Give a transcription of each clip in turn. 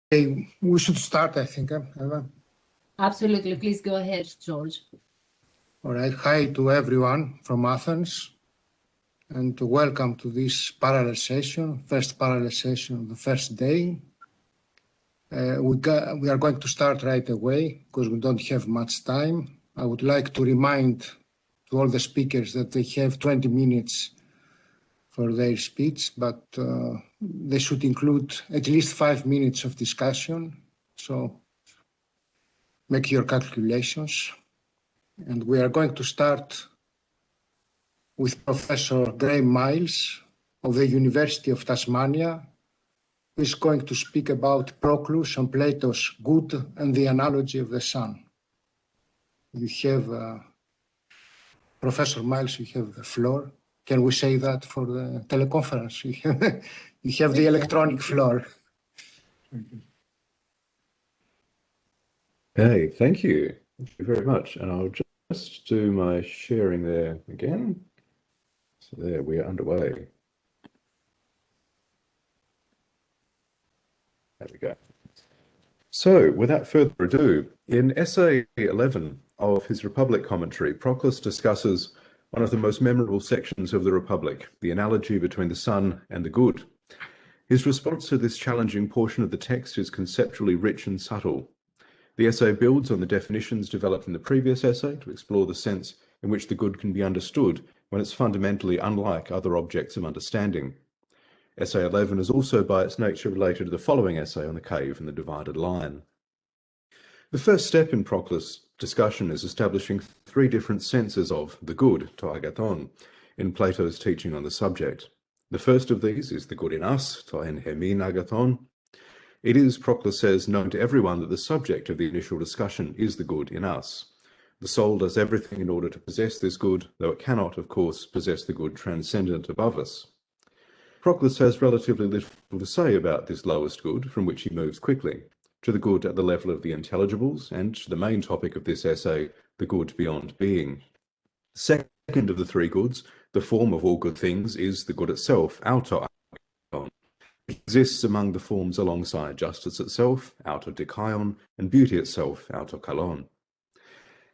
Okay, we should start, I think. Eva? Absolutely. Please go ahead, George. All right. Hi to everyone from Athens, and welcome to this parallel session, first parallel session of the first day. We are going to start right away because we don't have much time. I would like to remind to all the speakers that they have 20 minutes for their speech, but they should include at least 5 minutes of discussion. So make your calculations. And we are going to start with Professor Graham Miles of the University of Tasmania, who is going to speak about Proclus and Plato's good and the analogy of the sun. You have, Professor Miles, you have the floor. Can we say that for the teleconference? You have the electronic floor. Hey, thank you. Thank you very much. And I'll just do my sharing there again. So there, we are underway. There we go. So, without further ado, in Essay 11 of his Republic commentary, Proclus discusses one of the most memorable sections of the Republic, the analogy between the sun and the good. His response to this challenging portion of the text is conceptually rich and subtle. The essay builds on the definitions developed in the previous essay to explore the sense in which the good can be understood when it's fundamentally unlike other objects of understanding. Essay 11 is also by its nature related to the following essay on the cave and the divided line. The first step in Proclus' discussion is establishing three different senses of the good, to agathon, in Plato's teaching on the subject. The first of these is the good in us, to en hemin agathon. It is, Proclus says, known to everyone that the subject of the initial discussion is the good in us. The soul does everything in order to possess this good, though it cannot, of course, possess the good transcendent above us. Proclus has relatively little to say about this lowest good, from which he moves quickly, to the good at the level of the intelligibles, and to the main topic of this essay, the good beyond being. The second of the three goods, the form of all good things, is the good itself, auto agathon. It exists among the forms alongside justice itself, auto dikaion, and beauty itself, auto kalon.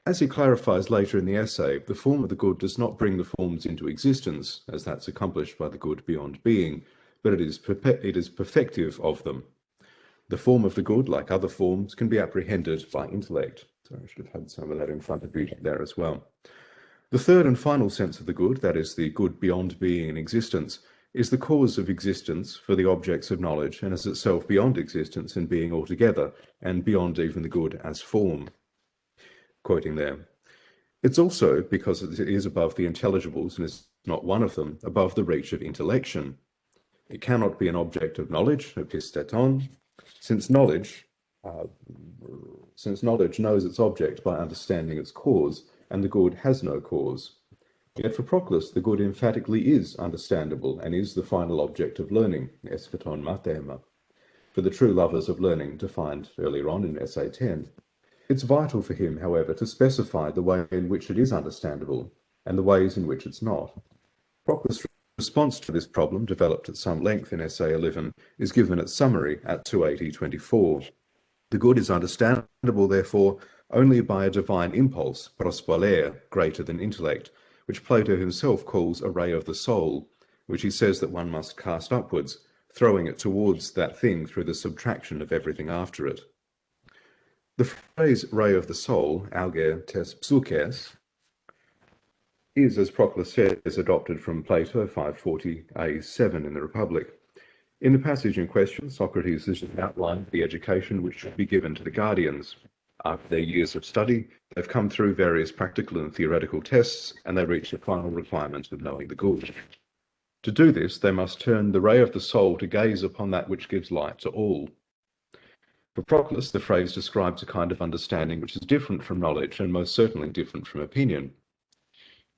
As he clarifies later in the essay, the form of the good does not bring the forms into existence, as that's accomplished by the good beyond being, but it is perfective of them. The form of the good, like other forms, can be apprehended by intellect. So I should have had some of that in front of you there as well. The third and final sense of the good, that is the good beyond being and existence, is the cause of existence for the objects of knowledge and is itself beyond existence and being altogether, and beyond even the good as form. Quoting there, it's also, because it is above the intelligibles and is not one of them, above the reach of intellection. It cannot be an object of knowledge, episteton, since knowledge knows its object by understanding its cause, and the good has no cause. Yet for Proclus, the good emphatically is understandable and is the final object of learning, eschaton mathema, for the true lovers of learning defined earlier on in Essay 10. It's vital for him, however, to specify the way in which it is understandable and the ways in which it's not. Proclus' response to this problem, developed at some length in Essay 11, is given at summary at 280.24. The good is understandable, therefore, only by a divine impulse, prospoler, greater than intellect, which Plato himself calls a ray of the soul, which he says that one must cast upwards, throwing it towards that thing through the subtraction of everything after it. The phrase ray of the soul, auge tes psyches, is, as Proclus says, adopted from Plato 540a7 in the Republic. In the passage in question, Socrates has outlined the education which should be given to the guardians. After their years of study, they've come through various practical and theoretical tests, and they reach the final requirement of knowing the good. To do this, they must turn the ray of the soul to gaze upon that which gives light to all. For Proclus, the phrase describes a kind of understanding which is different from knowledge and most certainly different from opinion.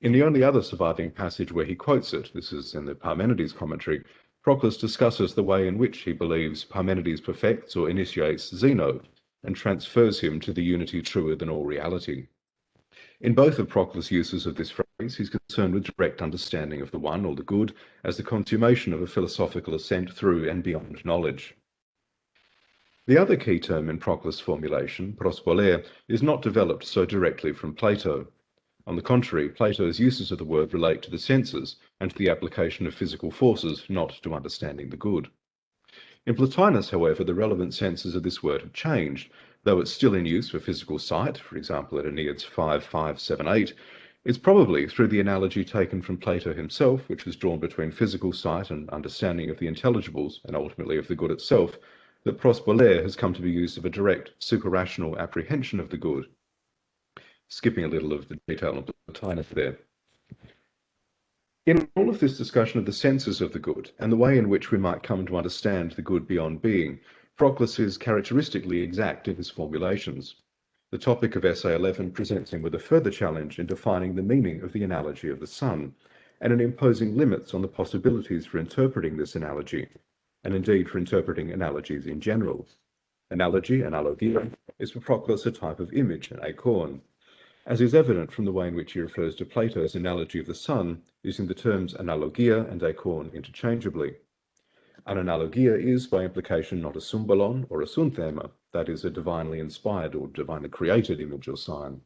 In the only other surviving passage where he quotes it, this is in the Parmenides commentary, Proclus discusses the way in which he believes Parmenides perfects or initiates Zeno and transfers him to the unity truer than all reality. In both of Proclus' uses of this phrase, he's concerned with direct understanding of the one, or the good, as the consummation of a philosophical ascent through and beyond knowledge. The other key term in Proclus' formulation, prospoler, is not developed so directly from Plato. On the contrary, Plato's uses of the word relate to the senses and to the application of physical forces, not to understanding the good. In Plotinus, however, the relevant senses of this word have changed. Though it's still in use for physical sight, for example at Aeneid's 5:578, it's probably through the analogy taken from Plato himself, which was drawn between physical sight and understanding of the intelligibles, and ultimately of the good itself, that prospoler has come to be used of a direct, superrational apprehension of the good. Skipping a little of the detail of Plotinus there. In all of this discussion of the senses of the good and the way in which we might come to understand the good beyond being, Proclus is characteristically exact in his formulations. The topic of Essay 11 presents him with a further challenge in defining the meaning of the analogy of the sun, and in imposing limits on the possibilities for interpreting this analogy, and indeed for interpreting analogies in general. Analogy, analogia, is for Proclus a type of image, an eikon, as is evident from the way in which he refers to Plato's analogy of the sun, using the terms analogia and eikon interchangeably. An analogia is, by implication, not a symbolon or a synthema, that is, a divinely inspired or divinely created image or sign.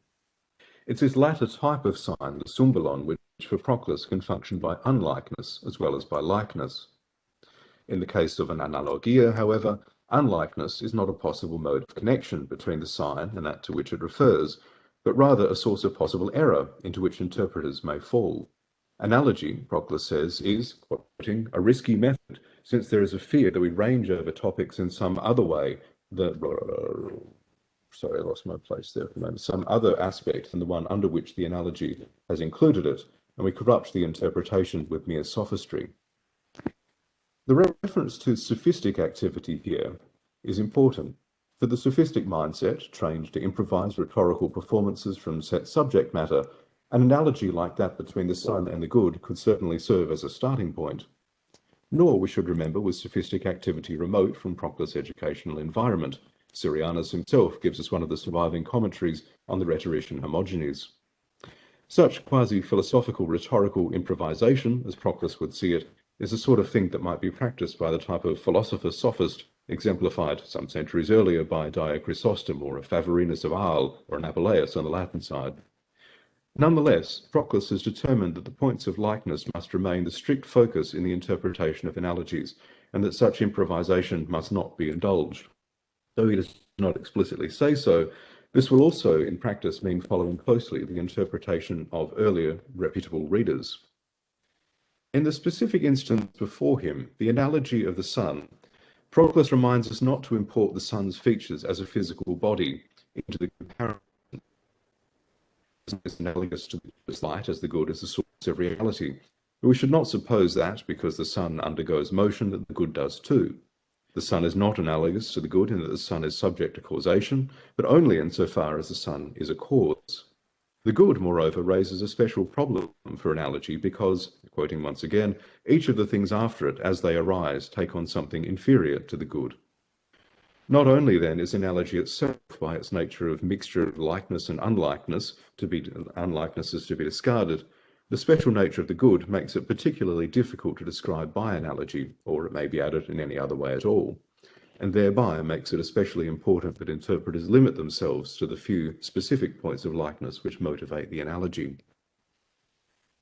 It's this latter type of sign, the symbolon, which for Proclus can function by unlikeness as well as by likeness. In the case of an analogia, however, unlikeness is not a possible mode of connection between the sign and that to which it refers, but rather a source of possible error into which interpreters may fall. Analogy, Proclus says, is, quoting, a risky method, since there is a fear that we range over topics in some other way, sorry, I lost my place there for a moment, some other aspect than the one under which the analogy has included it, and we corrupt the interpretation with mere sophistry. The reference to sophistic activity here is important. For the sophistic mindset, trained to improvise rhetorical performances from set subject matter, an analogy like that between the sun and the good could certainly serve as a starting point. Nor, we should remember, was sophistic activity remote from Proclus' educational environment. Syrianus himself gives us one of the surviving commentaries on the rhetorician Hermogenes. Such quasi-philosophical rhetorical improvisation, as Proclus would see it, is the sort of thing that might be practiced by the type of philosopher-sophist exemplified some centuries earlier by Chrysostom or a Favorinus of Arles or an Apuleius on the Latin side. Nonetheless, Proclus is determined that the points of likeness must remain the strict focus in the interpretation of analogies, and that such improvisation must not be indulged. Though he does not explicitly say so, this will also, in practice, mean following closely the interpretation of earlier reputable readers. In the specific instance before him, the analogy of the sun, Proclus reminds us not to import the sun's features as a physical body into the comparison. Is analogous to the light as the good is the source of reality. But we should not suppose that, because the sun undergoes motion, that the good does too. The sun is not analogous to the good in that the sun is subject to causation, but only insofar as the sun is a cause. The good, moreover, raises a special problem for analogy because, quoting once again, each of the things after it, as they arise, take on something inferior to the good. Not only, then, is analogy itself, by its nature of mixture of likeness and unlikeness, unlikenesses to be discarded, the special nature of the good makes it particularly difficult to describe by analogy, or it may be added in any other way at all, and thereby makes it especially important that interpreters limit themselves to the few specific points of likeness which motivate the analogy.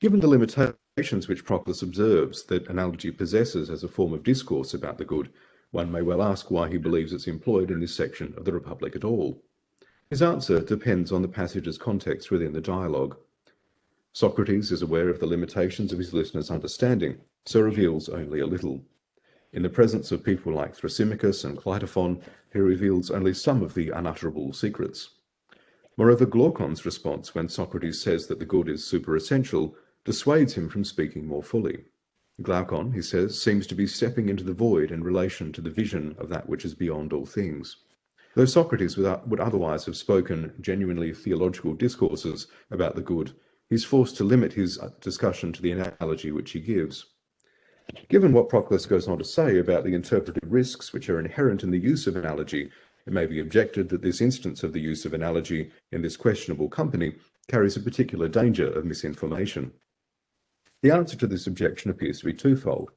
Given the limitations which Proclus observes that analogy possesses as a form of discourse about the good, one may well ask why he believes it's employed in this section of the Republic at all. His answer depends on the passage's context within the dialogue. Socrates is aware of the limitations of his listener's understanding, so reveals only a little. In the presence of people like Thrasymachus and Cleitophon, he reveals only some of the unutterable secrets. Moreover, Glaucon's response when Socrates says that the good is superessential dissuades him from speaking more fully. Glaucon, he says, seems to be stepping into the void in relation to the vision of that which is beyond all things. Though Socrates would otherwise have spoken genuinely theological discourses about the good, he's forced to limit his discussion to the analogy which he gives. Given what Proclus goes on to say about the interpretive risks which are inherent in the use of analogy, it may be objected that this instance of the use of analogy in this questionable company carries a particular danger of misinformation. The answer to this objection appears to be twofold.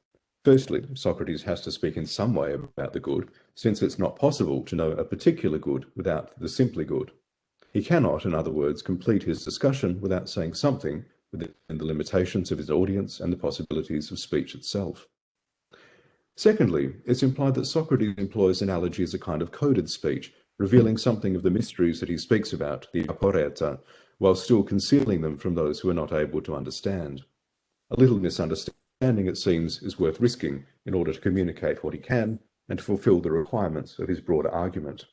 Firstly, Socrates has to speak in some way about the good, since it's not possible to know a particular good without the simply good. He cannot, in other words, complete his discussion without saying something within the limitations of his audience and the possibilities of speech itself. Secondly, it's implied that Socrates employs analogy as a kind of coded speech, revealing something of the mysteries that he speaks about, the aporeta, while still concealing them from those who are not able to understand. A little misunderstanding, it seems, is worth risking in order to communicate what he can and to fulfill the requirements of his broader argument.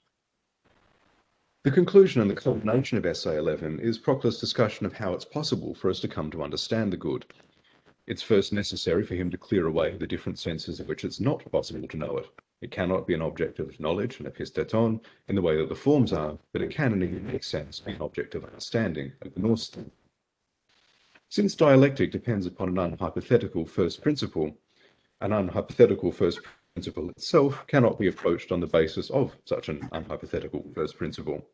The conclusion and the culmination of Essay 11 is Proclus' discussion of how it's possible for us to come to understand the good. It's first necessary for him to clear away the different senses in which it's not possible to know it. It cannot be an object of knowledge, an episteton, in the way that the forms are, but it can in a unique sense be an object of understanding, a gnoston. Since dialectic depends upon an unhypothetical first principle, an unhypothetical first principle itself cannot be approached on the basis of such an unhypothetical first principle.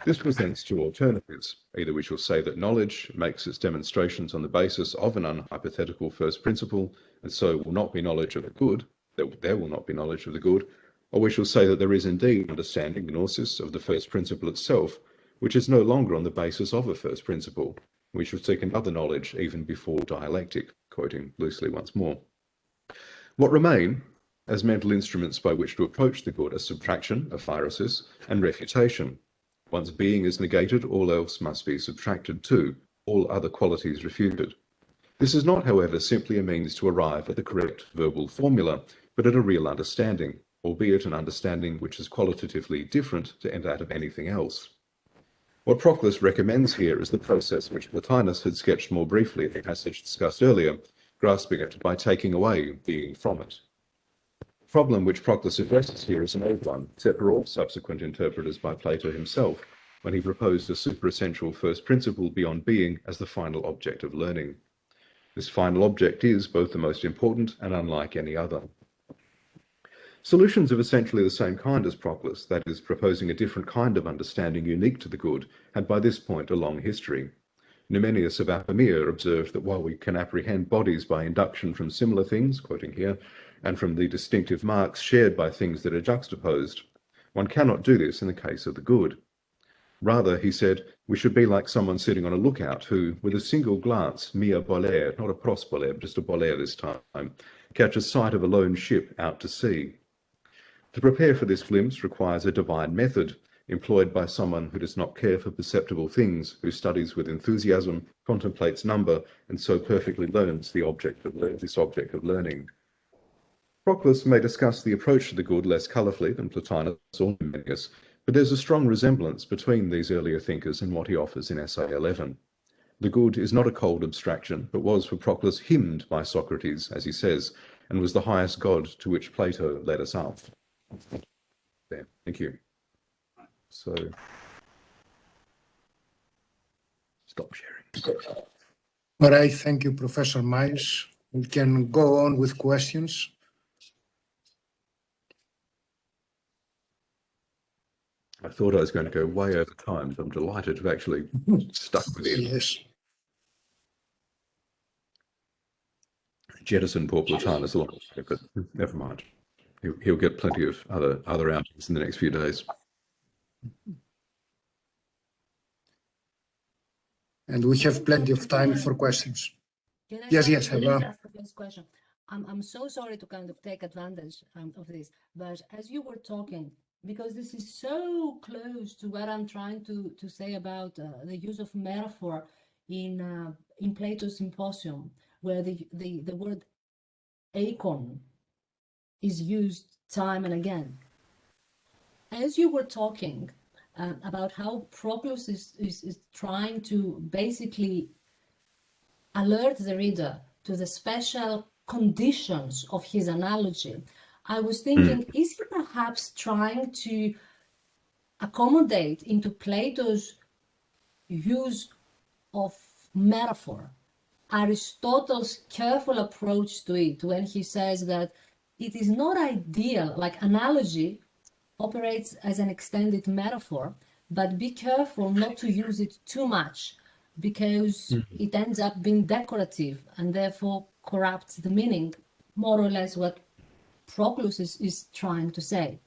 This presents two alternatives. Either we shall say that knowledge makes its demonstrations on the basis of an unhypothetical first principle, and so will not be knowledge of the good, that there will not be knowledge of the good, or we shall say that there is indeed understanding, gnosis, of the first principle itself, which is no longer on the basis of a first principle. We shall seek another knowledge even before dialectic, quoting loosely once more. What remain as mental instruments by which to approach the good are subtraction, aphirosis, and refutation. Once being is negated, all else must be subtracted too, all other qualities refuted. This is not, however, simply a means to arrive at the correct verbal formula, but at a real understanding, albeit an understanding which is qualitatively different to that of anything else. What Proclus recommends here is the process which Plotinus had sketched more briefly in the passage discussed earlier, grasping it by taking away being from it. The problem which Proclus addresses here is an old one, except for all subsequent interpreters by Plato himself, when he proposed a superessential first principle beyond being as the final object of learning. This final object is both the most important and unlike any other. Solutions of essentially the same kind as Proclus, that is, proposing a different kind of understanding unique to the good, had by this point a long history. Numenius of Apamea observed that while we can apprehend bodies by induction from similar things, quoting here, and from the distinctive marks shared by things that are juxtaposed, one cannot do this in the case of the good. Rather, he said, we should be like someone sitting on a lookout who, with a single glance, mia bolere, not a pros bolere, but just a bolere this time, catches sight of a lone ship out to sea. To prepare for this glimpse requires a divine method, employed by someone who does not care for perceptible things, who studies with enthusiasm, contemplates number, and so perfectly learns this object of learning. Proclus may discuss the approach to the good less colourfully than Plotinus or Numenius, but there's a strong resemblance between these earlier thinkers and what he offers in Essay 11. The good is not a cold abstraction, but was for Proclus hymned by Socrates, as he says, and was the highest god to which Plato led us up. There, thank you. So, stop sharing. All right, thank you, Professor Miles. We can go on with questions. I thought I was going to go way over time, so I'm delighted to have actually stuck with it. Yes. Jettison poor Plotinus a lot, but never mind. He'll get plenty of other outings in the next few days. And we have plenty of time for questions. Can I Yes, ask Eva. the first question? I'm so sorry to kind of take advantage of this, but as you were talking, because this is so close to what I'm trying to say about the use of metaphor in Plato's Symposium, where the word eikon is used time and again. As you were talking about how Proclus is trying to basically alert the reader to the special conditions of his analogy, I was thinking, is he perhaps trying to accommodate into Plato's use of metaphor Aristotle's careful approach to it when he says that it is not ideal, like analogy operates as an extended metaphor, but be careful not to use it too much because it ends up being decorative and therefore corrupts the meaning. more or less what Proclus is trying to say.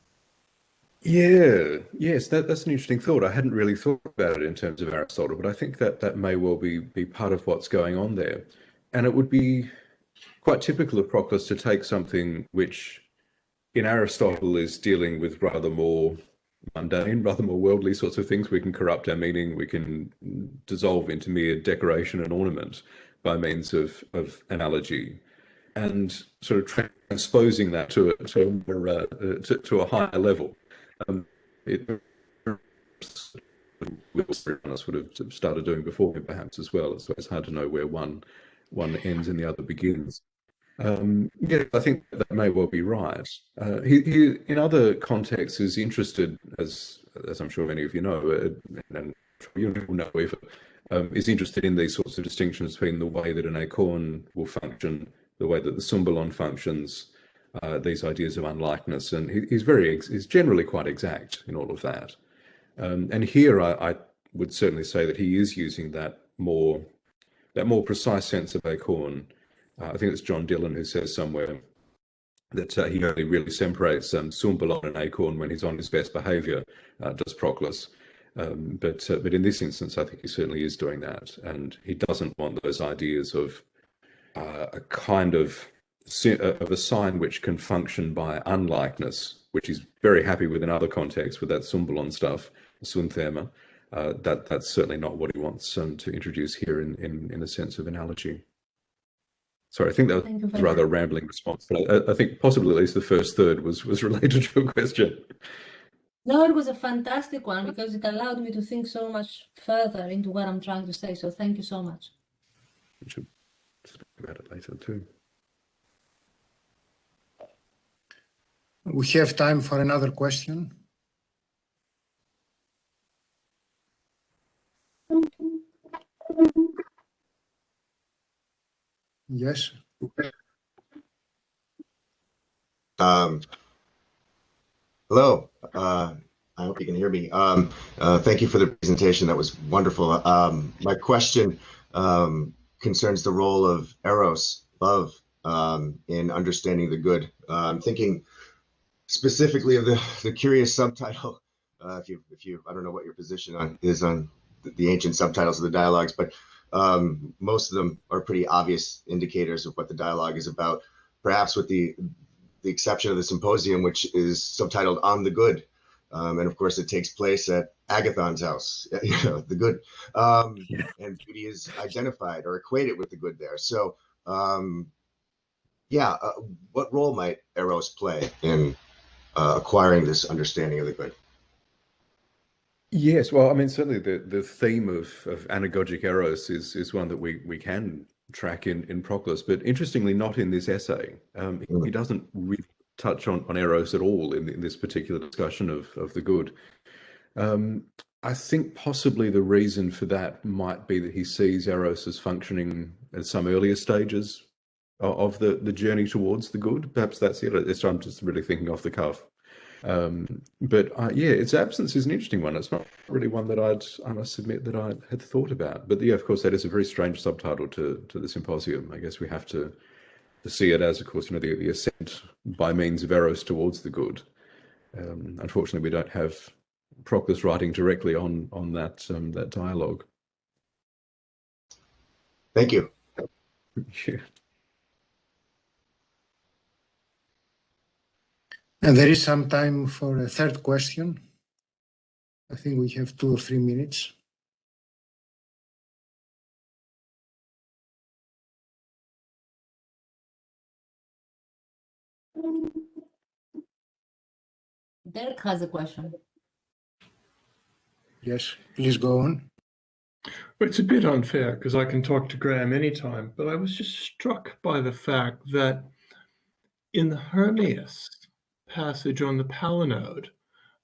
Yeah, yes, that's an interesting thought. I hadn't really thought about it in terms of Aristotle, but I think that that may well be part of what's going on there. And it would be quite typical of Proclus to take something which in Aristotle is dealing with rather more mundane, rather more worldly sorts of things. We can corrupt our meaning, we can dissolve into mere decoration and ornament by means of analogy, and sort of transposing that to a higher level. It us would have started doing before him, perhaps as well. It's hard to know where one ends and the other begins. Yeah, I think that may well be right. He, in other contexts, is interested, as I'm sure many of you know, and you know, if is interested in these sorts of distinctions between the way that an acorn will function, the way that the symbolon functions, these ideas of unlikeness, and he's generally quite exact in all of that. And here, I would certainly say that he is using that more precise sense of acorn. I think it's John Dillon who says somewhere that he only really separates symbolon and acorn when he's on his best behaviour, does Proclus. But in this instance, I think he certainly is doing that, and he doesn't want those ideas of a kind of a sign which can function by unlikeness, which he's very happy with in other contexts with that symbolon stuff, synthema. That's certainly not what he wants to introduce here in a sense of analogy. Sorry, I think that was a rather rambling response, but I think possibly at least the first third was related to your question. No, it was a fantastic one because it allowed me to think so much further into what I'm trying to say. So thank you so much. We should speak about it later too. We have time for another question. Yes. Hello. I hope you can hear me. Thank you for the presentation. That was wonderful. My question concerns the role of eros, love, in understanding the good. I'm thinking specifically of the curious subtitle. If you, I don't know what your position is on the ancient subtitles of the dialogues, but most of them are pretty obvious indicators of what the dialogue is about. Perhaps with the exception of the symposium, which is subtitled "On the Good," and of course it takes place at Agathon's house. You know, the good, and beauty is identified or equated with the good there. So, yeah, what role might eros play in acquiring this understanding of the good? Yes, well, I mean, certainly the theme of anagogic eros is one that we can track in Proclus, but interestingly, not in this essay. He doesn't really touch on eros at all in this particular discussion of the good. I think possibly the reason for that might be that he sees eros as functioning at some earlier stages of the journey towards the good. Perhaps that's it. I'm just really thinking off the cuff. But yeah, its absence is an interesting one. It's not really one that I must admit that I had thought about. But yeah, of course, that is a very strange subtitle to the symposium. I guess we have to see it as, of course, you know, the ascent by means of eros towards the good. Unfortunately, we don't have Proclus writing directly on that dialogue. Thank you. Yeah. And there is some time for a third question. I think we have 2 or 3 minutes. Derek has a question. Yes, please go on. Well, it's a bit unfair because I can talk to Graham anytime, but I was just struck by the fact that in the Hermias passage on the Palinode,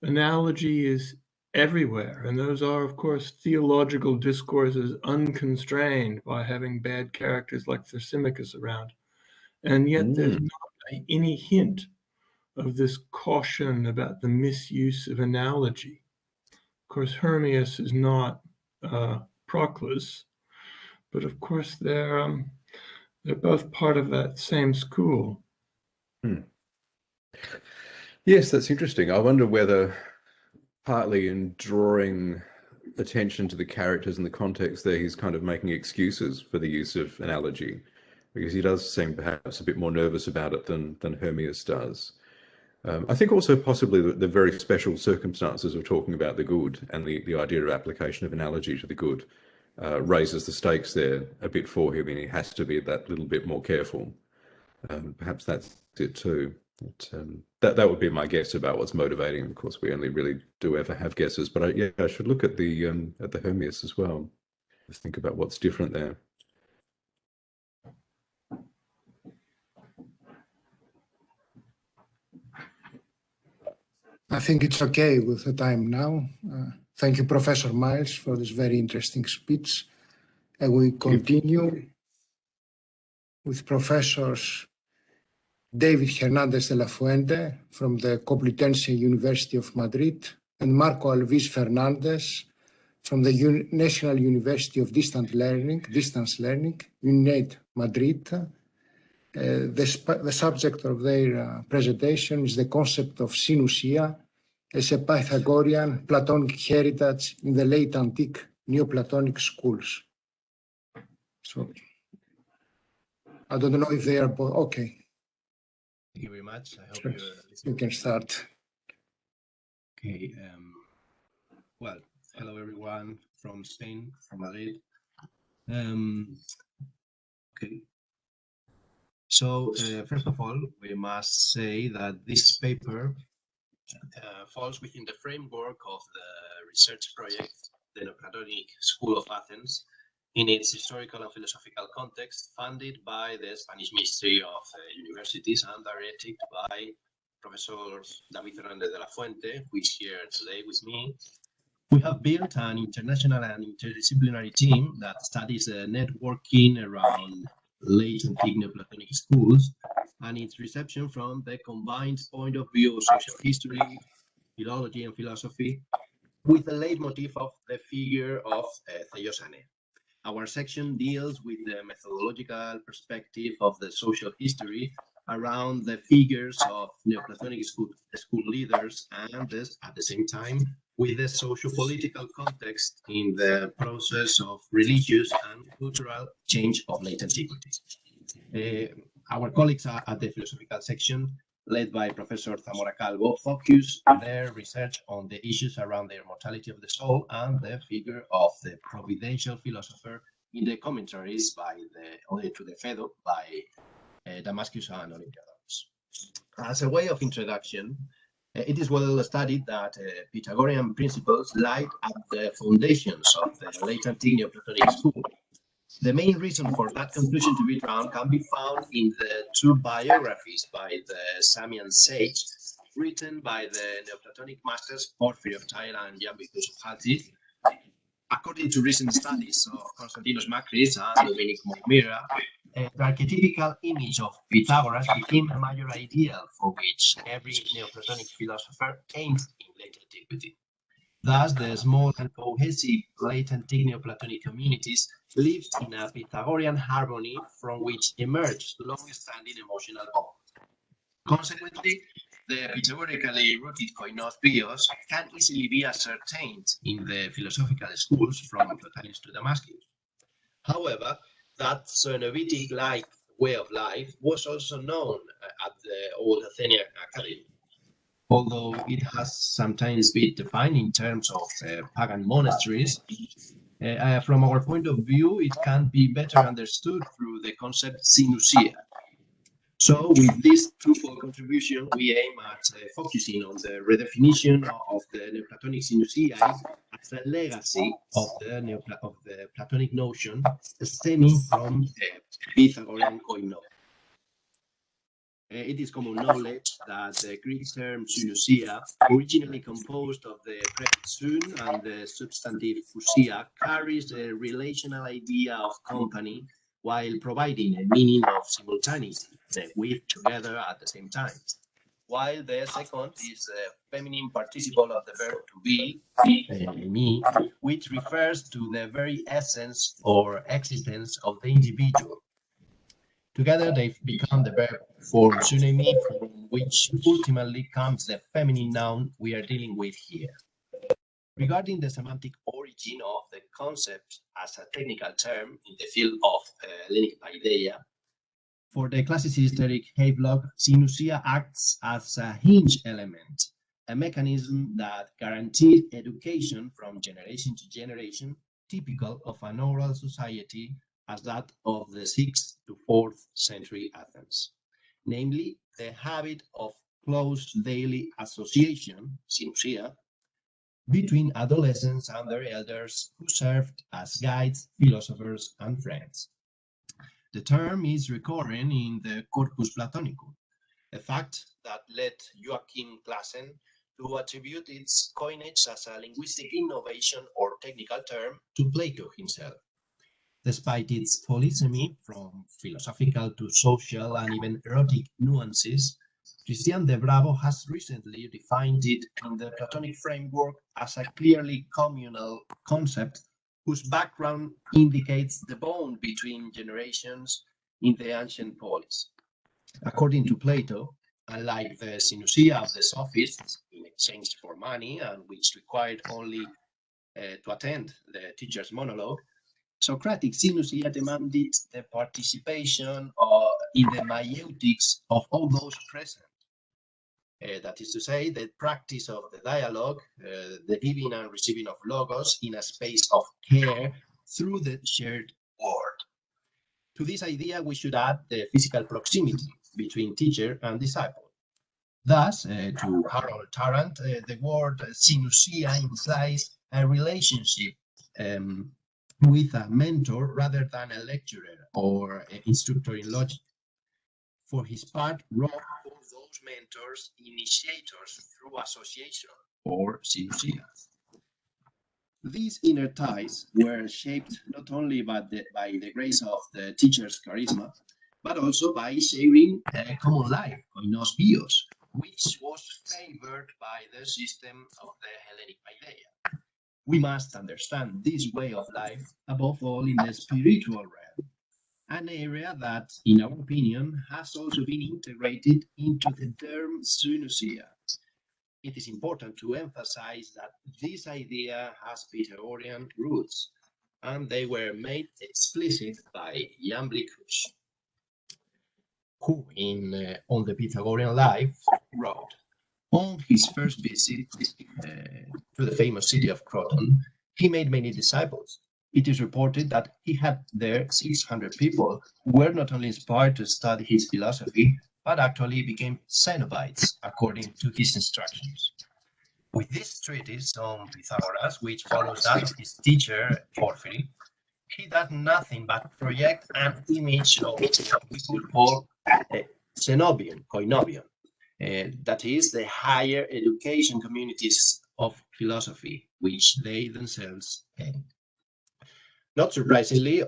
analogy is everywhere, and those are, of course, theological discourses unconstrained by having bad characters like Thrasymachus around. And yet there's not any hint of this caution about the misuse of analogy. Of course, Hermias is not Proclus, but of course they're both part of that same school. Hmm. Yes, that's interesting. I wonder whether partly in drawing attention to the characters and the context there, he's kind of making excuses for the use of analogy, because he does seem perhaps a bit more nervous about it than Hermias does. I think also possibly the very special circumstances of talking about the good and the idea of application of analogy to the good raises the stakes there a bit for him, and he has to be that little bit more careful. Perhaps that's it too. But, that would be my guess about what's motivating. Of course, we only really do ever have guesses, but I should look at the Hermias as well. Think about what's different there. I think it's okay with the time now. Thank you, Professor Miles, for this very interesting speech. And we continue with Professors David Hernandez de la Fuente from the Complutense University of Madrid and Marco Alvis Fernandez from the National University of Distance Learning, UNED Madrid. The subject of their presentation is the concept of synusia as a Pythagorean Platonic heritage in the late antique Neoplatonic schools. So I don't know if they are both okay. Thank you very much. I hope Sure. You can start. Okay. Well, hello everyone from Spain, from Madrid. Okay. So first of all, we must say that this paper falls within the framework of the research project, the Neoplatonic School of Athens, in its historical and philosophical context, funded by the Spanish Ministry of Universities and directed by Professor David Fernandez de la Fuente, who is here today with me. We have built an international and interdisciplinary team that studies the networking around late antique Neoplatonic schools and its reception from the combined point of view of social history, philology, and philosophy, with the leitmotif of the figure of Theosane. Our section deals with the methodological perspective of the social history around the figures of Neoplatonic school leaders, and this, at the same time, with the socio-political context in the process of religious and cultural change of late antiquity. Our colleagues at the philosophical section, led by Professor Zamora Calvo, focus their research on the issues around the immortality of the soul and the figure of the providential philosopher in the commentaries by the Ode to the Phaedo by Damascus and Olympiados. As a way of introduction, it is well studied that Pythagorean principles lie at the foundations of the late antique Neoplatonic school. The main reason for that conclusion to be drawn can be found in the two biographies by the Samian sage, written by the Neoplatonic masters Porphyry of Tyre and Iamblichus of Haltis. According to recent studies of Constantinos Macris and Dominic Moimira, the archetypical image of Pythagoras became a major ideal for which every Neoplatonic philosopher aimed in late antiquity. Thus, the small and cohesive late antique Neoplatonic communities lived in a Pythagorean harmony from which emerged long-standing emotional bonds. Consequently, the Pythagorically rooted koinos bios can easily be ascertained in the philosophical schools from Plotinus to Damascus. However, that Cenobitic-like way of life was also known at the Old Athenian Academy. Although it has sometimes been defined in terms of pagan monasteries, from our point of view, it can be better understood through the concept synusia. So with this twofold contribution, we aim at focusing on the redefinition of the Neoplatonic synusia as a legacy of the Platonic notion stemming from Pythagorean koinos. It is common knowledge that the Greek term synusia, originally composed of the prefix syn and the substantive ousia, carries a relational idea of company while providing a meaning of simultaneity, the with together at the same time. While the second is the feminine participle of the verb to be, me, which refers to the very essence or existence of the individual. Together, they've become the verb form synonymy, from which ultimately comes the feminine noun we are dealing with here. Regarding the semantic origin of the concept as a technical term in the field of Hellenic paideia, for the classicist Eric Havelock, synusia acts as a hinge element, a mechanism that guaranteed education from generation to generation, typical of an oral society as that of the 6th to 4th century Athens, namely the habit of close daily association, synusia, between adolescents and their elders who served as guides, philosophers, and friends. The term is recurring in the Corpus Platonicum, a fact that led Joachim Classen to attribute its coinage as a linguistic innovation or technical term to Plato himself. Despite its polysemy from philosophical to social and even erotic nuances, Christian de Bravo has recently defined it in the Platonic framework as a clearly communal concept whose background indicates the bond between generations in the ancient polis. According to Plato, unlike the synusia of the sophists in exchange for money and which required only to attend the teacher's monologue, Socratic synusia demanded the participation in the maeutics of all those present. That is to say, the practice of the dialogue, the giving and receiving of logos in a space of care through the shared word. To this idea, we should add the physical proximity between teacher and disciple. Thus, to Harold Tarrant, the word synusia implies a relationship with a mentor rather than a lecturer or an instructor in logic. For his part, Roth called those mentors initiators through association, or synusia. These inner ties were shaped not only by the grace of the teacher's charisma, but also by sharing a common life, koinos bios, which was favored by the system of the Hellenic paideia. We must understand this way of life, above all in the spiritual realm, an area that, in our opinion, has also been integrated into the term synusia. It is important to emphasize that this idea has Pythagorean roots, and they were made explicit by Iamblichus, who, on the Pythagorean Life, wrote, on his first visit to the famous city of Croton, he made many disciples. It is reported that he had there 600 people who were not only inspired to study his philosophy, but actually became Cenobites according to his instructions. With this treatise on Pythagoras, which follows that of his teacher Porphyry, he does nothing but project an image of what we could call Cenobion, Koinobion, that is, the higher education communities of philosophy, which they themselves aim. Not surprisingly,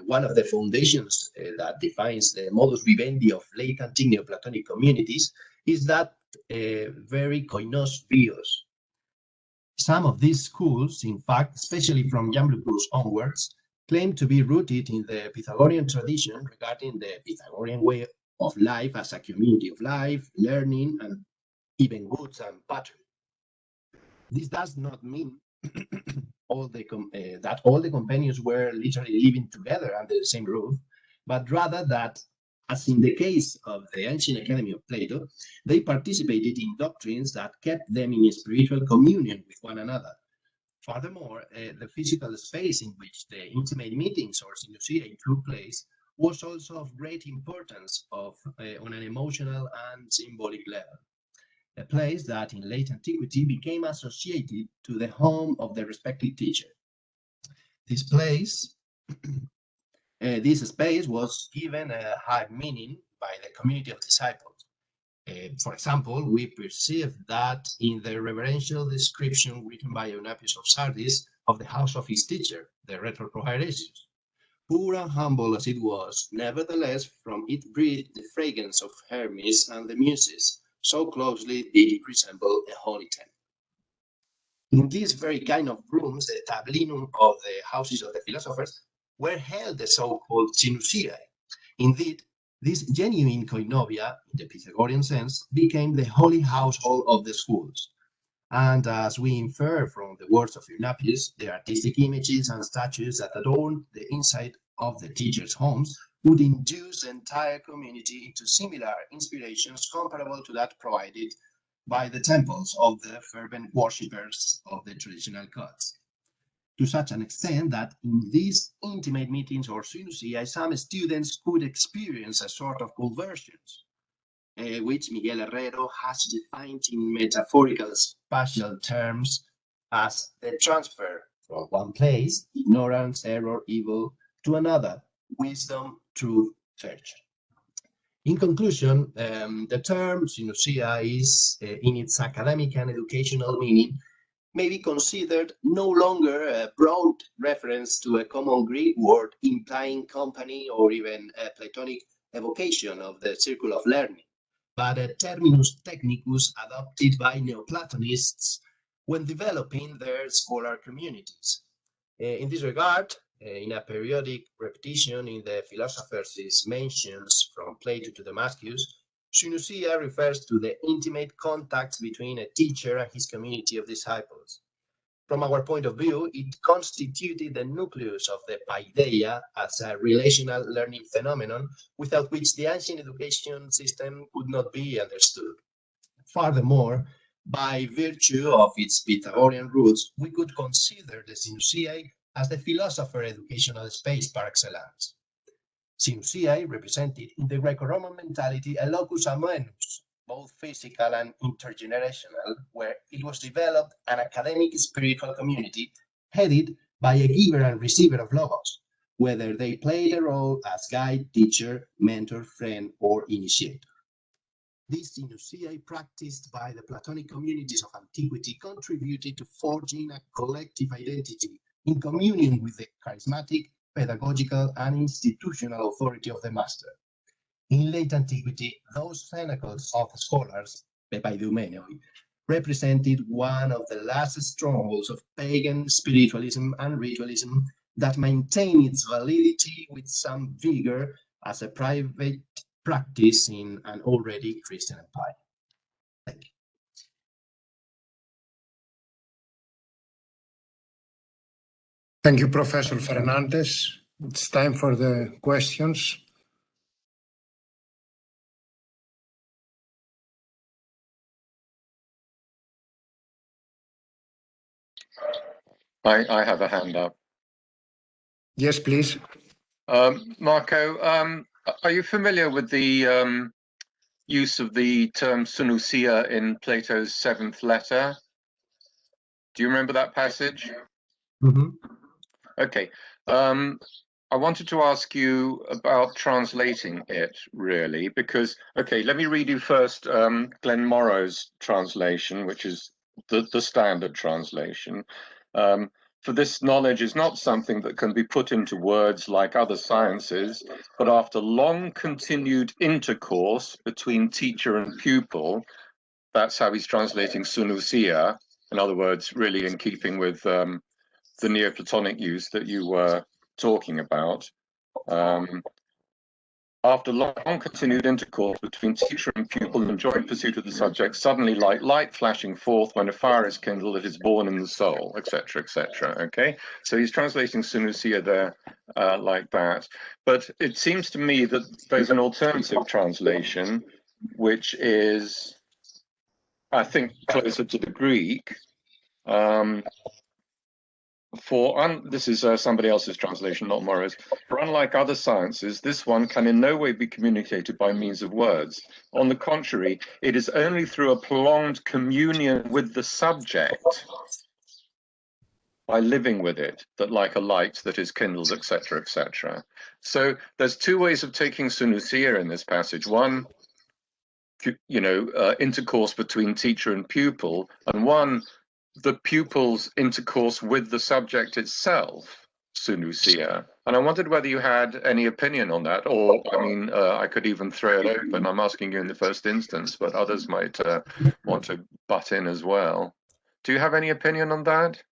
one of the foundations that defines the modus vivendi of late antique Neoplatonic communities is that very koinos bios. Some of these schools, in fact, especially from Iamblichus onwards, claim to be rooted in the Pythagorean tradition regarding the Pythagorean way of life as a community of life, learning, and even goods and patrimony. This does not mean that all the companions were literally living together under the same roof, but rather that, as in the case of the ancient academy of Plato, they participated in doctrines that kept them in spiritual communion with one another. Furthermore, the physical space in which the intimate meetings or synusia took place was also of great importance on an emotional and symbolic level. A place that in late antiquity became associated to the home of the respective teacher. This space was given a high meaning by the community of disciples. For example, we perceive that in the reverential description written by Eunapius of Sardis of the house of his teacher, the Rhetor Prohairesius. Poor and humble as it was, nevertheless from it breathed the fragrance of Hermes and the Muses, so closely did it resemble a holy temple. In this very kind of rooms, the tablinum of the houses of the philosophers, were held the so-called synusiae, Indeed, this genuine koinonia, in the Pythagorean sense, became the holy household of the schools. And as we infer from the words of Eunapius, the artistic images and statues that adorned the inside of the teachers' homes would induce the entire community into similar inspirations comparable to that provided by the temples of the fervent worshippers of the traditional gods. To such an extent that in these intimate meetings or synusiae, some students could experience a sort of conversions, which Miguel Herrero has defined in metaphorical spatial terms as the transfer from one place, ignorance, error, evil, to another, wisdom, truth, virtue. In conclusion, the term synusia is, in its academic and educational meaning, may be considered no longer a broad reference to a common Greek word implying company or even a Platonic evocation of the circle of learning, but a terminus technicus adopted by Neoplatonists when developing their scholar communities. In this regard, in a periodic repetition in the philosophers' mentions from Plato to Damascus, synusia refers to the intimate contact between a teacher and his community of disciples. From our point of view, it constituted the nucleus of the paideia as a relational learning phenomenon without which the ancient education system could not be understood. Furthermore, by virtue of its Pythagorean roots, we could consider the synusiae as the philosopher educational space par excellence. Synusiae represented in the Greco-Roman mentality a locus amoenus, both physical and intergenerational, where it was developed an academic spiritual community headed by a giver and receiver of logos, whether they played a role as guide, teacher, mentor, friend, or initiator. These synusiae practiced by the Platonic communities of antiquity contributed to forging a collective identity in communion with the charismatic, pedagogical, and institutional authority of the master. In late antiquity, those cenacles of scholars, Pepaidumenoi, represented one of the last strongholds of pagan spiritualism and ritualism that maintained its validity with some vigor as a private practice in an already Christian empire. Thank you. Thank you, Professor Fernandez. It's time for the questions. I have a hand up. Yes, please. Marco, are you familiar with the use of the term synusia in Plato's 7th letter? Do you remember that passage? Mm-hmm. Okay. I wanted to ask you about translating it, really, because, okay, let me read you first Glenn Morrow's translation, which is the standard translation. For this knowledge is not something that can be put into words like other sciences, but after long continued intercourse between teacher and pupil, that's how he's translating synusia, in other words, really in keeping with the Neoplatonic use that you were talking about. After long continued intercourse between teacher and pupil in joint pursuit of the subject, suddenly like light flashing forth when a fire is kindled, it is born in the soul, etc., etc. Okay, so he's translating synusia there like that. But it seems to me that there's an alternative translation, which is, I think, closer to the Greek. This is somebody else's translation, not Morrow's. For unlike other sciences, this one can in no way be communicated by means of words. On the contrary, it is only through a prolonged communion with the subject, by living with it, that like a light that is kindled, etc., etc. So there's two ways of taking synusia in this passage. One, intercourse between teacher and pupil, and one, the pupil's intercourse with the subject itself, synusia. And I wondered whether you had any opinion on that, or, I mean, I could even throw it open. I'm asking you in the first instance, but others might want to butt in as well. Do you have any opinion on that?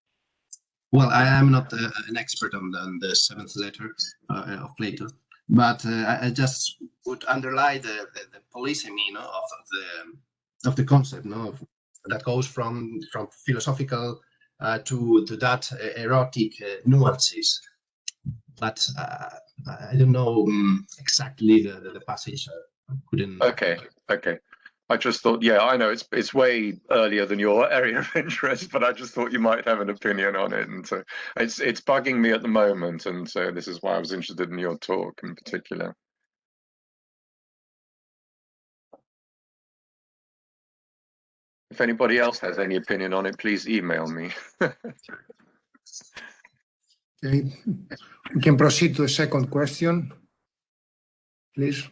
Well, I am not an expert on the 7th letter of Plato, But I just would underline the polysemy, of the concept, that goes from philosophical to that erotic nuances. But I don't know exactly the passage. I couldn't. Okay. I just thought, yeah, I know it's way earlier than your area of interest, but I just thought you might have an opinion on it, and so it's bugging me at the moment, and so this is why I was interested in your talk in particular. If anybody else has any opinion on it, please email me. Okay, we can proceed to a second question, please.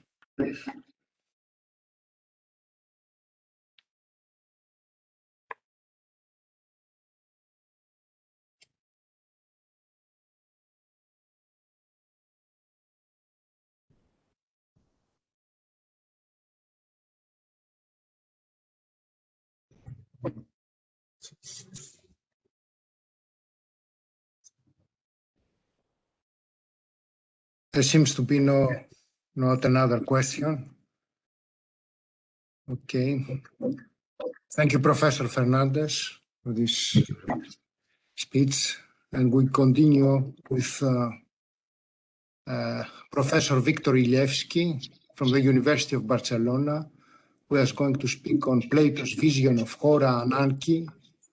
There seems to be not another question. Okay. Thank you, Professor Fernandez, for this speech. And we continue with Professor Victor Ilevsky from the University of Barcelona, who is going to speak on Plato's vision of Hora and Anki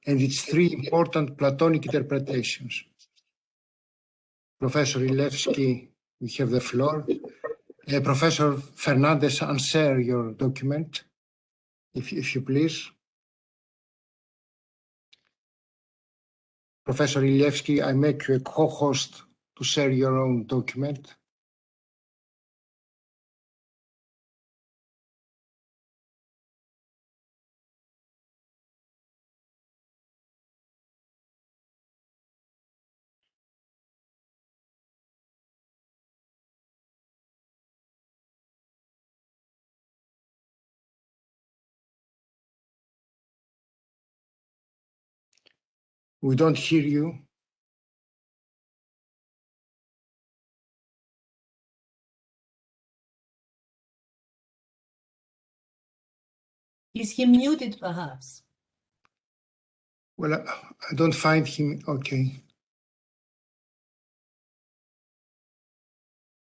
and its three important Platonic interpretations. Professor Ilevsky, you have the floor. Professor Fernandez, answer your document, if you please. Professor Ilevsky, I make you a co-host to share your own document. We don't hear you. Is he muted, perhaps? Well, I don't find him. Okay.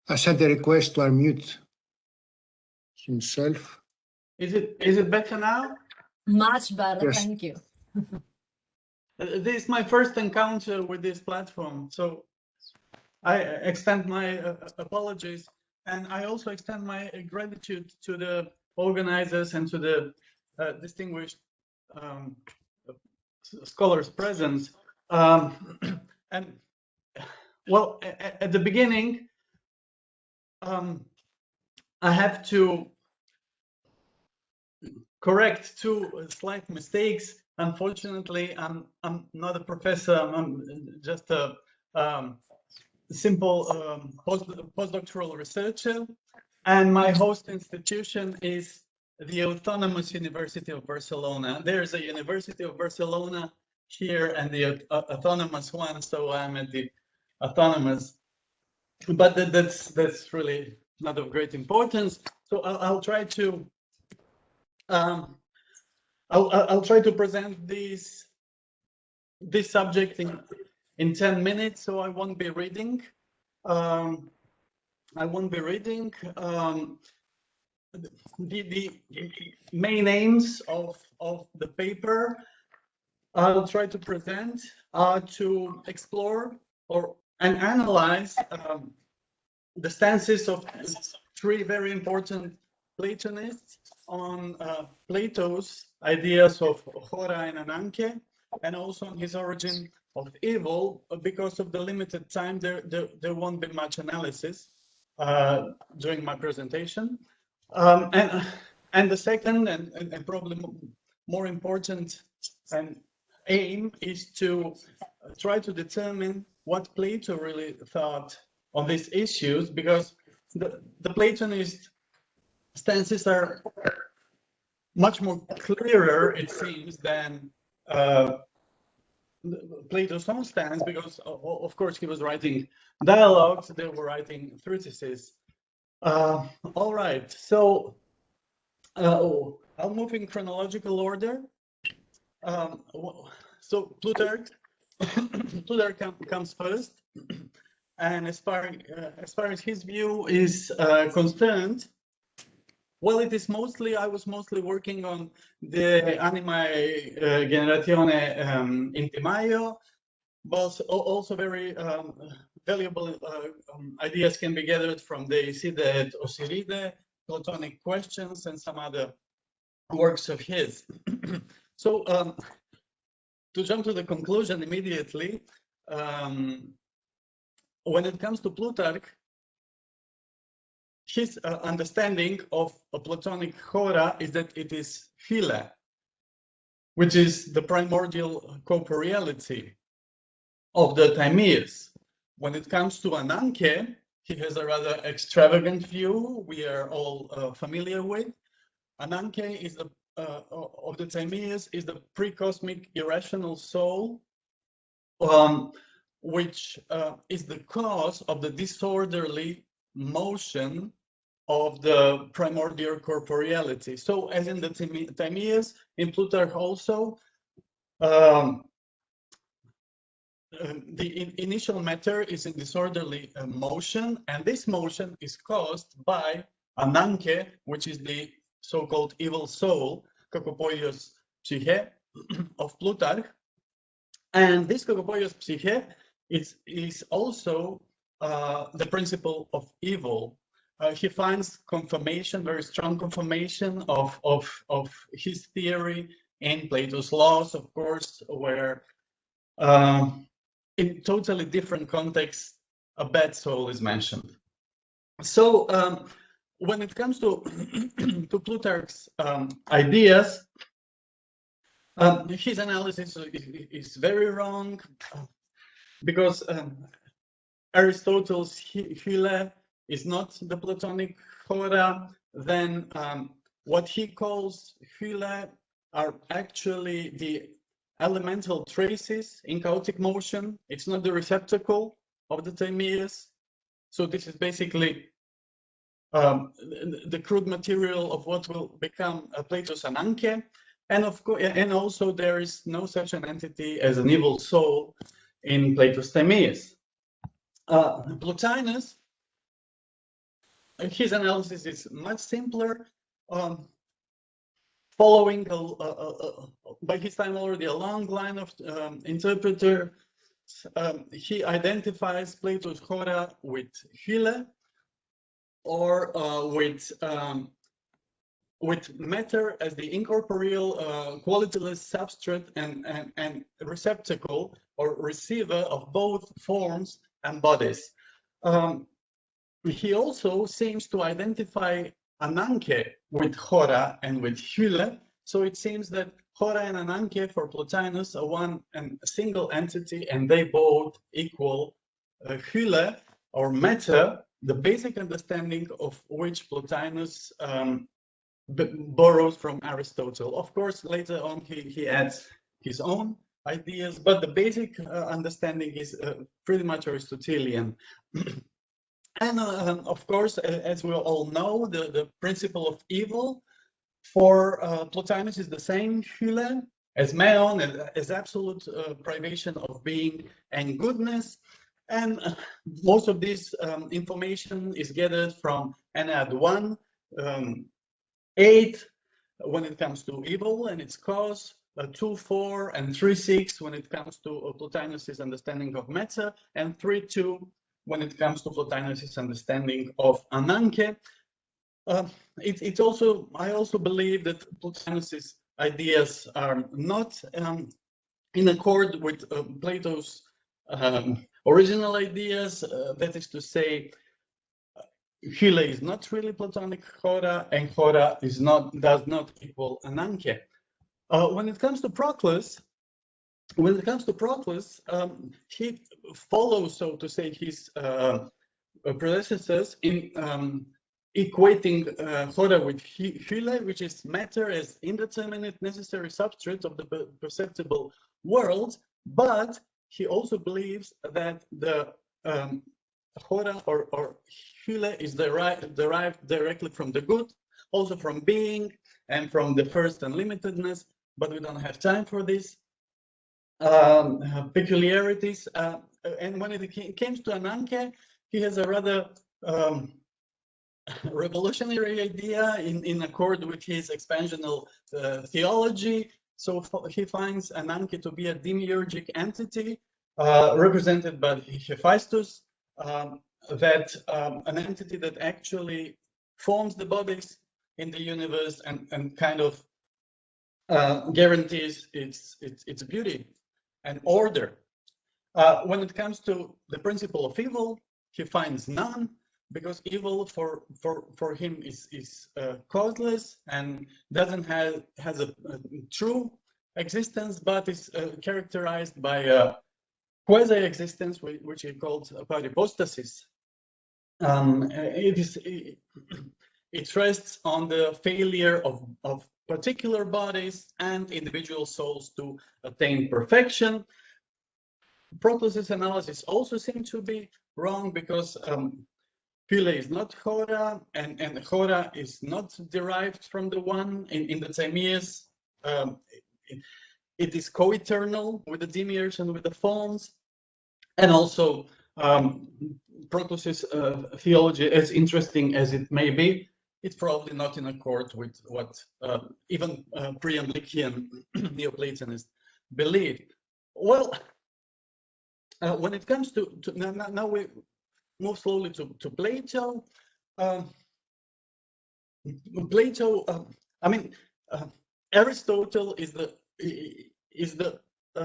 I sent a request to unmute himself. Is it better now? Much better, Yes. thank you. This is my first encounter with this platform, so I extend my apologies, and I also extend my gratitude to the organizers and to the distinguished scholars present. And well, at the beginning, I have to correct two slight mistakes. Unfortunately, I'm not a professor. I'm just a simple postdoctoral researcher, and my host institution is the Autonomous University of Barcelona. There's a University of Barcelona here and the autonomous one, so I'm at the autonomous. But that's really not of great importance. So I'll try to. I'll try to present this subject in 10 minutes, so I won't be reading. The main aims of the paper I'll try to present are to explore and analyze the stances of three very important Platonists on Plato's ideas of Hora and Ananke, and also on his origin of evil. Because of the limited time, there won't be much analysis during my presentation. And the second and probably more important aim is to try to determine what Plato really thought on these issues, because the Platonist stances are much more clearer, it seems, than Plato's own stance, because of course he was writing dialogues, they were writing treatises. All right, so I'll move in chronological order. So Plutarch comes first, and as far as his view is concerned, well, I was mostly working on the Animae Generatione Intimaio, but also very valuable ideas can be gathered from the Iside et Osiride, Platonic Questions, and some other works of his. So to jump to the conclusion immediately, when it comes to Plutarch, his understanding of a Platonic chora is that it is phyle, which is the primordial corporeality of the Timaeus. When it comes to Ananke, he has a rather extravagant view we are all familiar with. Ananke is the of the Timaeus is the pre-cosmic irrational soul, which is the cause of the disorderly motion of the primordial corporeality. So as in the Timaeus, in Plutarch also, the initial matter is in disorderly motion, and this motion is caused by Ananke, which is the so-called evil soul, Kakopoios Psyche of Plutarch. And this Kakopoios Psyche is also the principle of evil. He finds confirmation, very strong confirmation of his theory in Plato's Laws, of course, where in totally different contexts, a bad soul is mentioned. So when it comes to to Plutarch's ideas, his analysis is very wrong because Aristotle's phyle is not the Platonic chora. Then what he calls phyle are actually the elemental traces in chaotic motion. It's not the receptacle of the Timaeus. So this is basically the crude material of what will become Plato's Ananke. And of course, and also there is no such an entity as an evil soul in Plato's Timaeus. Plotinus, his analysis is much simpler. Following by his time already a long line of interpreters, he identifies Plato's chora with phyle, or with matter as the incorporeal, qualityless substrate and receptacle or receiver of both forms and bodies. He also seems to identify Ananke with chora and with phyle. So it seems that chora and Ananke for Plotinus are one and a single entity, and they both equal phyle or matter, the basic understanding of which Plotinus borrows from Aristotle. Of course, later on he adds his own ideas, but the basic understanding is pretty much Aristotelian. And of course, as we all know, the principle of evil for Plotinus is the same phyle as meon, as absolute privation of being and goodness. And most of this information is gathered from Aeneid 1, 8 when it comes to evil and its cause, 2, 4, and 3, 6 when it comes to Plotinus's understanding of matter, and 3, 2 when it comes to Plotinus's understanding of Ananke. It's also, I also believe that Plotinus's ideas are not in accord with Plato's original ideas. That is to say, phyle is not really Platonic chora, and chora is does not equal Ananke. When it comes to Proclus, he follows, so to say, his predecessors in equating chora with phyle, which is matter as indeterminate necessary substrate of the perceptible world. But he also believes that the Hora or Hyle is derived directly from the good, also from being and from the first unlimitedness, but we don't have time for this. Peculiarities. And when it comes to Ananke, he has a rather revolutionary idea in accord with his expansional theology. So he finds Ananke to be a demiurgic entity represented by Hephaestus, that an entity that actually forms the bodies in the universe and kind of guarantees its beauty and order. When it comes to the principle of evil, he finds none, because evil for him is causeless and doesn't has a true existence, but is characterized by a quasi-existence, which he called peripostasis. It rests on the failure of particular bodies and individual souls to attain perfection. Protos' analysis also seems to be wrong, because Hyle is not Hora, and Hora is not derived from the one in the Timaeus. It is co-eternal with the demiurge and with the fauns, and also Protos' theology, as interesting as it may be, it's probably not in accord with what even pre-Amblician Neoplatonists believed. Well, when it comes to now we move slowly to Plato. Plato, Aristotle is the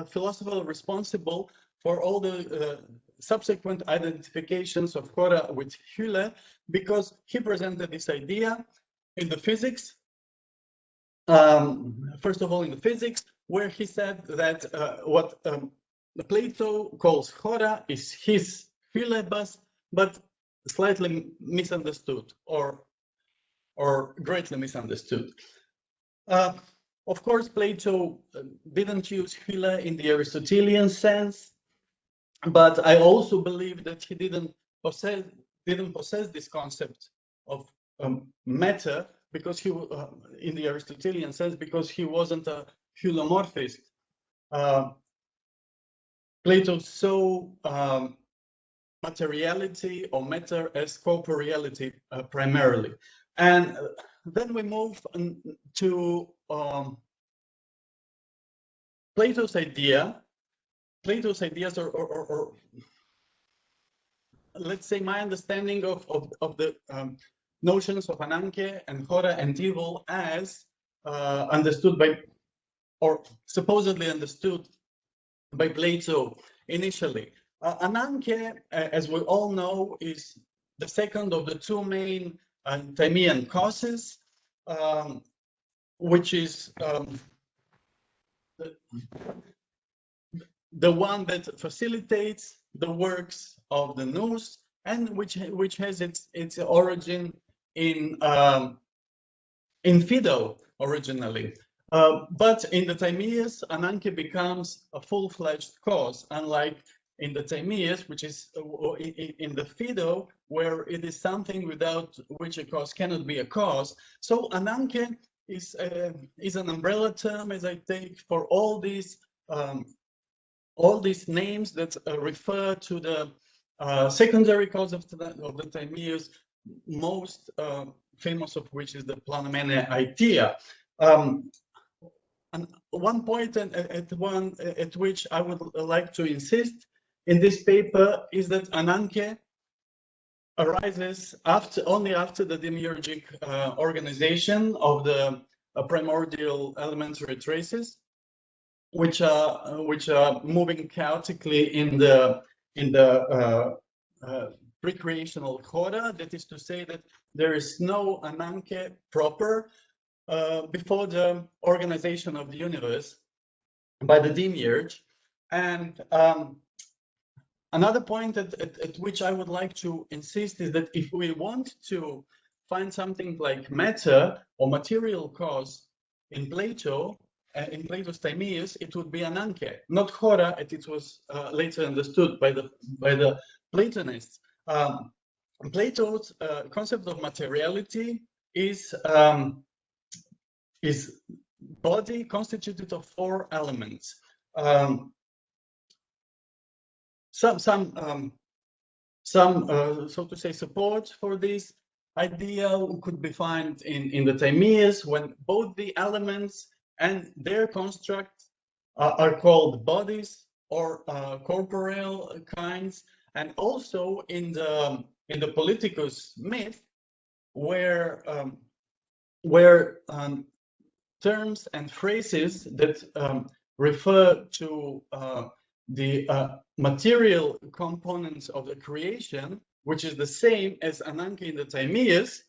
philosopher responsible for all the subsequent identifications of Hora with Hyle, because he presented this idea in the physics. First of all, in the physics, where he said that what Plato calls Hora is his Hylebus, but slightly misunderstood or greatly misunderstood. Of course, Plato didn't use Hyle in the Aristotelian sense, but I also believe that he didn't possess this concept of matter, because he in the Aristotelian sense, because he wasn't a hylomorphist. Plato saw materiality or matter as corporeality primarily. And then we move to Plato's ideas, or let's say my understanding of the notions of Ananke and Hora and evil as understood by, or supposedly understood by Plato initially. Ananke, as we all know, is the second of the two main Timaean causes, which is the one that facilitates the works of the nous, and which has its origin in Phaedo originally. But in the Timaeus, Ananke becomes a full-fledged cause, unlike in the Timaeus, which is in the Phaedo, where it is something without which a cause cannot be a cause. So Ananke is an umbrella term, as I take, for all these names that refer to the secondary cause of the Timaeus, most famous of which is the Planomene idea. And one point at which I would like to insist in this paper is that Ananke arises only after the demiurgic organization of the primordial elementary traces, which are moving chaotically in the pre-creational Hora. That is to say that there is no Ananke proper before the organization of the universe by the demiurge. And another point at which I would like to insist is that if we want to find something like matter or material cause in Plato, in Plato's Timaeus, it would be Ananke, not Hora, as it was later understood by the Platonists. Plato's concept of materiality is body constituted of 4 elements. Some so to say support for this idea could be found in the Timaeus, when both the elements and their construct are called bodies or corporeal kinds, and also in the Politicus myth, where terms and phrases that refer to the material components of the creation, which is the same as Ananke in the Timaeus,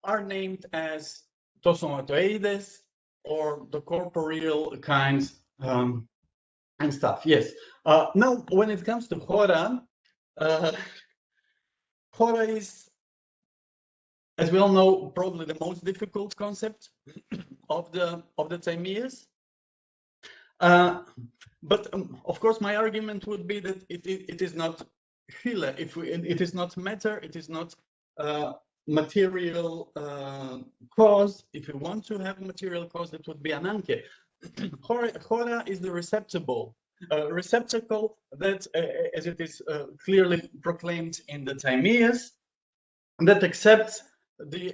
are named as Anagnostou-Laoutides, or the corporeal kinds and stuff. Yes. Now, when it comes to Hora, Hora is, as we all know, probably the most difficult concept of the Timaeus. But of course, my argument would be that it is not Hyle. It is not matter. It is not material cause. If you want to have a material cause, that would be Ananke. Hora is the receptacle that, as it is clearly proclaimed in the Timaeus, that accepts the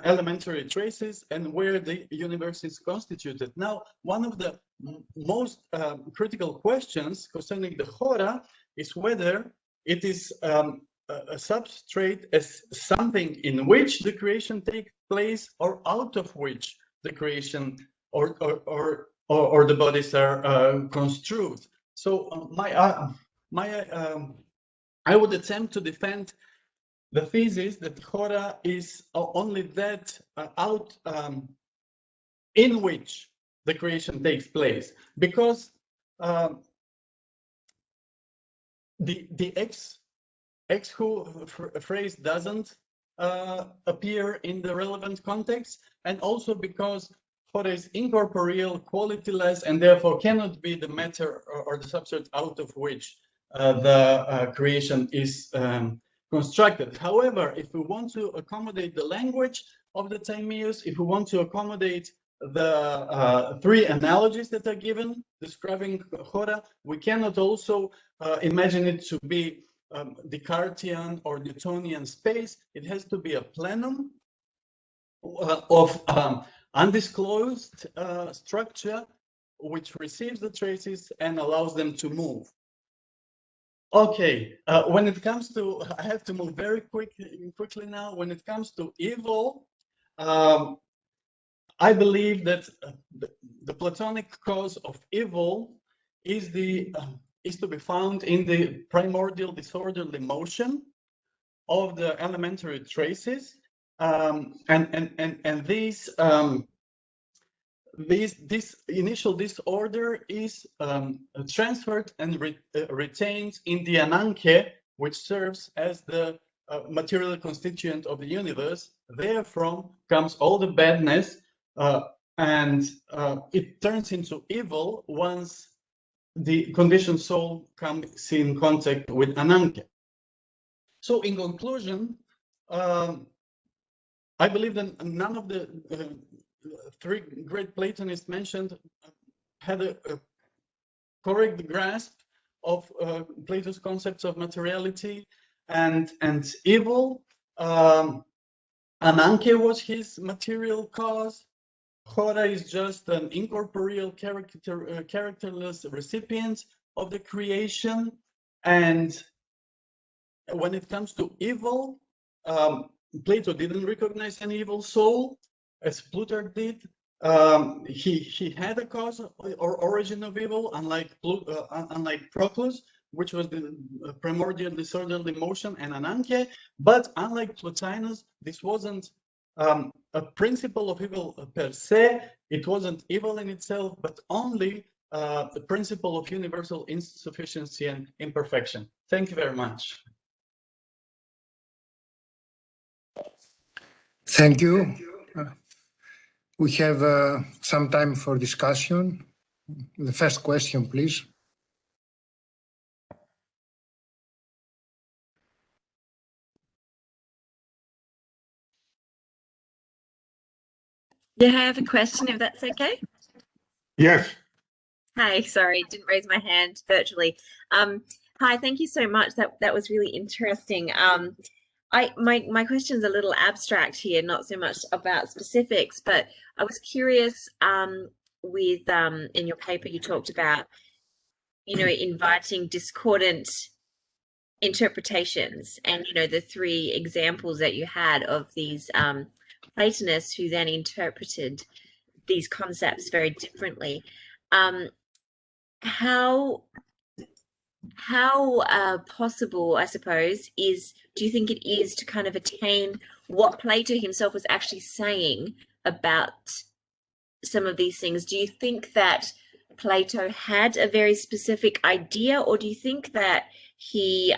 elementary traces and where the universe is constituted. Now, one of the most critical questions concerning the Hora is whether it is a substrate as something in which the creation takes place, or out of which the creation or the bodies are construed. So I would attempt to defend the thesis that Hora is only that in which the creation takes place, because the ex-who phrase doesn't appear in the relevant context, and also because Hora is incorporeal, qualityless, and therefore cannot be the matter or the substrate out of which the creation is constructed. However, if we want to accommodate the language of the Timaeus, if we want to accommodate the 3 analogies that are given describing Hora, we cannot also imagine it to be Descartian or Newtonian space. It has to be a plenum of undisclosed structure, which receives the traces and allows them to move. Okay, when it comes to, I have to move very quickly now. When it comes to evil, I believe that the Platonic cause of evil is to be found in the primordial disorderly motion of the elementary traces, and this initial disorder is transferred and retained in the Ananke, which serves as the material constituent of the universe. Therefrom comes all the badness, and it turns into evil once the conditioned soul comes in contact with Ananke. So in conclusion, I believe that none of the 3 great Platonists mentioned had a correct grasp of Plato's concepts of materiality and evil. Ananke was his material cause. Hora is just an incorporeal, characterless recipient of the creation. And when it comes to evil, Plato didn't recognize an evil soul, as Plutarch did. He had a cause or origin of evil, unlike Proclus, which was the primordial disorderly motion and Ananke. But unlike Plotinus, this wasn't a principle of evil per se. It wasn't evil in itself, but only the principle of universal insufficiency and imperfection. Thank you very much. Thank you. We have some time for discussion. The first question, please. Yeah, I have a question, if that's okay. Yes. Hi, sorry, didn't raise my hand virtually. Hi, thank you so much. That was really interesting. My question's a little abstract here, not so much about specifics, but I was curious, with in your paper you talked about, inviting discordant interpretations, and the three examples that you had of these Platonists who then interpreted these concepts very differently. How possible, I suppose, do you think it is to kind of attain what Plato himself was actually saying about some of these things? Do you think that Plato had a very specific idea, or do you think that he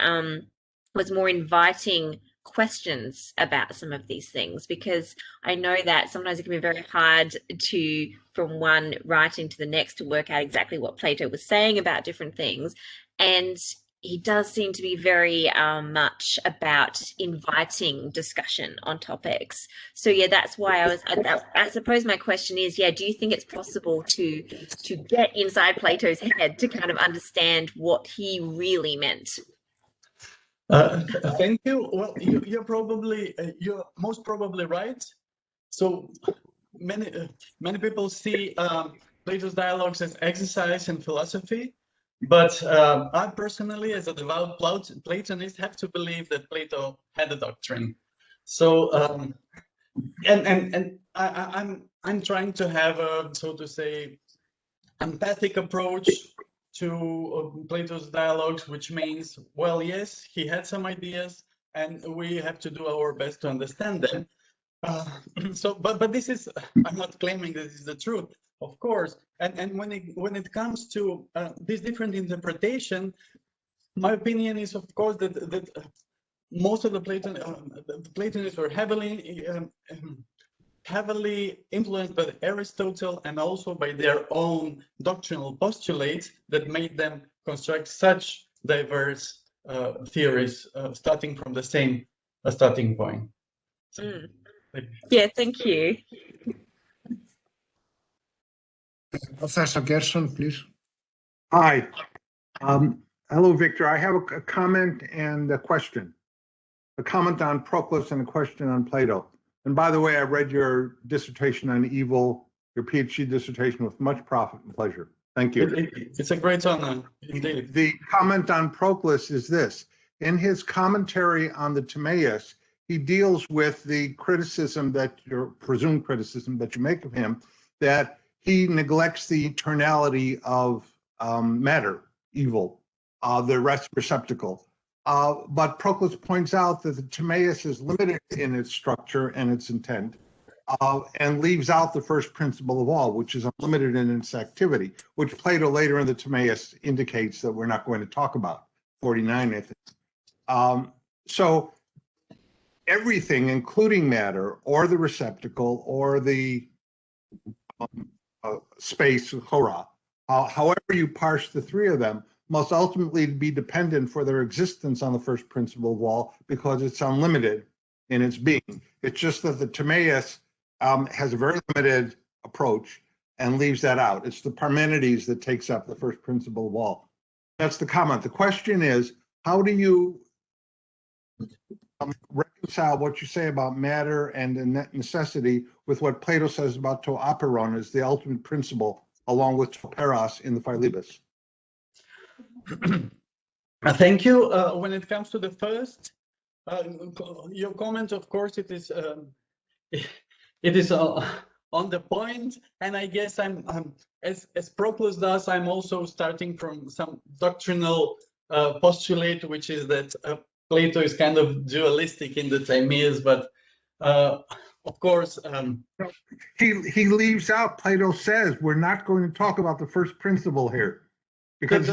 was more inviting questions about some of these things? Because I know that sometimes it can be very hard to, from one writing to the next, to work out exactly what Plato was saying about different things. And he does seem to be very much about inviting discussion on topics. So yeah, that's why I suppose my question is, do you think it's possible to get inside Plato's head to kind of understand what he really meant? Thank you. Well, you're most probably right. So many people see Plato's dialogues as exercise in philosophy, but I personally, as a devout Platonist, have to believe that Plato had a doctrine. So I'm trying to have a, so to say, empathic approach to Plato's dialogues, which means, well, yes, he had some ideas, and we have to do our best to understand them. But this is, I'm not claiming this is the truth, of course. And when it comes to this different interpretation, my opinion is, of course, that most of the Platonists were heavily influenced by Aristotle, and also by their own doctrinal postulates that made them construct such diverse theories, starting from the same starting point. Yeah, thank you. Professor Gerson, please. Hi. Hello, Victor. I have a comment and a question. A comment on Proclus and a question on Plato. And by the way, I read your dissertation on evil, your PhD dissertation, with much profit and pleasure. Thank you. It's a great honor, indeed. The comment on Proclus is this. In his commentary on the Timaeus, he deals with the criticism that, your presumed criticism that you make of him, that he neglects the eternality of matter, evil, the receptacle. But Proclus points out that the Timaeus is limited in its structure and its intent, and leaves out the first principle of all, which is unlimited in its activity, which Plato later in the Timaeus indicates that we're not going to talk about, 49, I think. So everything, including matter, or the receptacle, or the space, hora, however you parse the three of them, must ultimately be dependent for their existence on the first principle of all, because it's unlimited in its being. It's just that the Timaeus has a very limited approach and leaves that out. It's the Parmenides that takes up the first principle of all. That's the comment. The question is, how do you reconcile what you say about matter and the necessity with what Plato says about to operon as the ultimate principle, along with to peros in the Philebus? Thank you. When it comes to the first, your comment, of course, it is on the point, and I guess I'm as Proclus does, I'm also starting from some doctrinal postulate, which is that Plato is kind of dualistic in the Timaeus, but of course, he leaves out. Plato says we're not going to talk about the first principle here, because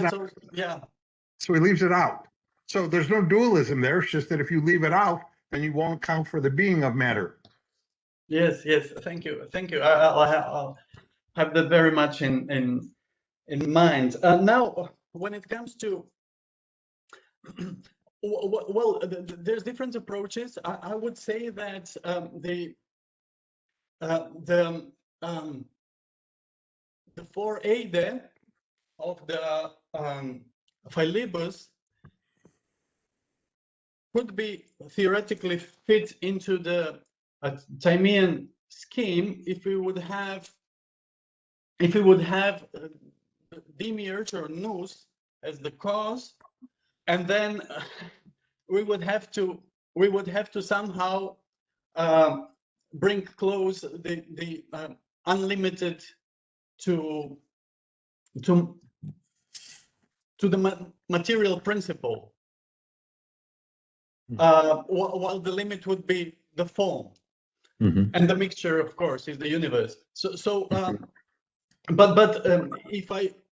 so he leaves it out. So there's no dualism there. It's just that if you leave it out, then you won't account for the being of matter. Yes. Thank you. I'll have that very much in mind. Now, when it comes to well, there's different approaches. I would say that the the 4 of the Philebus could be theoretically fit into the Timaean scheme if we would have demiurge or nous as the cause, and then we would have to somehow bring close the unlimited to the material principle, while the limit would be the form. And the mixture, of course, is the universe. But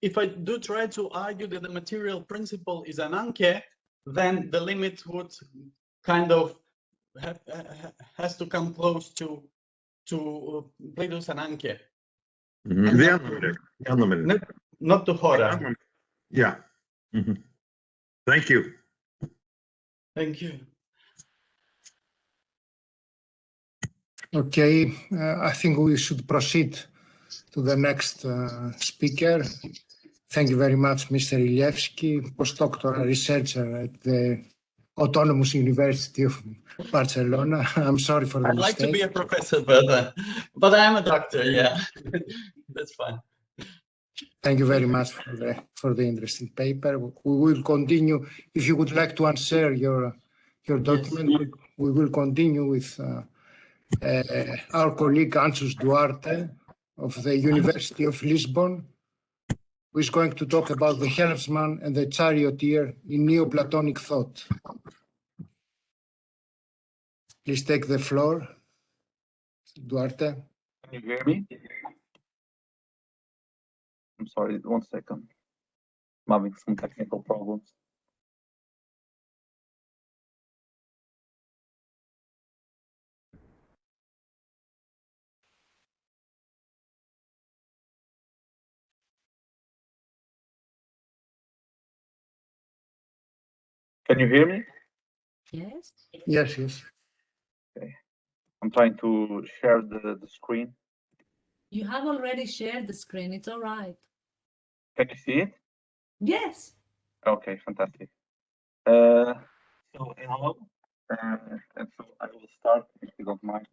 if I do try to argue that the material principle is an anke, then the limit would kind of has to come close to Plato's ananke. The unlimited. Not to Hora. Yeah. Thank you. Thank you. Okay, I think we should proceed to the next speaker. Thank you very much, Mr. Ilevsky, postdoctoral researcher at the Autonomous University of Barcelona. I'm sorry for the I'd mistake. like to be a professor, but I am a doctor. Yeah, that's fine. Thank you very much for the interesting paper. We will continue. If you would like to answer your document, yes. We will continue with our colleague Anxos Duarte of the University of Lisbon, who is going to talk about the helmsman and the charioteer in Neoplatonic thought. Please take the floor, Duarte. Can you hear me? I'm sorry, 1 second. I'm having some technical problems. Can you hear me? Yes. Yes, yes. Okay. I'm trying to share the screen. You have already shared the screen. It's all right. Can you see it? Yes. Okay, fantastic. So hello, and so I will start if you don't mind.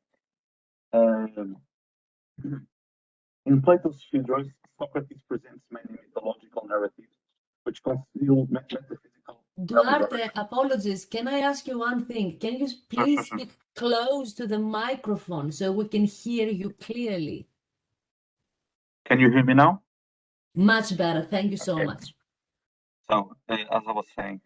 In Plato's Phaedrus, Socrates presents many mythological narratives which conceal metaphysical. Duarte, apologies. Can I ask you one thing? Can you please Sure. speak close to the microphone so we can hear you clearly? Can you hear me now? Much better. Thank you so Okay. much. So, as I was saying,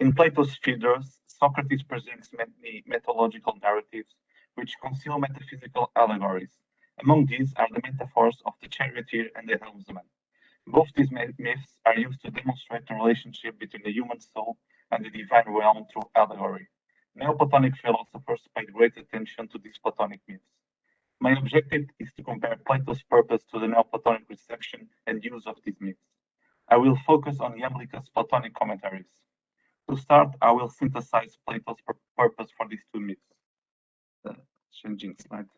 in Plato's Phaedrus, Socrates presents many mythological narratives which conceal metaphysical allegories. Among these are the metaphors of the charioteer and the helmsman. Both these myths are used to demonstrate the relationship between the human soul and the divine realm through allegory. Neoplatonic philosophers paid great attention to these Platonic myths. My objective is to compare Plato's purpose to the Neoplatonic reception and use of these myths. I will focus on Iamblichus's Platonic commentaries. To start, I will synthesize Plato's purpose for these two myths. Changing slide.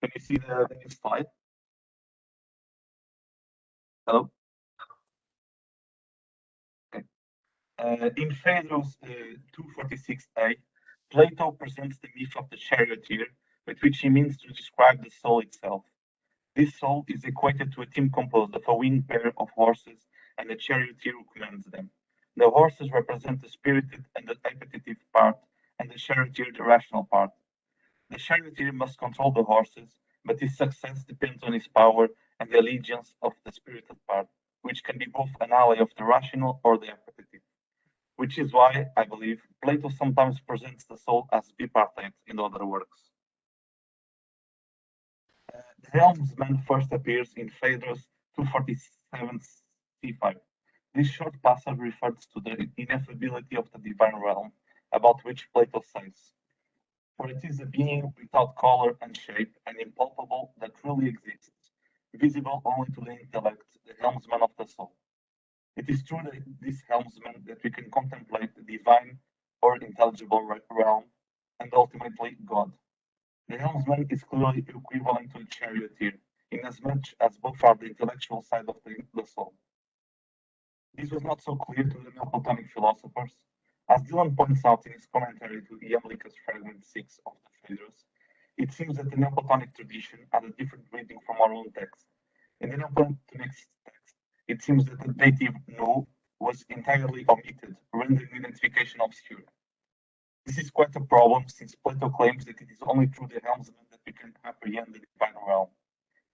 Can you see the new slide? Hello? Okay. In Phaedrus 246a, Plato presents the myth of the charioteer, with which he means to describe the soul itself. This soul is equated to a team composed of a winged pair of horses and a charioteer who commands them. The horses represent the spirited and the appetitive part, and the charioteer the rational part. The charioteer must control the horses, but his success depends on his power and the allegiance of the spirited part, which can be both an ally of the rational or the appetitive. Which is why, I believe, Plato sometimes presents the soul as bipartite in other works. The helmsman first appears in Phaedrus 247c5. This short passage refers to the ineffability of the divine realm, about which Plato says, "For it is a being without color and shape and impalpable that really exists, visible only to the intellect, the helmsman of the soul. It is through this helmsman that we can contemplate the divine or intelligible realm and ultimately God. The helmsman is clearly equivalent to the charioteer, inasmuch as both are the intellectual side of the soul. This was not so clear to the Neoplatonic philosophers, as Dylan points out in his commentary to Iamblichus fragment 6 of the Phaedrus. It seems that the Neoplatonic tradition had a different reading from our own text. In the Neoplatonic text, it seems that the dative no was entirely omitted, rendering identification obscure. This is quite a problem, since Plato claims that it is only through the helmsman that we can apprehend the divine realm.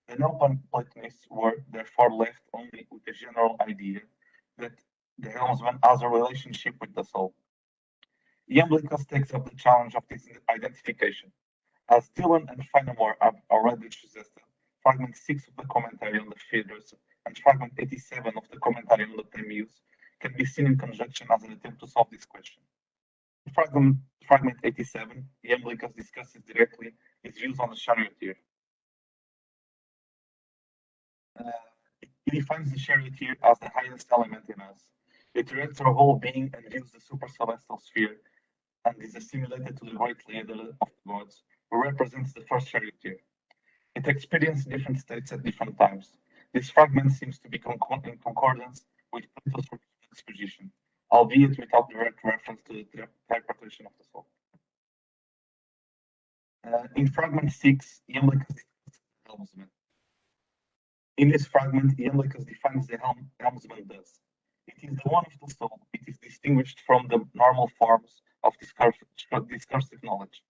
The Neoplatonists were therefore left only with the general idea that the helmsman has a relationship with the soul. Iamblichus takes up the challenge of this identification. As Dylan and Fenimore have already suggested, fragment 6 of the commentary on the Phaedrus and fragment 87 of the commentary on the Timaeus can be seen in conjunction as an attempt to solve this question. In fragment 87, Iamblichus discusses directly his views on the charioteer. He defines the charioteer as the highest element in us. It directs our whole being and views the super-celestial sphere, and is assimilated to the great leader of the gods, who represents the first charioteer. It experienced different states at different times. This fragment seems to be in concordance with Plato's exposition, albeit without direct reference to the tripartition of the soul. In fragment 6, Iamblichus discusses the helmsman. In this fragment, Iamblichus defines the helmsman thus. It is the one of the soul. It is distinguished from the normal forms of discursive knowledge,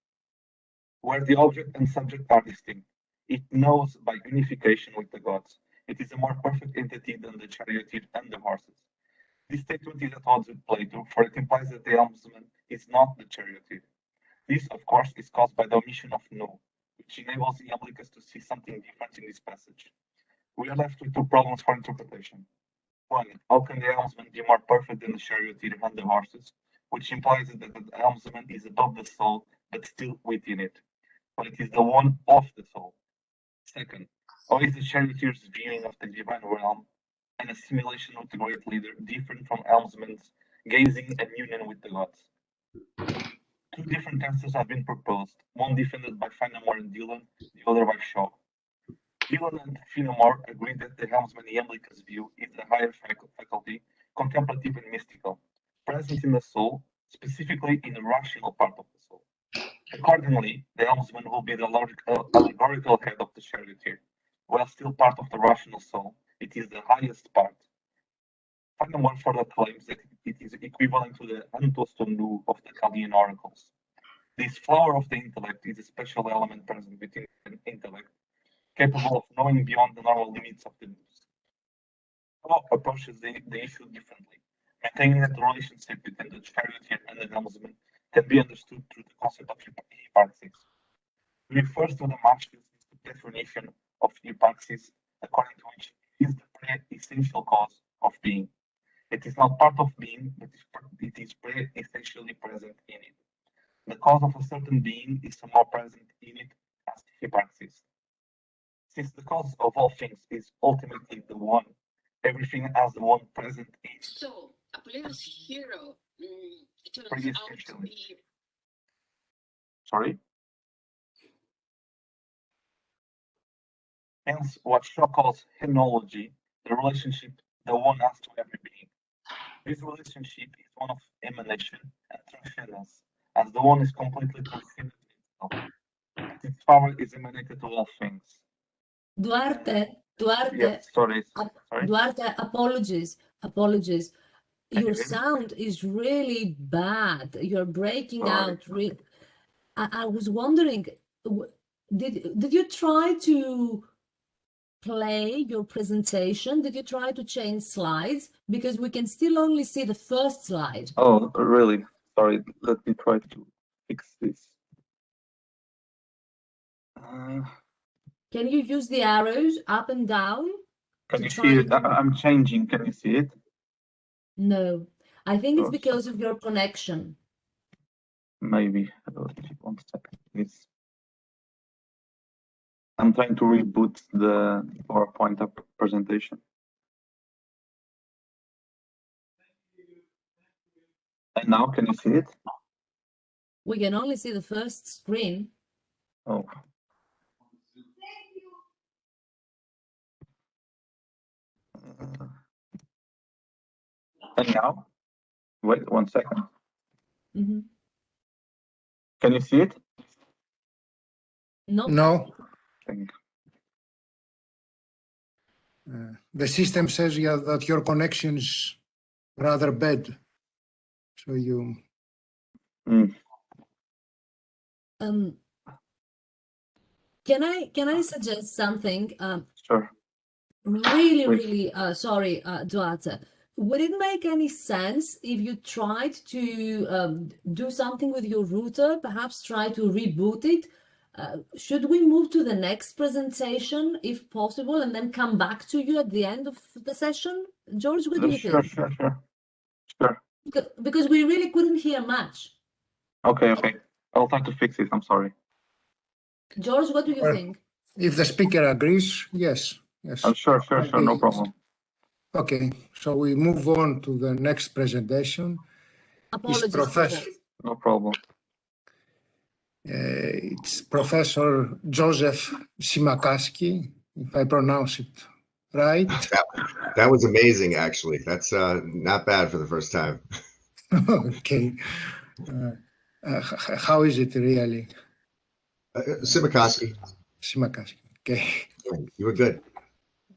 where the object and subject are distinct. It knows by unification with the gods. It is a more perfect entity than the charioteer and the horses. This statement is at odds with Plato, for it implies that the helmsman is not the charioteer. This, of course, is caused by the omission of no, which enables Iamblichus to see something different in this passage. We are left with two problems for interpretation. One, how can the helmsman be more perfect than the charioteer and the horses, which implies that the helmsman is above the soul, but still within it, but it is the one of the soul. Second, how is the charioteer's viewing of the divine realm and assimilation with the great leader different from helmsman's gazing and union with the gods? Two different answers have been proposed, one defended by Fenimore and Dylan, the other by Shaw. Dylan and Fenimore agree that the helmsman Iamblichus' view is the higher faculty, contemplative and mystical, present in the soul, specifically in the rational part of the soul. Accordingly, the helmsman will be the allegorical head of the charioteer. While still part of the rational soul, it is the highest part. Fenimore further claims that it is equivalent to the Anagnostou of the Chaldean oracles. This flower of the intellect is a special element present within an intellect, capable of knowing beyond the normal limits of the news. Shaw approaches the issue differently, maintaining that the relationship between the charioteer and the helmsman can be understood through the concept of hyparxis. He refers to the Martius definition of hyparxis, according to which it is the pre-essential cause of being. It is not part of being, but it is pre-essentially present in it. The cause of a certain being is somehow present in it as hyparxis. Since the cause of all things is ultimately the one, everything has the one present in it. So, Apollo's hero turns out to be... Sorry? Hence, what Shaw calls hymnology, the relationship the one has to every being. This relationship is one of emanation and transcendence, as the one is completely transcendent in itself. Its power is emanated to all things. Duarte, Yes, sorry. Duarte, apologies. Can Your you hear me? sound is really bad. You're breaking Sorry. out. I was wondering, did you try to play your presentation? Did you try to change slides? Because we can still only see the first slide. Oh, really? Sorry. Let me try to fix this. Can you use the arrows up and down? Can to you try see it? and- I'm changing. Can you see it? No, I think it's Oh, because of your connection. Maybe. One second, please. I'm trying to reboot the PowerPoint presentation. And now, can you see it? We can only see the first screen. Oh. And now? Wait 1 second. Mm-hmm. Can you see it? No. No, Thank the system says that your connection is rather bad. So you. you. Can I suggest something? Sure. Really, Please. really sorry, Duarte. Would it make any sense if you tried to do something with your router, perhaps try to reboot it? Should we move to the next presentation if possible and then come back to you at the end of the session? George, what do you Sure, think? sure. Because we really couldn't hear much. Okay. I'll try to fix it. I'm sorry. George, what do you Well, think? If the speaker agrees, yes. Sure. No problem. Okay, so we move on to the next presentation. Apologies. No problem. It's Professor Joseph Simakaski, if I pronounce it right. That was amazing, actually. That's not bad for the first time. Okay. How is it really? Simakaski. Simakaski, okay. You were good.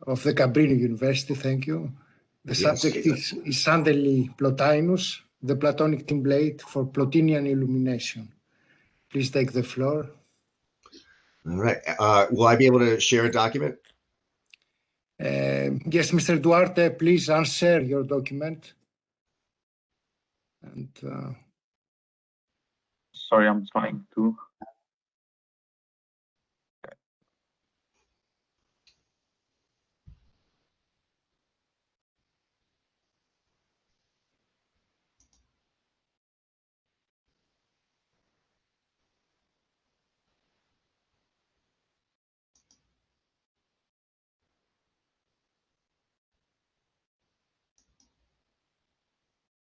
Of the Cabrini University, thank you. The subject is Sandeli Plotinus, the Platonic template for Plotinian illumination. Please take the floor. All right. Will I be able to share a document? Yes, Mr. Duarte, please unshare your document. And Sorry, I'm trying to.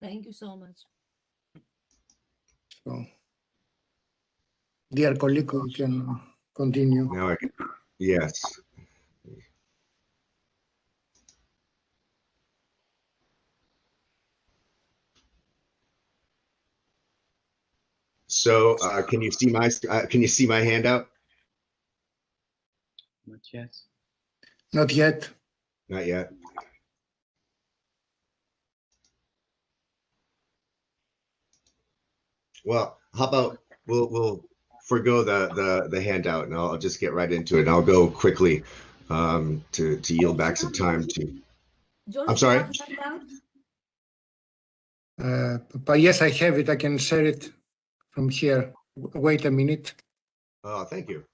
Thank you so much. so, dear colleague, you can continue. Now I can. Yes. So can you see my handout? Not yet. Not yet. Not yet. Well, how about we'll forgo the handout, and I'll just get right into it, and I'll go quickly to yield back some time to. George, I'm sorry. But yes, I have it. I can share it from here. Wait a minute. Oh, thank you.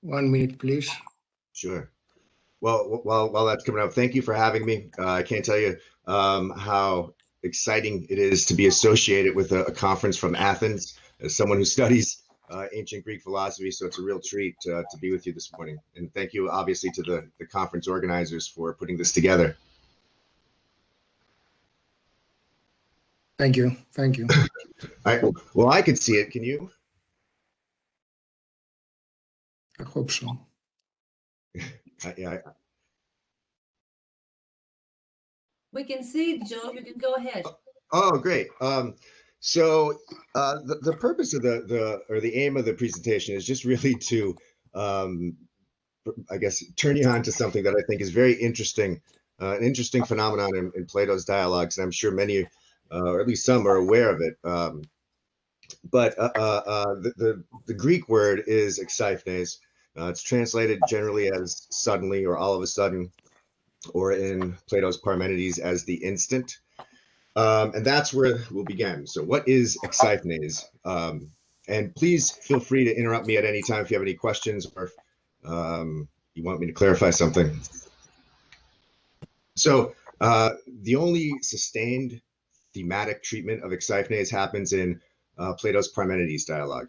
One minute, please. Sure. Well, while that's coming up, thank you for having me. I can't tell you how exciting it is to be associated with a conference from Athens as someone who studies ancient Greek philosophy. So it's a real treat to be with you this morning. And thank you, obviously, to the conference organizers for putting this together. Thank you. Thank you. All right. Well, I could see it. Can you? I hope so. Yeah. We can see it, Joe. You can go ahead. Oh, great. So the purpose of the aim of the presentation is just really to, I guess, turn you on to something that I think is very interesting, an interesting phenomenon in Plato's dialogues, and I'm sure many, or at least some, are aware of it. But the Greek word is exaipnes. It's translated generally as suddenly or all of a sudden, or in Plato's Parmenides as the instant. And that's where we'll begin. So what is exaipnes? And please feel free to interrupt me at any time if you have any questions or if you want me to clarify something. So the only sustained thematic treatment of exaipnes happens in Plato's Parmenides dialogue.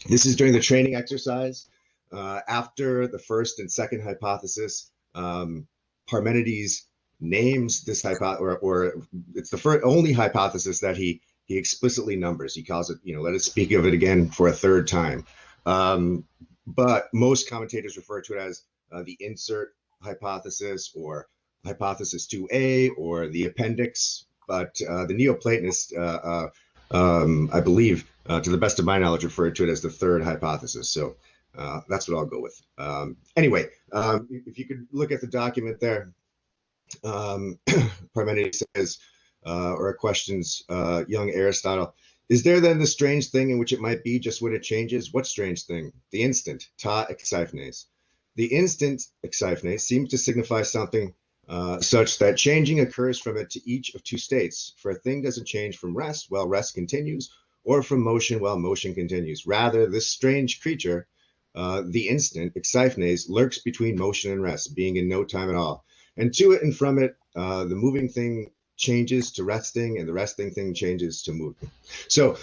This is during the training exercise. After the first and second hypothesis, Parmenides names this hypothesis, or it's the only hypothesis that he explicitly numbers. He calls it, let us speak of it again for a third time. But most commentators refer to it as the insert hypothesis, or hypothesis 2A, or the appendix. But the Neoplatonists, I believe, to the best of my knowledge, refer to it as the third hypothesis. So that's what I'll go with. Anyway, if you could look at the document there, Parmenides says, or questions young Aristotle, is there then the strange thing in which it might be just when it changes? What strange thing? The instant, ta exyphnes. The instant exyphnes seems to signify something such that changing occurs from it to each of two states. For a thing doesn't change from rest while rest continues, or from motion while motion continues. Rather, this strange creature, the instant exyphnes, lurks between motion and rest, being in no time at all. And to it and from it, the moving thing changes to resting, and the resting thing changes to moving. So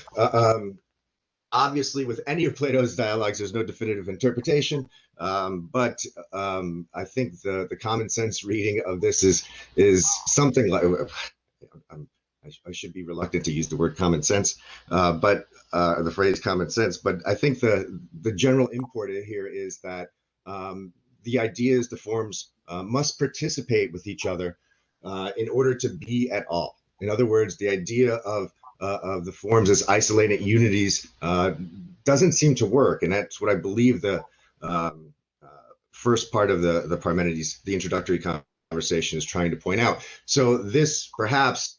obviously, with any of Plato's dialogues, there's no definitive interpretation, but I think the common sense reading of this is something like, I should be reluctant to use the word common sense, but the phrase common sense, but I think the general import here is that the ideas, the forms, must participate with each other in order to be at all. In other words, the idea of the forms as isolated unities doesn't seem to work, and that's what I believe the first part of the Parmenides, the introductory conversation, is trying to point out. So this perhaps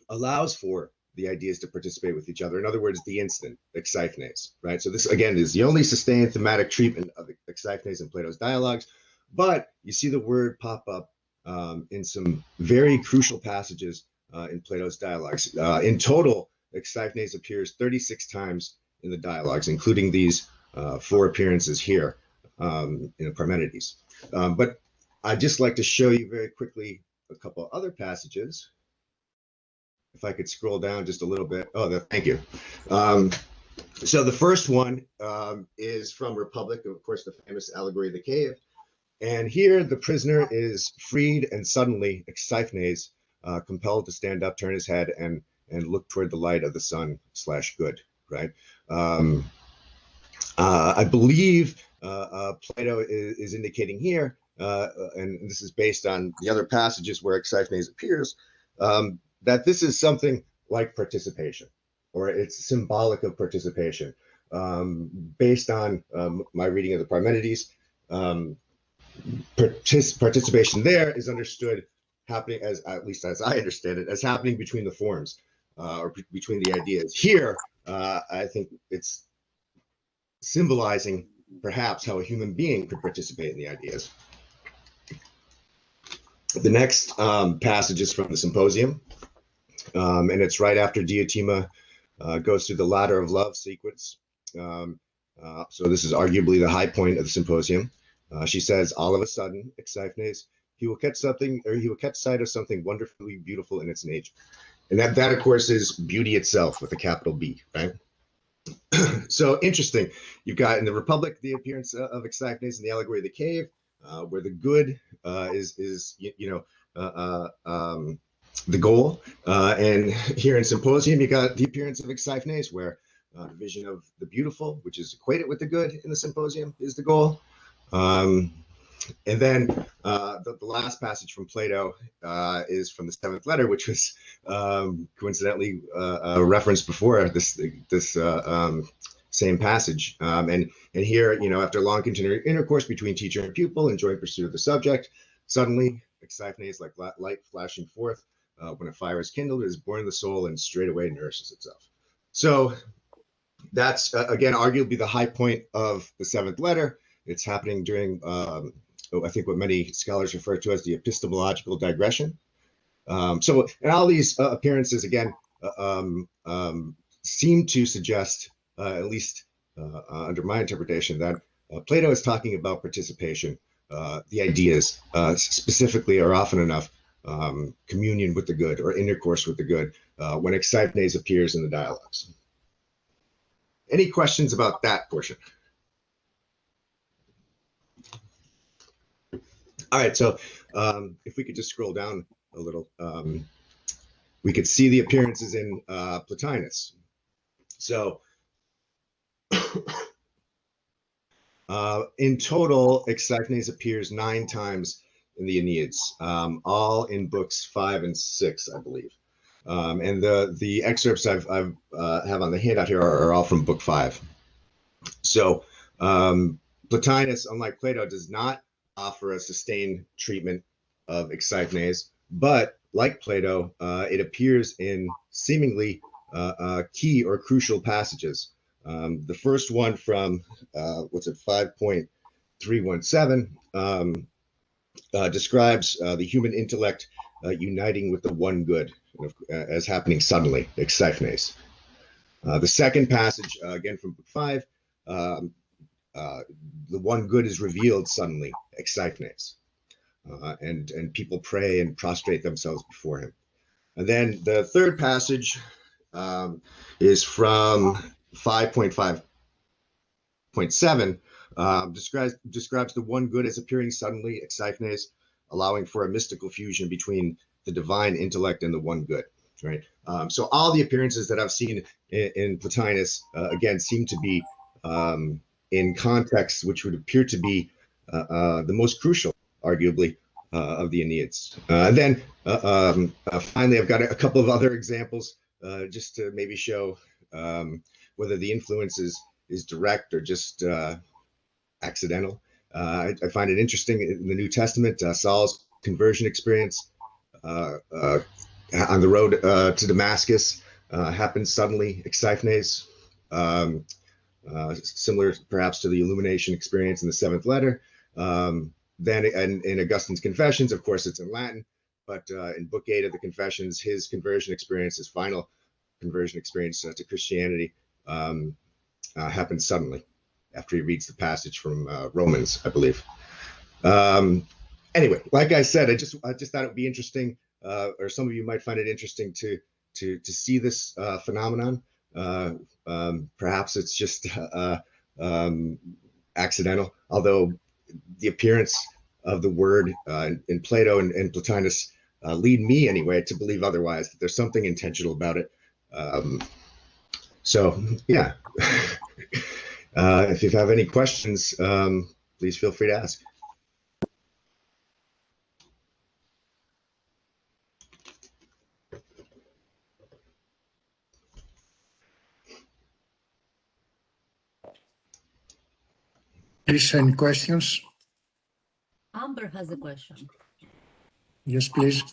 allows for the ideas to participate with each other. In other words, the instant, exyphnes, right? So this, again, is the only sustained thematic treatment of exyphnes in Plato's dialogues, but you see the word pop up in some very crucial passages in Plato's dialogues. In total, exyphnes appears 36 times in the dialogues, including these 4 appearances here in Parmenides. But I'd just like to show you very quickly a couple of other passages. If I could scroll down just a little bit. Oh, thank you. So the first one is from Republic, of course, the famous allegory of the cave. And here the prisoner is freed, and suddenly exyphnes, compelled to stand up, turn his head, and look toward the light of the sun / good, right? I believe Plato is indicating here, and this is based on the other passages where exyphnes appears, that this is something like participation, or it's symbolic of participation. Based on my reading of the Parmenides, participation there is understood happening, as at least as I understand it, as happening between the forms, or between the ideas. Here, I think it's symbolizing perhaps how a human being could participate in the ideas. The next passage is from the Symposium, and it's right after Diotima goes through the ladder of love sequence. So this is arguably the high point of the Symposium. She says, all of a sudden, exyphnes, he will catch sight of something wonderfully beautiful in its nature. And that of course, is beauty itself with a capital B, right? So interesting. You've got in the Republic the appearance of exyphnes in the allegory of the cave, where the good is the goal. And here in Symposium, you got the appearance of exyphnes, where the vision of the beautiful, which is equated with the good in the Symposium, is the goal. And then the last passage from Plato is from the 7th letter, which was coincidentally referenced before this same passage. And here, after long continued intercourse between teacher and pupil and joint pursuit of the subject, suddenly exyphnes, like light flashing forth when a fire is kindled, is born in the soul and straightway nourishes itself. So that's, again, arguably the high point of the 7th letter. It's happening during, I think, what many scholars refer to as the epistemological digression. So, and all these appearances, again, seem to suggest, at least under my interpretation, that Plato is talking about participation. The ideas specifically are often enough communion with the good or intercourse with the good when exyphnes appears in the dialogues. Any questions about that portion? All right, so if we could just scroll down a little, we could see the appearances in Plotinus. So in total, Exiphanes appears 9 times in the Aeneids, all in books 5 and 6, I believe. And the excerpts I have on the handout here are all from book 5. So Plotinus, unlike Plato, does not offer a sustained treatment of Exiphanes, but like Plato, it appears in seemingly key or crucial passages. The first one from, 5.317, describes the human intellect uniting with the one good as happening suddenly, Exiphanes. The second passage, again from book 5, the one good is revealed suddenly, Exiphanes, and people pray and prostrate themselves before him. And then the third passage is from 5.5.7, describes the one good as appearing suddenly, Exiphanes, allowing for a mystical fusion between the divine intellect and the one good. Right. So all the appearances that I've seen in Plotinus, again, seem to be in contexts which would appear to be the most crucial, arguably, of the Aeneids. And then finally, I've got a couple of other examples just to maybe show whether the influence is direct or just accidental. I find it interesting in the New Testament, Saul's conversion experience on the road to Damascus happened suddenly, Exiphanes, similar perhaps to the illumination experience in the 7th letter. Then in Augustine's Confessions, of course, it's in Latin, but in Book 8 of the Confessions, his conversion experience, his final conversion experience to Christianity, happened suddenly after he reads the passage from Romans, I believe. Anyway, like I said, I just thought it would be interesting, or some of you might find it interesting to see this phenomenon. Perhaps it's just accidental, although the appearance of the word in Plato and Plotinus lead me anyway to believe otherwise, that there's something intentional about it. So yeah, if you have any questions, please feel free to ask. Please, any questions? Amber has a question. Yes, please.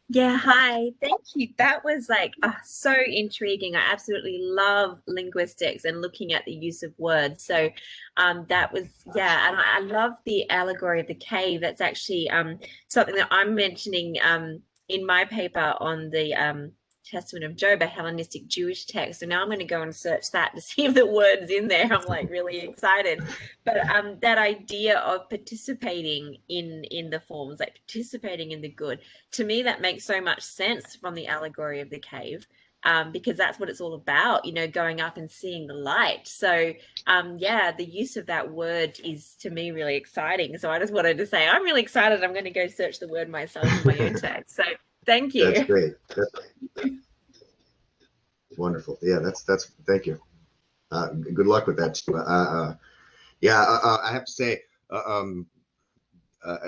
Yeah, hi. Thank you. That was like so intriguing. I absolutely love linguistics and looking at the use of words. So that was, yeah, and I love the allegory of the cave. That's actually something that I'm mentioning in my paper on the Testament of Job, a Hellenistic Jewish text. So now I'm going to go and search that to see if the word's in there. I'm like really excited. But that idea of participating in the forms, like participating in the good, to me that makes so much sense from the allegory of the cave, because that's what it's all about, you know, going up and seeing the light. So yeah, the use of that word is to me really exciting. So I just wanted to say I'm really excited. I'm going to go search the word myself in my own text. So thank you. That's great. Wonderful. Yeah, that's thank you. Good luck with that too. Yeah, I have to say, an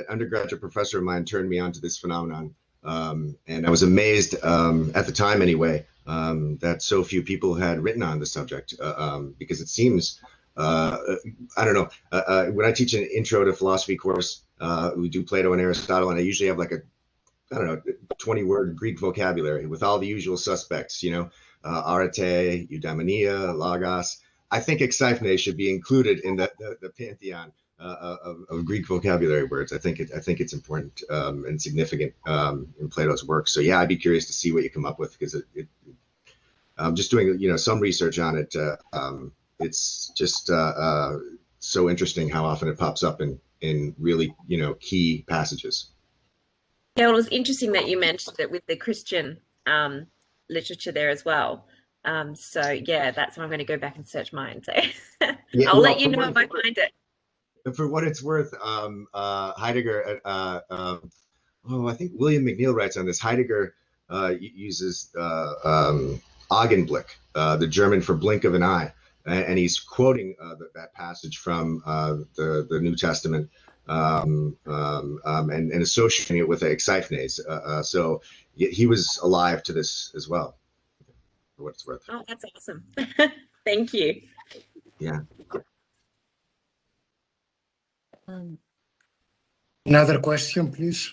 undergraduate professor of mine turned me on to this phenomenon, and I was amazed at the time anyway, that so few people had written on the subject, because it seems, I don't know, when I teach an intro to philosophy course, we do Plato and Aristotle, and I usually have like a, I don't know, 20-word Greek vocabulary with all the usual suspects, you know, arete, eudaimonia, logos. I think Exiphanes should be included in the pantheon of Greek vocabulary words. I think it's important and significant in Plato's work. So yeah, I'd be curious to see what you come up with, because I'm just doing, you know, some research on it. It's just so interesting how often it pops up in really, you know, key passages. Yeah, well, it was interesting that you mentioned it with the Christian literature there as well. So yeah, that's why I'm going to go back and search mine. So Yeah, I'll well, let you know if I find it. for what it's worth, Heidegger, I think William McNeill writes on this. Heidegger uses Augenblick, the German for blink of an eye, and he's quoting that passage from the New Testament and associating it with the Exeiphanes. So he was alive to this as well, for what it's worth. Oh, that's awesome. Thank you. Yeah. Another question, please.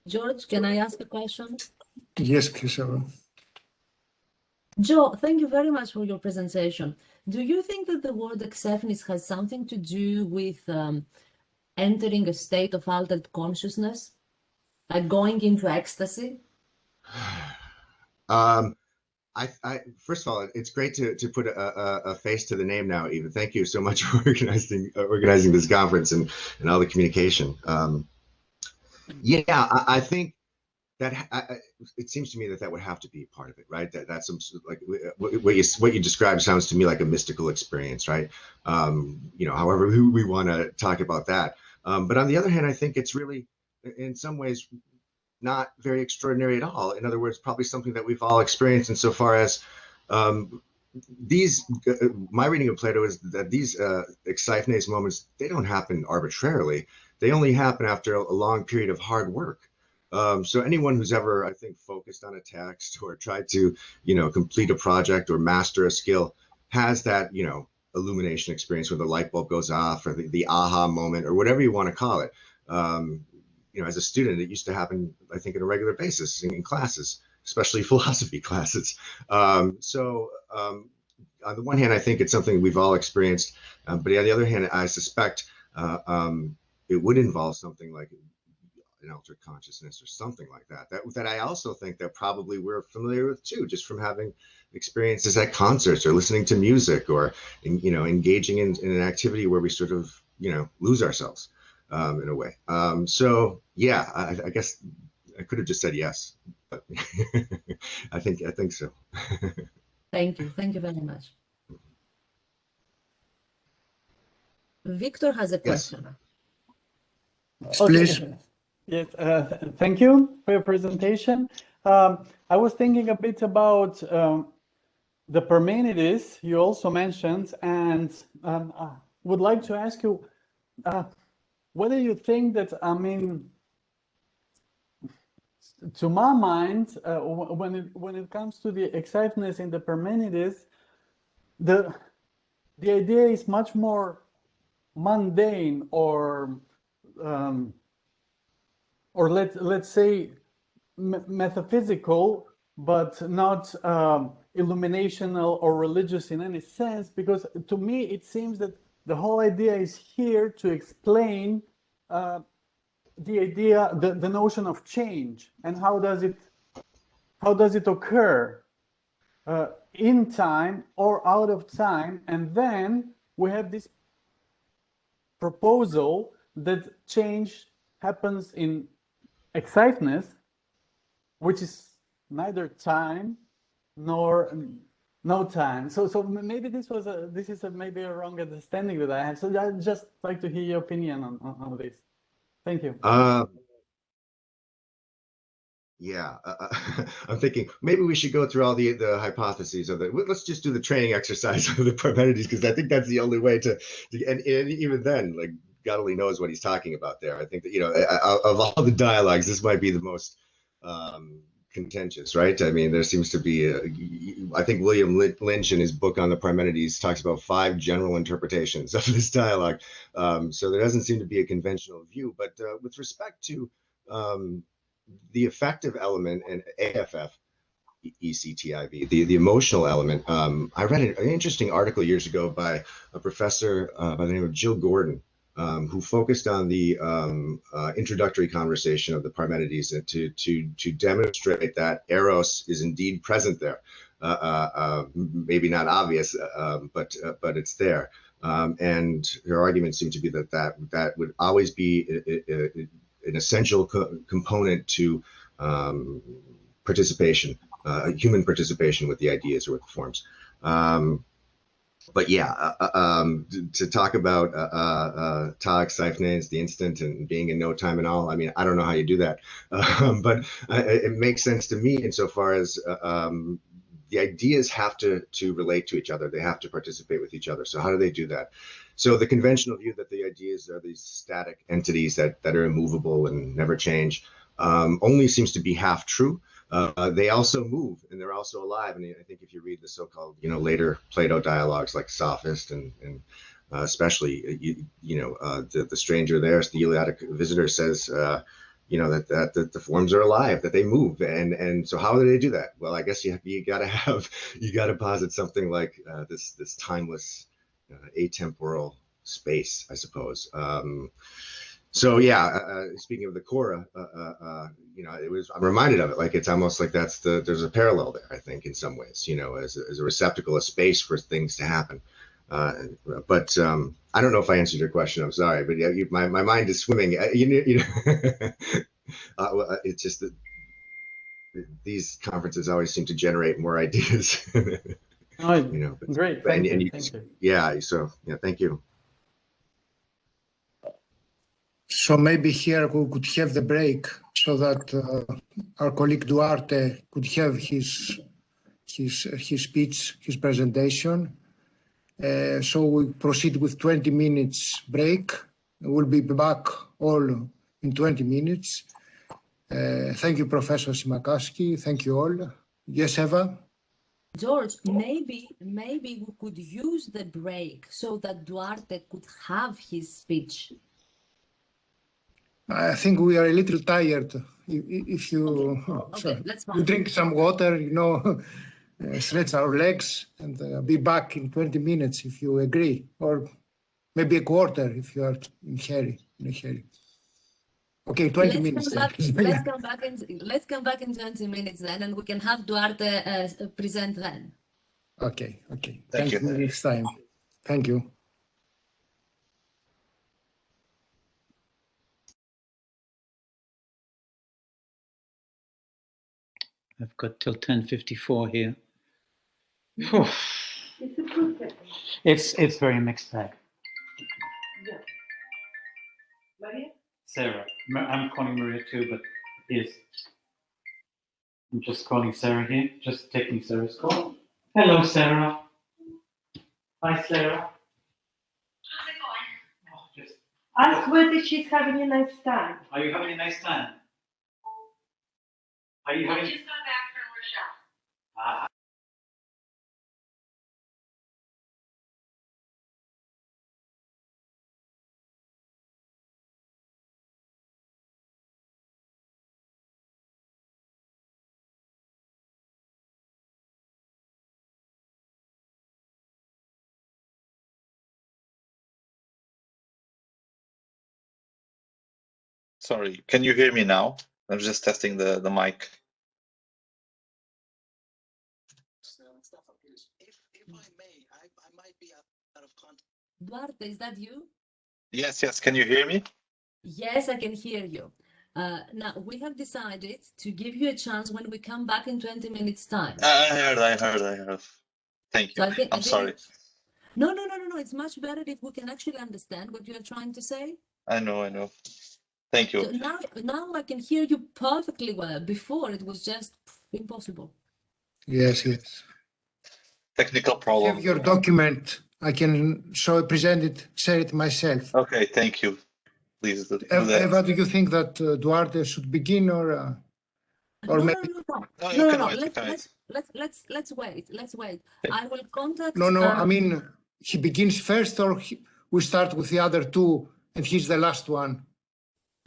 George, can I ask a question? Yes, please. Joe, thank you very much for your presentation. Do you think that the word Exeiphanes has something to do with entering a state of altered consciousness, like going into ecstasy? First of all, it's great to put a face to the name now, Eva. Thank you so much for organizing this conference and all the communication. Yeah, I think that it seems to me that would have to be part of it, right? That's some like what you described sounds to me like a mystical experience, right? However we want to talk about that. But on the other hand, I think it's really, in some ways, not very extraordinary at all. In other words, probably something that we've all experienced insofar as my reading of Plato is that these Exeiphanes moments, they don't happen arbitrarily. They only happen after a long period of hard work. So anyone who's ever, I think, focused on a text or tried to, complete a project or master a skill has that, illumination experience where the light bulb goes off, or the aha moment, or whatever you want to call it. As a student, it used to happen, I think, on a regular basis in classes, especially philosophy classes. So on the one hand, I think it's something we've all experienced, but on the other hand, I suspect it would involve something like an altered consciousness or something like that. That I also think that probably we're familiar with too, just from having experiences at concerts or listening to music or engaging in an activity where we sort of lose ourselves in a way. So yeah, I guess I could have just said yes, but I think so. Thank you very much. Victor has a question. Yes. Please. Yes, thank you for your presentation. I was thinking a bit about the Parmenides you also mentioned, and would like to ask you whether you think that, to my mind, when it comes to the Exeiphanes in the Parmenides, the idea is much more mundane, or let's say metaphysical, but not illuminational or religious in any sense, because to me it seems that the whole idea is here to explain the idea, the notion of change, and how does it occur in time or out of time. And then we have this proposal that change happens in Exeiphanes, which is neither time nor no time. So maybe this is maybe a wrong understanding that I had. So I'd just like to hear your opinion on this. Thank you. Yeah, I'm thinking maybe we should go through all the hypotheses of it. Let's just do the training exercise of the Parmenides, because I think that's the only way to and even then, like, God only knows what he's talking about there. I think that, of all the dialogues, this might be the most contentious, right? I mean, there seems to be, I think William Lynch in his book on the Parmenides talks about 5 general interpretations of this dialogue. So there doesn't seem to be a conventional view. But with respect to the affective element and AFF, ECTIV, the emotional element, I read an interesting article years ago by a professor by the name of Jill Gordon, who focused on the introductory conversation of the Parmenides to demonstrate that Eros is indeed present there. Maybe not obvious, but it's there. And her argument seemed to be that would always be an essential component to participation, human participation with the ideas or with the forms. But yeah, to talk about Tag Siphnanes, the instant, and being in no time and all, I mean, I don't know how you do that, but it makes sense to me insofar as the ideas have to relate to each other. They have to participate with each other. So how do they do that? So the conventional view that the ideas are these static entities that are immovable and never change only seems to be half true. They also move and they're also alive. And I think if you read the so-called, later Plato dialogues like Sophist and especially, the stranger there, the Eleatic visitor says, that the forms are alive, that they move. And so how do they do that? Well, I guess you got to posit something like this timeless, atemporal space, I suppose. So yeah, speaking of the Cora, I'm reminded of it. Like it's almost like there's a parallel there. I think in some ways, as a receptacle, a space for things to happen. But I don't know if I answered your question. I'm sorry, but yeah, my mind is swimming. It's just that these conferences always seem to generate more ideas. Great. Thank you. Yeah. So yeah, thank you. So maybe here we could have the break so that our colleague Duarte could have his speech, his presentation. So we proceed with 20 minutes break. We'll be back all in 20 minutes. Thank you, Professor Simakaski. Thank you all. Yes, Eva? George, maybe we could use the break so that Duarte could have his speech. I think we are a little tired. If you you drink some water, stretch our legs and be back in 20 minutes if you agree, or maybe a quarter if you are in a hurry. Okay, 20 minutes. Let's come back in 20 minutes then, and we can have Duarte present then. Okay. Thank you. Next time. Thank you. I've got till 10:54 here. It's very mixed bag. Yeah. Maria? Sarah. I'm calling Maria too, but yes. I'm just calling Sarah here, just taking Sarah's call. Hello, Sarah. Hi, Sarah. How's it going? Ask whether she's having a nice time. Are you having a nice time? I just got back from Rochelle. Sorry, can you hear me now? I'm just testing the mic. If I may, I might be out of context. Duarte, is that you? Yes. Can you hear me? Yes, I can hear you. Now, we have decided to give you a chance when we come back in 20 minutes' time. I heard. Thank you. So I'm sorry. No. It's much better if we can actually understand what you are trying to say. I know. Thank you. So now I can hear you perfectly well. Before, it was just impossible. Yes. Technical problem. Have your document. I can share it myself. Okay, thank you. Please do that. Eva, do you think that Duarte should begin or maybe? No. Let's wait. I will contact. No. I mean, he begins first, or we start with the other two, and he's the last one.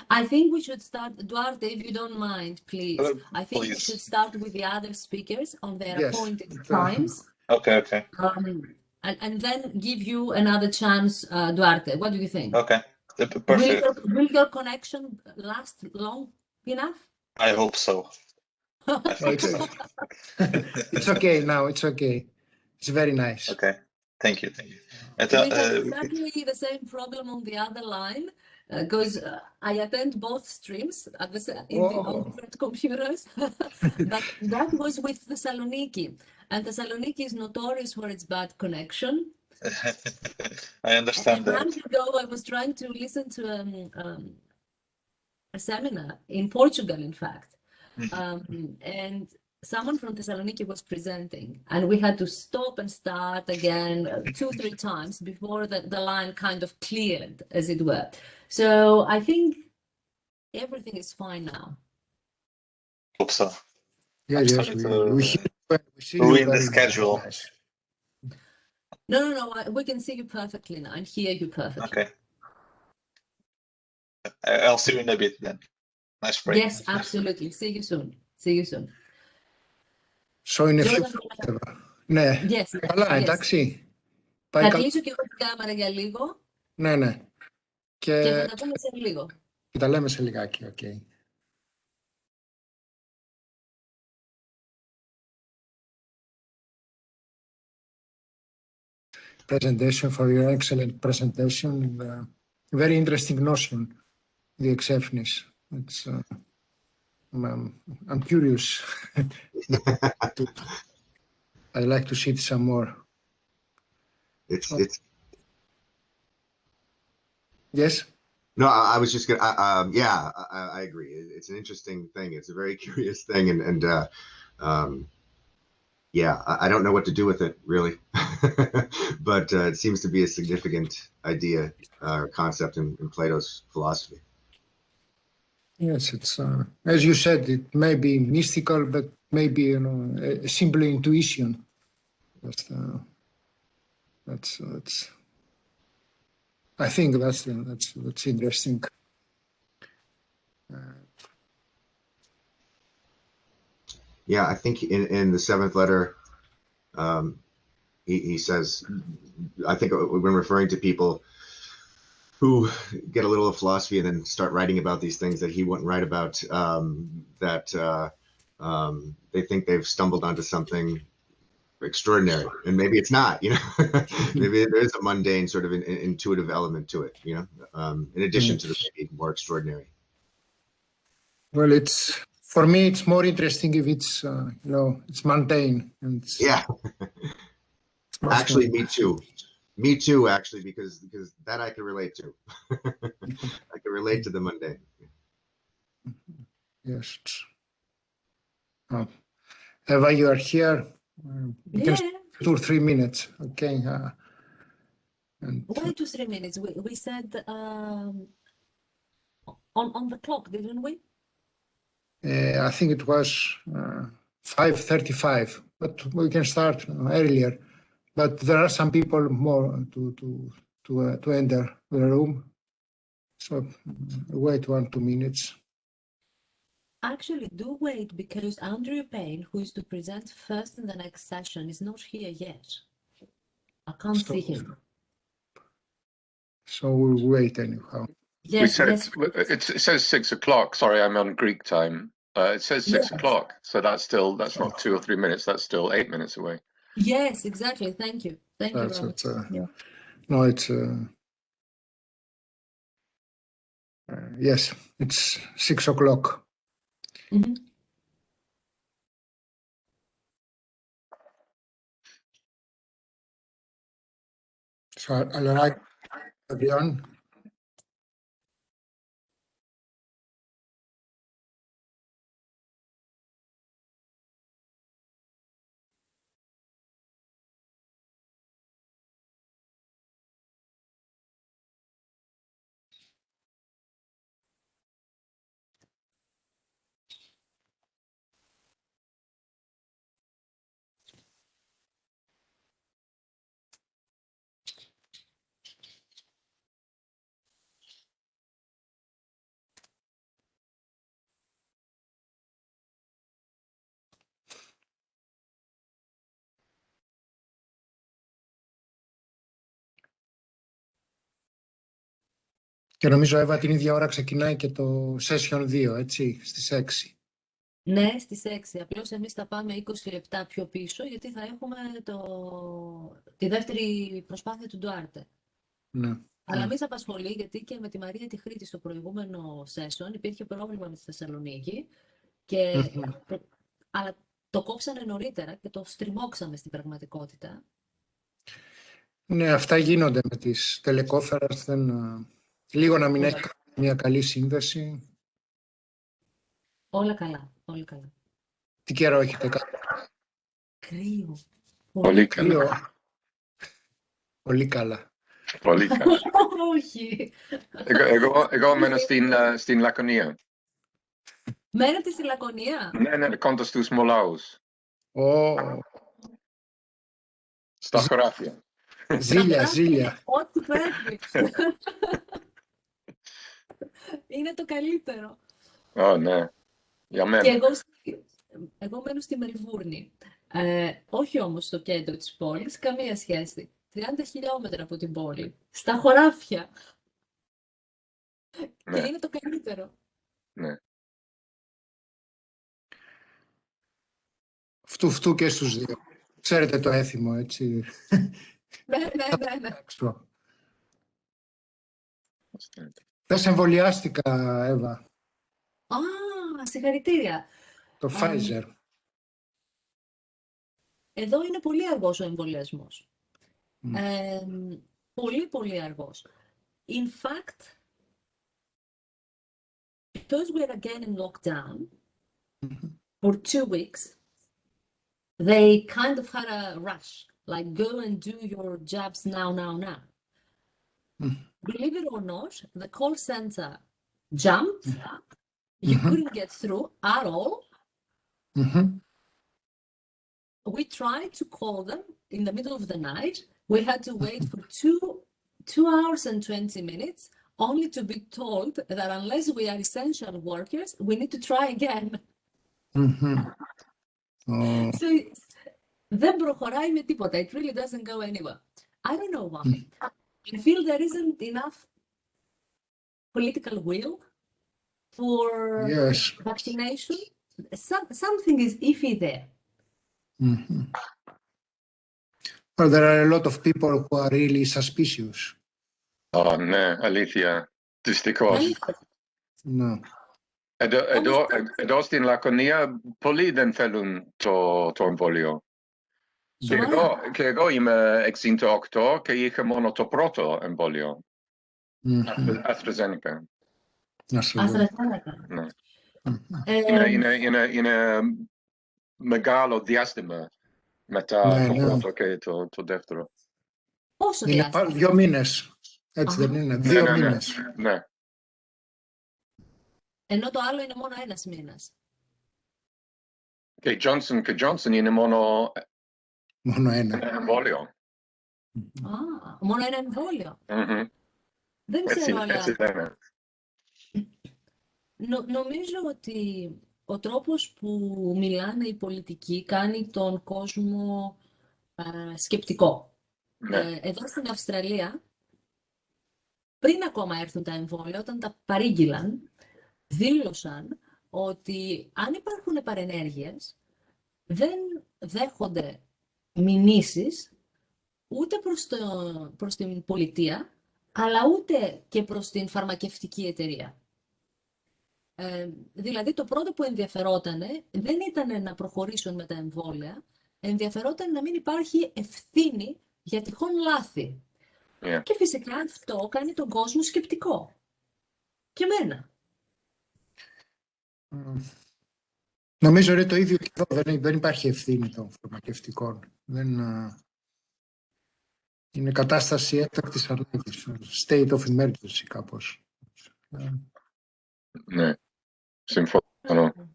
I think we should start, Duarte, if you don't mind, please. I think we should start with the other speakers on their appointed times. Okay. And then give you another chance, Duarte. What do you think? Okay, perfect. Will your connection last long enough? I hope so. It's okay now. It's okay. It's very nice. Okay, thank you. We have exactly the same problem on the other line, because I attend both streams on different computers. But that was with Thessaloniki, and Thessaloniki is notorious for its bad connection. I understand A that. month ago, I was trying to listen to a seminar in Portugal, in fact, and someone from Thessaloniki was presenting, and we had to stop and start again 2-3 times before the line kind of cleared, as it were. So I think everything is fine now. Hope so. Yes, yes, we see you ruin the very schedule. nice. No, we can see you perfectly now and hear you perfectly. Okay. I'll see you in a bit then. Nice break. Yes, absolutely. See you soon. See you soon. So in a few Jordan, ναι, yes, καλά, yes. εντάξει. Πάει Θα καλά. κλείσω και εγώ την κάμερα για λίγο Ναι, ναι. και Και θα τα πούμε σε λίγο. τα λέμε σε λιγάκι, okay. Presentation, for your excellent presentation. Very interesting notion, the exceptionist. It's, I'm curious. I'd like to see it some more. It's Yes. No, I was just gonna. Yeah, I agree. It's an interesting thing. It's a very curious thing, and yeah, I don't know what to do with it really, but it seems to be a significant idea or concept in Plato's philosophy. Yes, it's as you said, it may be mystical, but maybe a simple intuition. That's I think that's interesting. Yeah, I think in the seventh letter, he says, I think when referring to people who get a little of philosophy and then start writing about these things that he wouldn't write about, that they think they've stumbled onto something extraordinary, and maybe it's not, maybe there is a mundane sort of an intuitive element to it, in addition to the maybe more extraordinary. Well, for me, it's more interesting if it's it's mundane and yeah. Actually, me too, actually, because that I can relate to. I can relate to the mundane. Yes. Eva, you are here. You can speak 2 or 3 minutes, okay? Why 2-3 minutes? We said on the clock, didn't we? I think it was 5:35, but we can start earlier. But there are some people more to enter the room, so wait 1-2 minutes. Actually, do wait, because Andrew Payne, who is to present first in the next session, is not here yet. I can't see him. So we'll wait anyhow. Yes, it says 6 o'clock. Sorry, I'm on Greek time. It says 6 o'clock, so that's not 2 or 3 minutes. That's still 8 minutes away. Yes, exactly. Thank you. Thank you very much. No, it's yes, it's 6 o'clock. So I'll write everyone. Και νομίζω, Εύα, την ίδια ώρα ξεκινάει και το session 2, έτσι, στις 6. Ναι, στις 6. Απλώς εμείς θα πάμε 20 λεπτά πιο πίσω, γιατί θα έχουμε τη δεύτερη προσπάθεια του Ντουάρτε. Ναι. Αλλά μη σε απασχολεί, γιατί και με τη Μαρία τη Χρήτη στο προηγούμενο session υπήρχε πρόβλημα με τη Θεσσαλονίκη, αλλά το κόψανε νωρίτερα και το στριμώξαμε στην πραγματικότητα. Ναι, αυτά γίνονται με τις τελεκόφερας. Λίγο να μην έχει μια καλή σύνδεση. Όλα καλά, όλα καλά. Τι καιρό έχετε κάνει? Κρύο. Πολύ Κρύο. καλά. Πολύ καλά. Πολύ καλά. Όχι. Εγώ μένω στην Λακωνία. Μένετε στη Λακωνία. Ναι, κοντά στους Μολάους. Στα χωράφια. Ζήλια. Ό,τι πρέπει. Είναι το καλύτερο. Ναι, για Και μένα. εγώ μένω στη Μελβούρνη. Όχι όμως στο κέντρο της πόλης, καμία σχέση. 30 χιλιόμετρα από την πόλη. Στα χωράφια. Ναι. Και είναι το καλύτερο. Ναι. Φτου και στους δύο. Ξέρετε το έθιμο, έτσι. Ναι. Πες εμβολιάστηκα, Εύα. Συγχαρητήρια. Το Pfizer. Εδώ είναι πολύ αργός ο εμβολιασμός. Πολύ, πολύ αργός. In fact, because we're again in lockdown for 2 weeks, they kind of had a rush, like go and do your jobs now. Believe it or not, the call center jumped. You couldn't get through at all. We tried to call them in the middle of the night. We had to wait for 2 hours and 20 minutes, only to be told that unless we are essential workers, we need to try again. So δεν προχωράει με τίποτα. It really doesn't go anywhere. I don't know why. I feel there isn't enough political will for vaccination. Something is iffy there. Well, there are a lot of people who are really suspicious. Ναι, αλήθεια. Δυστυχώς. Ναι. Εδώ στην Λακωνία πολλοί δεν θέλουν το εμβόλιο. Και εγώ είμαι 68 και είχα μόνο το πρώτο εμβόλιο. AstraZeneca. Ναι. Είναι μεγάλο διάστημα μετά το πρώτο και το δεύτερο. Πόσο είναι 2 μήνες. Έτσι δεν είναι? 2 μήνες. Ναι. Ενώ το άλλο είναι μόνο 1 μήνας. Και Johnson είναι μόνο ένα εμβόλιο. Μόνο ένα εμβόλιο. Δεν ξέρω, αλλά νομίζω ότι ο τρόπος που μιλάνε οι πολιτικοί κάνει τον κόσμο σκεπτικό. Εδώ στην Αυστραλία, πριν ακόμα έρθουν τα εμβόλια, όταν τα παρήγγειλαν, δήλωσαν ότι αν υπάρχουν παρενέργειες, δεν δέχονται μηνύσεις ούτε προς την πολιτεία, αλλά ούτε και προς την φαρμακευτική εταιρεία. Δηλαδή το πρώτο που ενδιαφερότανε δεν ήταν να προχωρήσουν με τα εμβόλια, ενδιαφερόταν να μην υπάρχει ευθύνη για τυχόν λάθη. Και φυσικά αυτό κάνει τον κόσμο σκεπτικό. Και εμένα. Νομίζω είναι το ίδιο και εδώ. Δεν υπάρχει ευθύνη των φαρμακευτικών. Είναι κατάσταση έκτακτης ανάγκης. State of emergency κάπως. Ναι, συμφωνώ.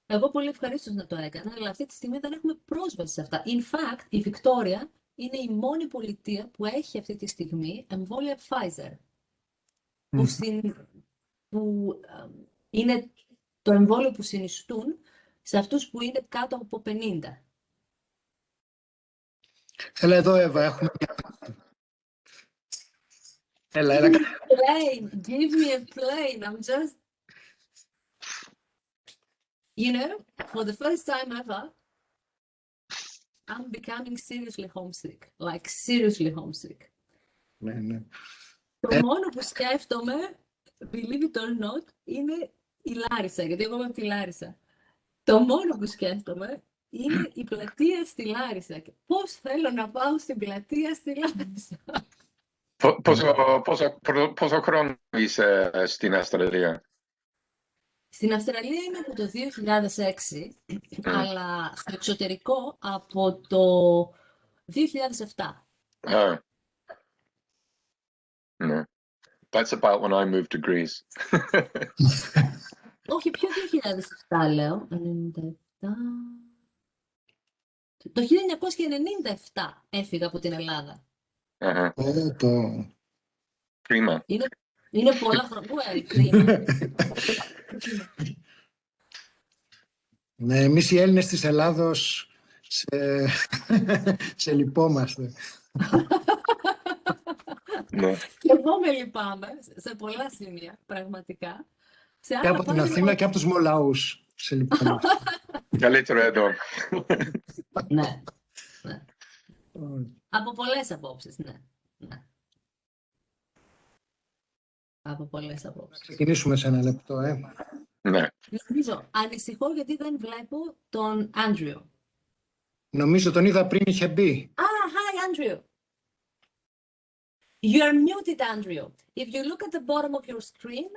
Εγώ πολύ ευχαρίστως να το έκανα, αλλά αυτή τη στιγμή δεν έχουμε πρόσβαση σε αυτά. In fact, η Βικτόρια είναι η μόνη πολιτεία που έχει αυτή τη στιγμή εμβόλια Pfizer. Που είναι το εμβόλιο που συνιστούν σε αυτούς που είναι κάτω από 50. Έλα εδώ, Εύα, έχουμε... Έλα. Give me a plane. I'm just... You know, for the first time ever, I'm becoming seriously homesick. Like, seriously homesick. Ναι. Το μόνο που σκέφτομαι, believe it or not, είναι η Λάρισα, γιατί εγώ είμαι από τη Λάρισα. Το μόνο που σκέφτομαι Είναι η πλατεία στη Λάρισα. Πώς θέλω να πάω στην πλατεία στη Λάρισα. Πόσο χρόνο είσαι στην Αυστραλία? Στην Αυστραλία είμαι από το 2006, αλλά στο εξωτερικό από το 2007. No. That's about when I moved to Greece. Όχι, ποιο 2007 λέω. 97. Το 1997 έφυγα από την Ελλάδα. Κρίμα. Είναι πολλά χρόνια. Κρίμα. Ναι, εμείς οι Έλληνες της Ελλάδος σε λυπόμαστε. Και εγώ με λυπάμαι σε πολλά σημεία, πραγματικά. Και από την Αθήνα και από τους Μολαούς σε λυπόμαστε. Καλύτερο εδώ. Ναι. Από πολλές απόψεις, ναι. Από πολλές απόψεις. Ξεκινήσουμε σε ένα λεπτό, Ναι. Νομίζω, ανησυχώ γιατί δεν βλέπω τον Άντριο. Νομίζω τον είδα πριν είχε μπει. Hi, Andrew. You are muted, Andrew. If you look at the bottom of your screen,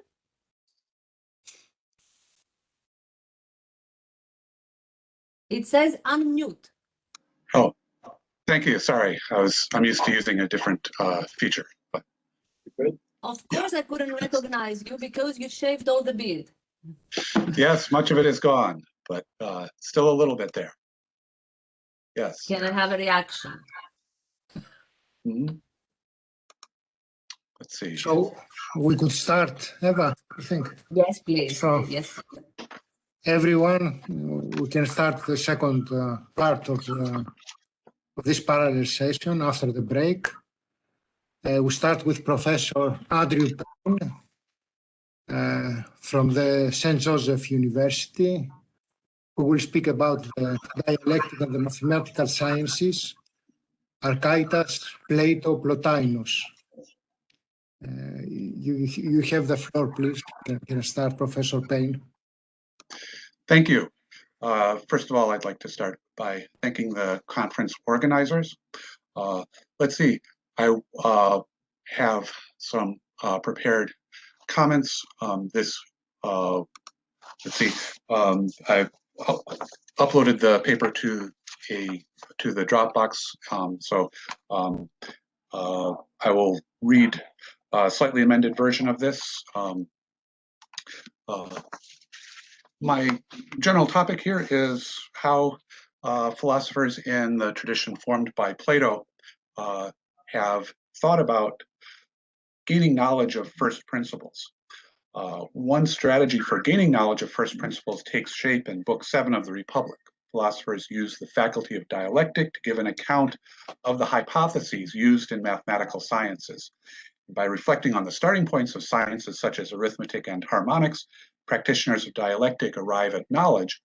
it says unmute. Oh, thank you. Sorry, I'm used to using a different feature. But Of course, I couldn't recognize you because you shaved all the beard. yes, much of it is gone, but still a little bit there. Yes. Can I have a reaction? Let's see. So we could start, Eva, I think. Yes, please. So, yes. Everyone, we can start the second part of this parallel session after the break. We start with Professor Andrew Payne from the St. Joseph University, who will speak about the dialectic and the mathematical sciences, Archytas, Plato, Plotinus. You have the floor, please. You can start, Professor Payne. Thank you. First of all, I'd like to start by thanking the conference organizers. Let's see, I have some prepared comments. Let's see, I uploaded the paper to the Dropbox, so I will read a slightly amended version of this. My general topic here is how philosophers in the tradition formed by Plato have thought about gaining knowledge of first principles. One strategy for gaining knowledge of first principles takes shape in Book 7 of the Republic. Philosophers use the faculty of dialectic to give an account of the hypotheses used in mathematical sciences. By reflecting on the starting points of sciences such as arithmetic and harmonics, practitioners of dialectic arrive at knowledge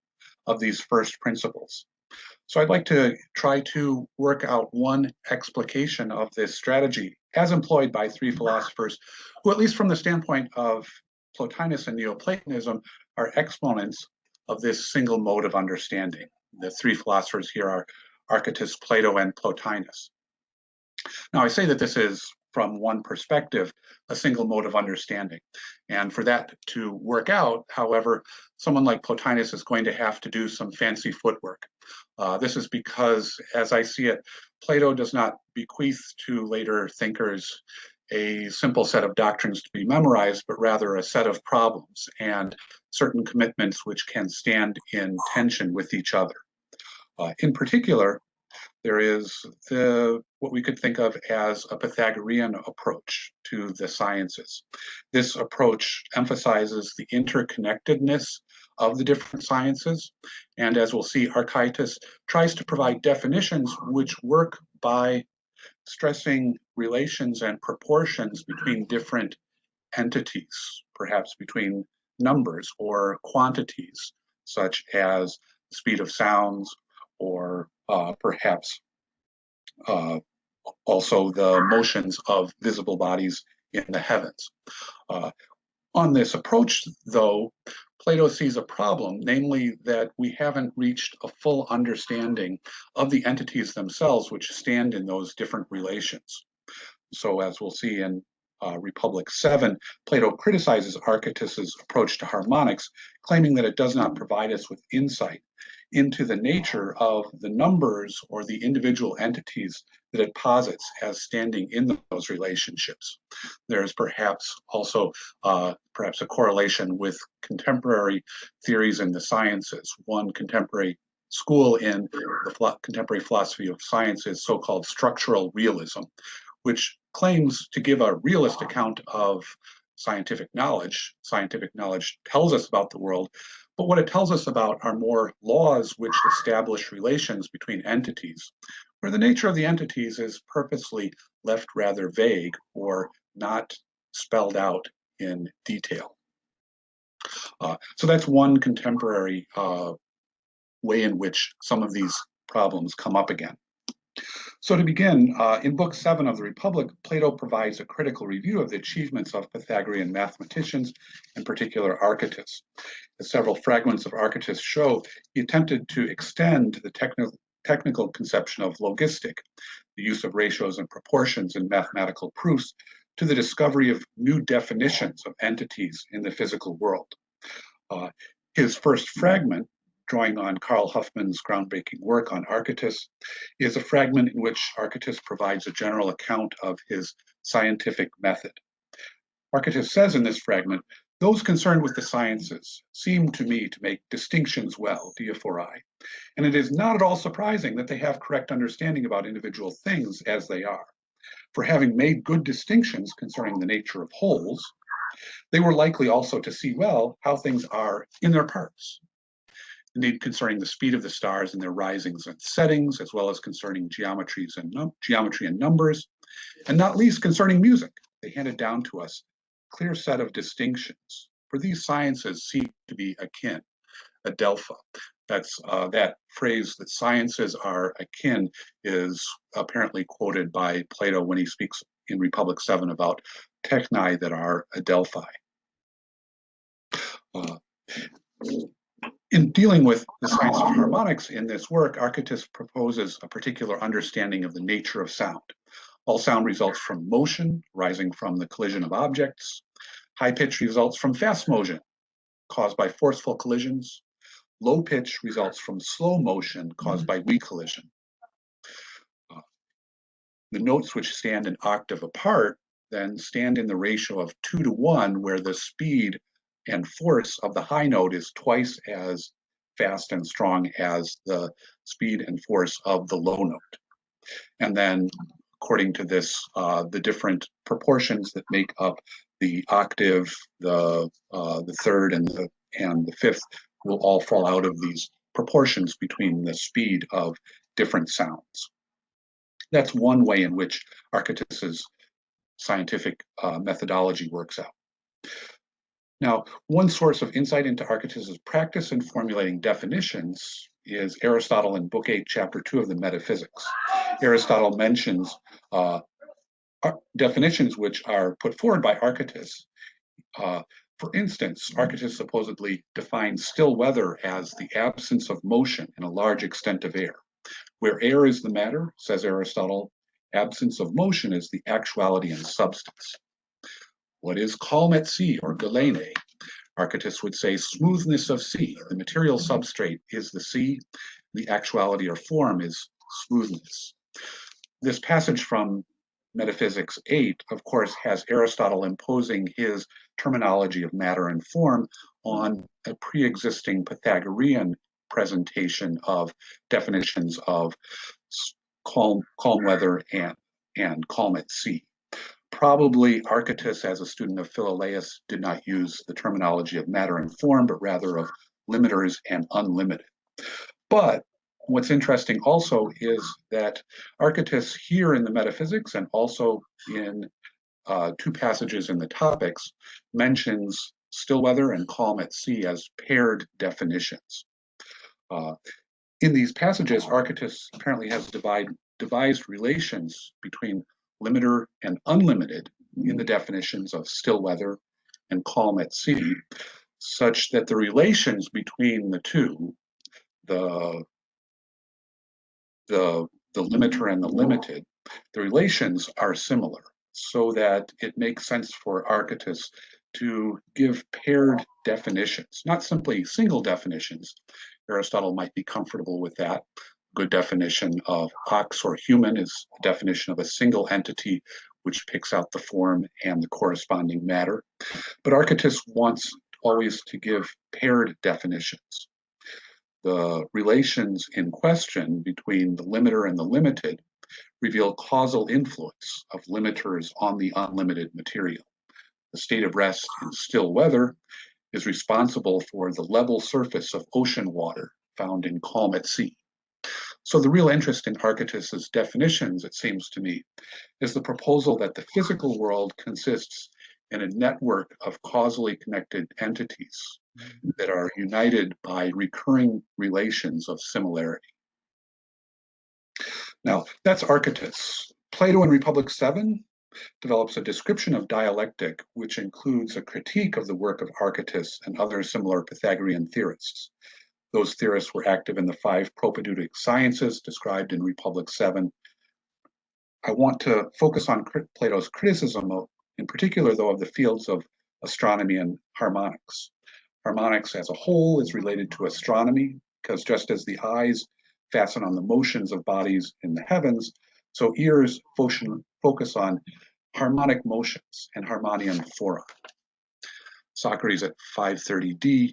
of these first principles. So I'd like to try to work out one explication of this strategy as employed by three philosophers who, at least from the standpoint of Plotinus and Neoplatonism, are exponents of this single mode of understanding. The three philosophers here are Archytas, Plato, and Plotinus. Now, I say that this is, from one perspective, a single mode of understanding. And for that to work out, however, someone like Plotinus is going to have to do some fancy footwork. This is because, as I see it, Plato does not bequeath to later thinkers a simple set of doctrines to be memorized, but rather a set of problems and certain commitments which can stand in tension with each other. In particular, there is what we could think of as a Pythagorean approach to the sciences. This approach emphasizes the interconnectedness of the different sciences. And as we'll see, Archytas tries to provide definitions which work by stressing relations and proportions between different entities, perhaps between numbers or quantities, such as the speed of sounds, or perhaps also the motions of visible bodies in the heavens. On this approach, though, Plato sees a problem, namely that we haven't reached a full understanding of the entities themselves which stand in those different relations. So as we'll see in Republic 7, Plato criticizes Archytas' approach to harmonics, claiming that it does not provide us with insight into the nature of the numbers or the individual entities that it posits as standing in those relationships. There's perhaps also perhaps a correlation with contemporary theories in the sciences. One contemporary school in the contemporary philosophy of science is so-called structural realism, which claims to give a realist account of scientific knowledge. Scientific knowledge tells us about the world, but what it tells us about are more laws which establish relations between entities, where the nature of the entities is purposely left rather vague or not spelled out in detail. So that's one contemporary way in which some of these problems come up again. So to begin, in Book 7 of the Republic, Plato provides a critical review of the achievements of Pythagorean mathematicians, in particular Archytas. As several fragments of Archytas show, he attempted to extend the technical conception of logistic, the use of ratios and proportions in mathematical proofs, to the discovery of new definitions of entities in the physical world. His first fragment, drawing on Carl Huffman's groundbreaking work on Archytas, is a fragment in which Archytas provides a general account of his scientific method. Archytas says in this fragment, "Those concerned with the sciences seem to me to make distinctions well, diaphorai, and it is not at all surprising that they have correct understanding about individual things as they are. For having made good distinctions concerning the nature of wholes, they were likely also to see well how things are in their parts. Indeed, concerning the speed of the stars and their risings and settings, as well as concerning geometry and numbers, and not least concerning music, they handed down to us a clear set of distinctions. For these sciences seem to be akin, adelpha." That's that phrase that sciences are akin is apparently quoted by Plato when he speaks in Republic 7 about techni that are adelphi. In dealing with the science of harmonics in this work, Archytas proposes a particular understanding of the nature of sound. All sound results from motion, rising from the collision of objects. High pitch results from fast motion, caused by forceful collisions. Low pitch results from slow motion, caused by weak collision. The notes which stand an octave apart then stand in the ratio of 2 to 1, where the speed and force of the high note is twice as fast and strong as the speed and force of the low note. And then, according to this, the different proportions that make up the octave, the third, and the fifth will all fall out of these proportions between the speed of different sounds. That's one way in which Archytas's scientific methodology works out. Now, one source of insight into Archytas's practice in formulating definitions is Aristotle in Book 8, Chapter 2 of the Metaphysics. Aristotle mentions definitions which are put forward by Archytas. For instance, Archytas supposedly defines still weather as the absence of motion in a large extent of air. Where air is the matter, says Aristotle, absence of motion is the actuality and substance. What is calm at sea, or galene? Archytas would say smoothness of sea. The material substrate is the sea. The actuality or form is smoothness. This passage from Metaphysics 8, of course, has Aristotle imposing his terminology of matter and form on a pre-existing Pythagorean presentation of definitions of calm weather and calm at sea. Probably Archytas, as a student of Philolaus, did not use the terminology of matter and form, but rather of limiters and unlimited. But what's interesting also is that Archytas here in the Metaphysics and also in 2 passages in the Topics mentions still weather and calm at sea as paired definitions. In these passages, Archytas apparently has devised relations between limiter and unlimited in the definitions of still weather and calm at sea, such that the relations between the two, the limiter and the limited, the relations are similar, so that it makes sense for Archytas to give paired definitions, not simply single definitions. Aristotle might be comfortable with that. Good definition of ox or human is a definition of a single entity which picks out the form and the corresponding matter. But Archytas wants always to give paired definitions. The relations in question between the limiter and the limited reveal causal influence of limiters on the unlimited material. The state of rest in still weather is responsible for the level surface of ocean water found in calm at sea. So the real interest in Archytas's definitions, it seems to me, is the proposal that the physical world consists in a network of causally connected entities that are united by recurring relations of similarity. Now, that's Archytas. Plato in Republic 7 develops a description of dialectic, which includes a critique of the work of Archytas and other similar Pythagorean theorists. Those theorists were active in the 5 propedeutic sciences described in Republic 7. I want to focus on Plato's criticism, in particular, though, of the fields of astronomy and harmonics. Harmonics as a whole is related to astronomy, because just as the eyes fasten on the motions of bodies in the heavens, so ears focus on harmonic motions and harmonium fora. Socrates at 530d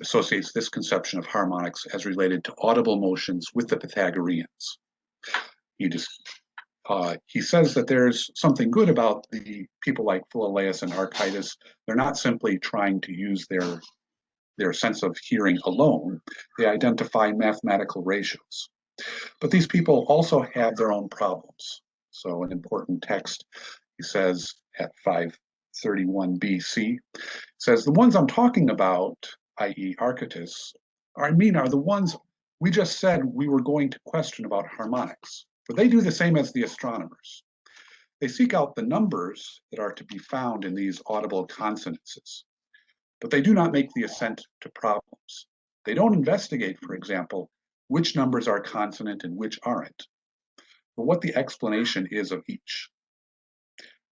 associates this conception of harmonics as related to audible motions with the Pythagoreans. He says that there's something good about the people like Philolaus and Archytas. They're not simply trying to use their sense of hearing alone. They identify mathematical ratios. But these people also have their own problems. So an important text, he says at 531 BC, says, the ones I'm talking about, i.e. Archytas, are the ones we just said we were going to question about harmonics. For they do the same as the astronomers. They seek out the numbers that are to be found in these audible consonances, but they do not make the ascent to problems. They don't investigate, for example, which numbers are consonant and which aren't, or what the explanation is of each.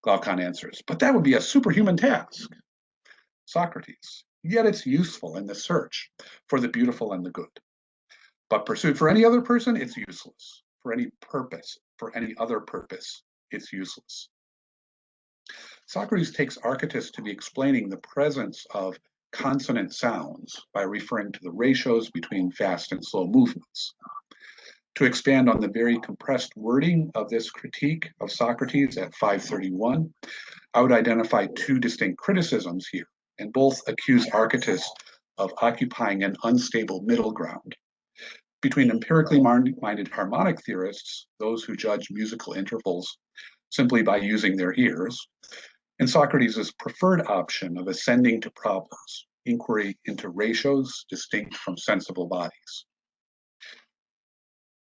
Glaucon answers, but that would be a superhuman task. Socrates, yet it's useful in the search for the beautiful and the good. But pursued for any other person, it's useless. For any purpose, for any other purpose, it's useless. Socrates takes Archytas to be explaining the presence of consonant sounds by referring to the ratios between fast and slow movements. To expand on the very compressed wording of this critique of Socrates at 531, I would identify 2 distinct criticisms here, and both accuse Archytas of occupying an unstable middle ground. Between empirically minded harmonic theorists, those who judge musical intervals simply by using their ears, and Socrates' preferred option of ascending to problems, inquiry into ratios distinct from sensible bodies.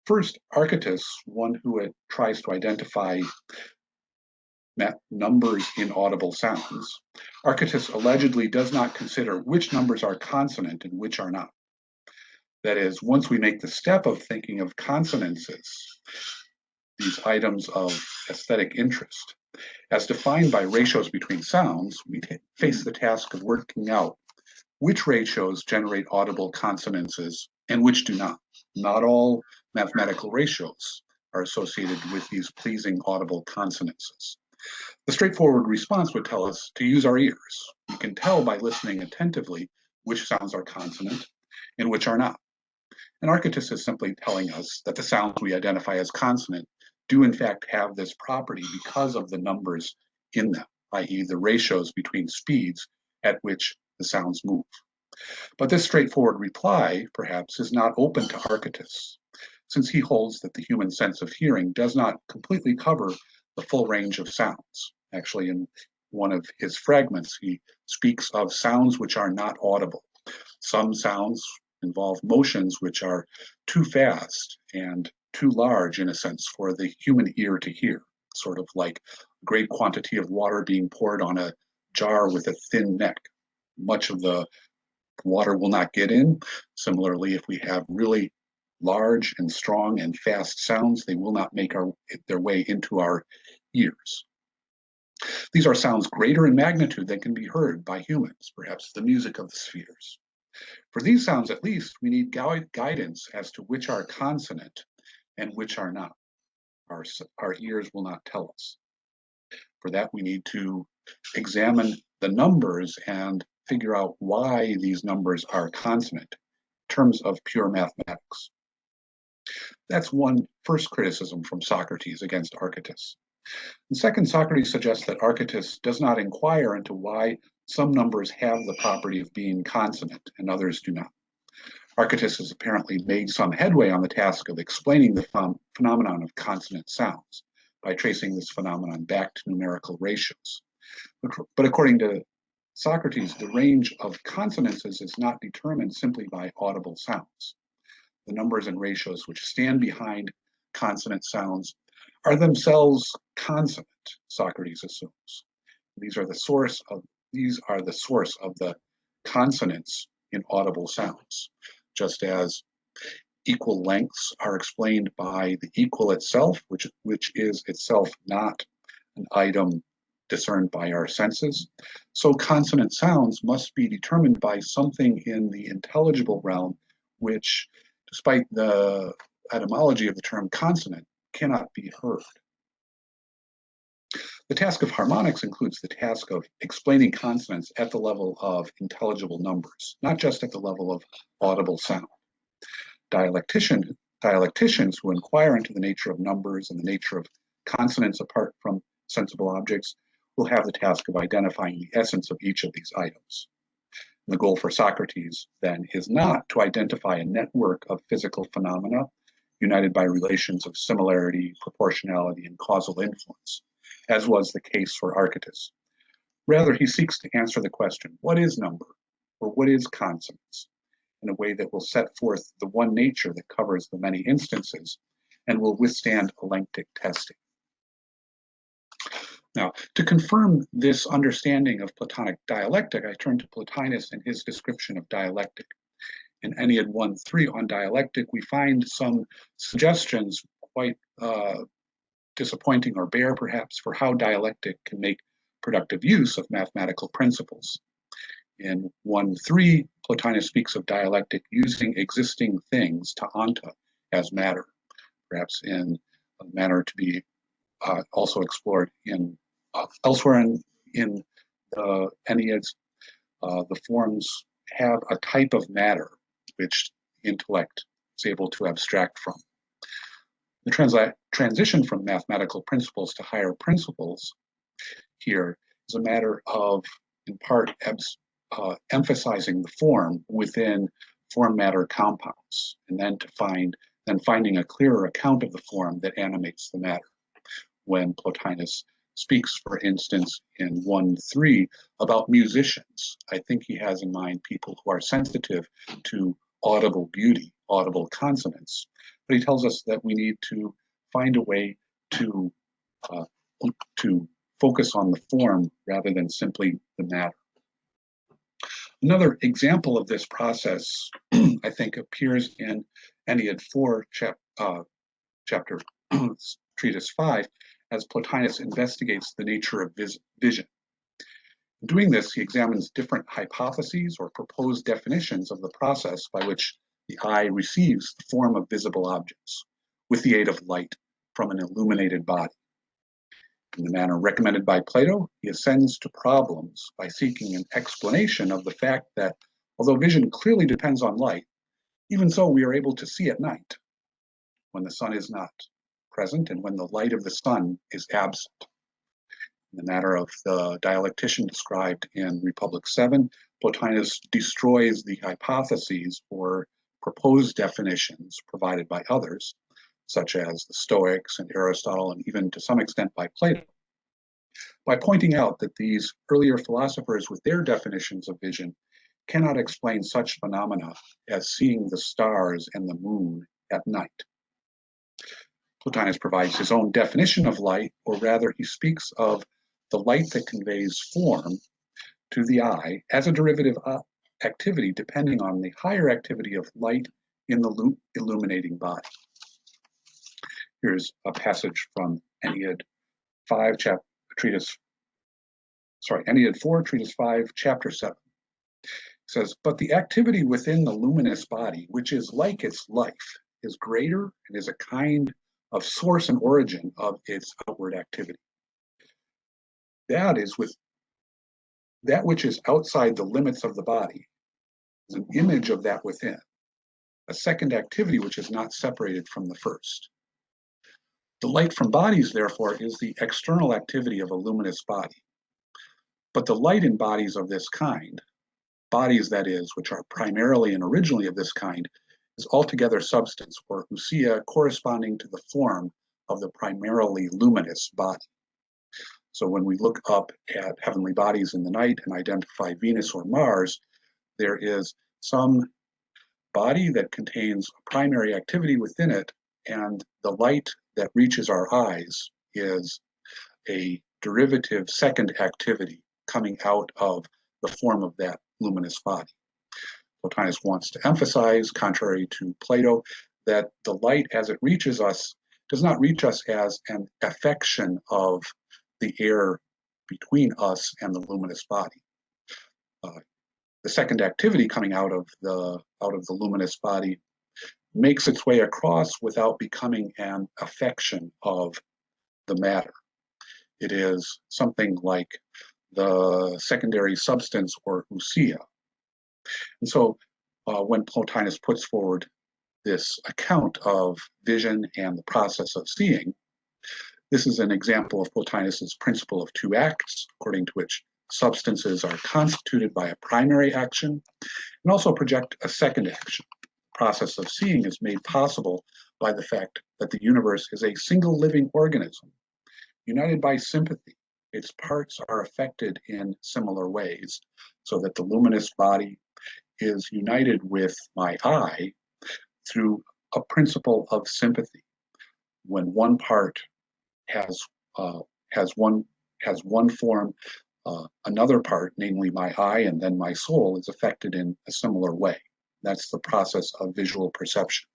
First, Archytas, one who tries to identify numbers in audible sounds, Archytas allegedly does not consider which numbers are consonant and which are not. That is, once we make the step of thinking of consonances, these items of aesthetic interest, as defined by ratios between sounds, we face the task of working out which ratios generate audible consonances and which do not. Not all mathematical ratios are associated with these pleasing audible consonances. The straightforward response would tell us to use our ears. We can tell by listening attentively which sounds are consonant and which are not. And Archytas is simply telling us that the sounds we identify as consonant do in fact have this property because of the numbers in them, i.e. the ratios between speeds at which the sounds move. But this straightforward reply, perhaps, is not open to Archytas, since he holds that the human sense of hearing does not completely cover the full range of sounds. Actually, in one of his fragments, he speaks of sounds which are not audible. Some sounds involve motions which are too fast and too large, in a sense, for the human ear to hear, sort of like a great quantity of water being poured on a jar with a thin neck. Much of the water will not get in. Similarly, if we have really large and strong and fast sounds, they will not make their way into our ears. These are sounds greater in magnitude than can be heard by humans, perhaps the music of the spheres. For these sounds, at least, we need guidance as to which are consonant and which are not. Our ears will not tell us. For that, we need to examine the numbers and figure out why these numbers are consonant in terms of pure mathematics. That's one first criticism from Socrates against Archytas. And second, Socrates suggests that Archytas does not inquire into why some numbers have the property of being consonant and others do not. Archytas has apparently made some headway on the task of explaining the phenomenon of consonant sounds by tracing this phenomenon back to numerical ratios. But according to Socrates, the range of consonances is not determined simply by audible sounds. The numbers and ratios which stand behind consonant sounds are themselves consonant, Socrates assumes. These are the source of the consonants in audible sounds, just as equal lengths are explained by the equal itself, which is itself not an item discerned by our senses. So consonant sounds must be determined by something in the intelligible realm, which, despite the etymology of the term consonant, cannot be heard. The task of harmonics includes the task of explaining consonants at the level of intelligible numbers, not just at the level of audible sound. Dialecticians who inquire into the nature of numbers and the nature of consonants apart from sensible objects will have the task of identifying the essence of each of these items. And the goal for Socrates, then, is not to identify a network of physical phenomena united by relations of similarity, proportionality, and causal influence, as was the case for Archytas. Rather, he seeks to answer the question, what is number, or what is consonance, in a way that will set forth the one nature that covers the many instances and will withstand alenctic testing. Now, to confirm this understanding of Platonic dialectic, I turn to Plotinus and his description of dialectic. In Ennead 1:3 on dialectic, we find some suggestions, quite disappointing or bare perhaps, for how dialectic can make productive use of mathematical principles. In 1:3, Plotinus speaks of dialectic using existing things, ta anta, as matter, perhaps in a manner to be also explored in elsewhere in the Enneads. The forms have a type of matter which intellect is able to abstract from. The transition from mathematical principles to higher principles here is a matter of, in part, emphasizing the form within form-matter compounds, and then finding a clearer account of the form that animates the matter. When Plotinus speaks, for instance, in 1:3 about musicians, I think he has in mind people who are sensitive to audible beauty, audible consonants. But he tells us that we need to find a way to focus on the form rather than simply the matter. Another example of this process, I think, appears in Ennead 4, chapter treatise 5, as Plotinus investigates the nature of vision. In doing this, he examines different hypotheses or proposed definitions of the process by which the eye receives the form of visible objects with the aid of light from an illuminated body. In the manner recommended by Plato, he ascends to problems by seeking an explanation of the fact that, although vision clearly depends on light, even so we are able to see at night, when the sun is not present and when the light of the sun is absent. In the matter of the dialectician described in Republic 7, Plotinus destroys the hypotheses or proposed definitions provided by others, such as the Stoics and Aristotle, and even to some extent by Plato, by pointing out that these earlier philosophers with their definitions of vision cannot explain such phenomena as seeing the stars and the moon at night. Plotinus provides his own definition of light, or rather he speaks of the light that conveys form to the eye as a derivative activity depending on the higher activity of light in the illuminating body. Here's a passage from Ennead 4, treatise 5, chapter 7. It says, but the activity within the luminous body, which is like its life, is greater and is a kind of source and origin of its outward activity. That which is outside the limits of the body is an image of that within, a second activity which is not separated from the first. The light from bodies, therefore, is the external activity of a luminous body. But the light in bodies of this kind, bodies that is, which are primarily and originally of this kind, is altogether substance, or ousia, corresponding to the form of the primarily luminous body. So when we look up at heavenly bodies in the night and identify Venus or Mars, there is some body that contains a primary activity within it, and the light that reaches our eyes is a derivative second activity coming out of the form of that luminous body. Plotinus wants to emphasize, contrary to Plato, that the light as it reaches us does not reach us as an affection of the air between us and the luminous body. The second activity coming out of the luminous body makes its way across without becoming an affection of the matter. It is something like the secondary substance or ousia. And so when Plotinus puts forward this account of vision and the process of seeing, this is an example of Plotinus's principle of two acts, according to which substances are constituted by a primary action and also project a second action. The process of seeing is made possible by the fact that the universe is a single living organism, united by sympathy. Its parts are affected in similar ways, so that the luminous body is united with my eye through a principle of sympathy. When one part has one form, another part, namely my eye and then my soul, is affected in a similar way. That's the process of visual perception.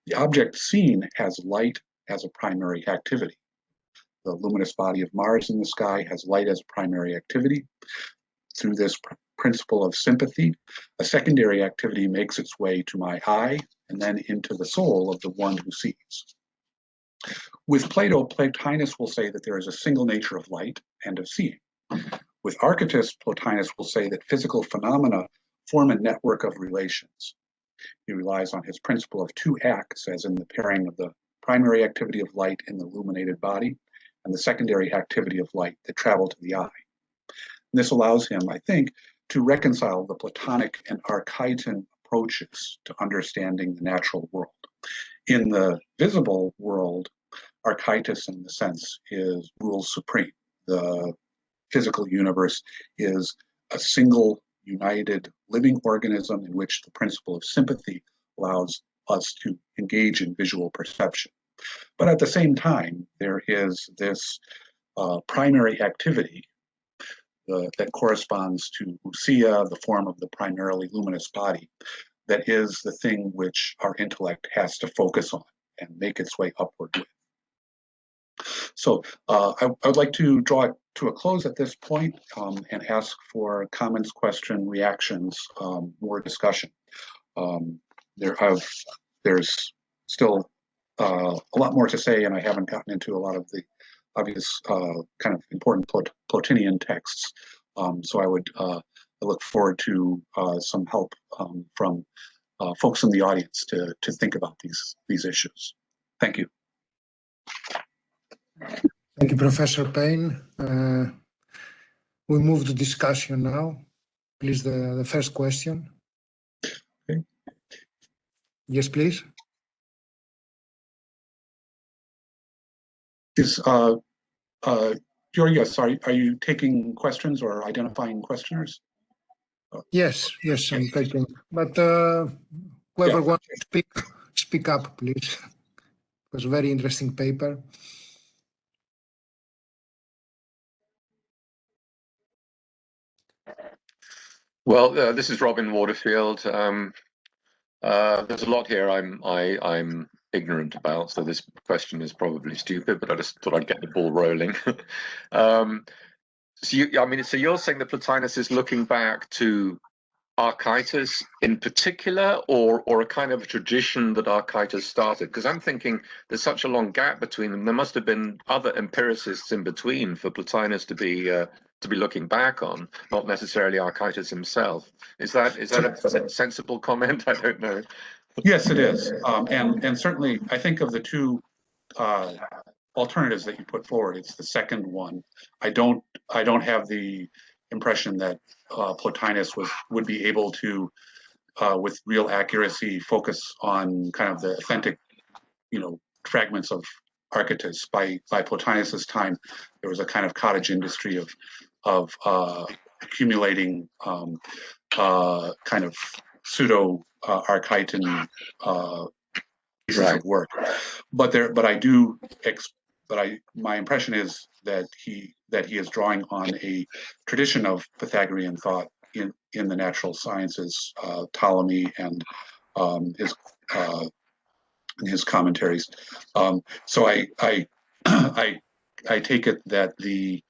The object seen has light as a primary activity. The luminous body of Mars in the sky has light as a primary activity. Through this principle of sympathy, a secondary activity makes its way to my eye and then into the soul of the one who sees. With Plato, Plotinus will say that there is a single nature of light and of seeing. With Archytas, Plotinus will say that physical phenomena form a network of relations. He relies on his principle of two acts, as in the pairing of the primary activity of light in the illuminated body and the secondary activity of light that travel to the eye. And this allows him, I think, to reconcile the Platonic and Archetan approaches to understanding the natural world. In the visible world, Archytas, in the sense, rules supreme. The physical universe is a single, united, living organism in which the principle of sympathy allows us to engage in visual perception. But at the same time, there is this primary activity that corresponds to ousia, the form of the primarily luminous body, that is the thing which our intellect has to focus on and make its way upward with. So I would like to draw it to a close at this point and ask for comments, questions, reactions, more discussion. There's still a lot more to say, and I haven't gotten into a lot of the obvious kind of important Plotinian texts. So I look forward to some help from folks in the audience to think about these issues. Thank you. Thank you, Professor Payne. We move to discussion now. Please, the first question. Okay. Yes, please. Georgios, are you taking questions or identifying questioners? Yes, I'm taking. But whoever wants to speak up, please. It was a very interesting paper. Well, this is Robin Waterfield. There's a lot here I'm ignorant about, so this question is probably stupid, but I just thought I'd get the ball rolling. So you're saying that Plotinus is looking back to Archytas in particular, or a kind of tradition that Archytas started? Because I'm thinking there's such a long gap between them. There must have been other empiricists in between for Plotinus to be looking back on, not necessarily Archytas himself. Is that a sensible comment? I don't know. Yes, it is, and certainly I think of the two alternatives that you put forward, it's the second one. I don't have the impression that Plotinus would be able to, with real accuracy, focus on kind of the authentic, fragments of Archytas. By Plotinus's time, there was a kind of cottage industry of accumulating kind of pseudo Archytan pieces of work. But my impression is that he is drawing on a tradition of Pythagorean thought in the natural sciences, Ptolemy and his commentaries. So I take it that the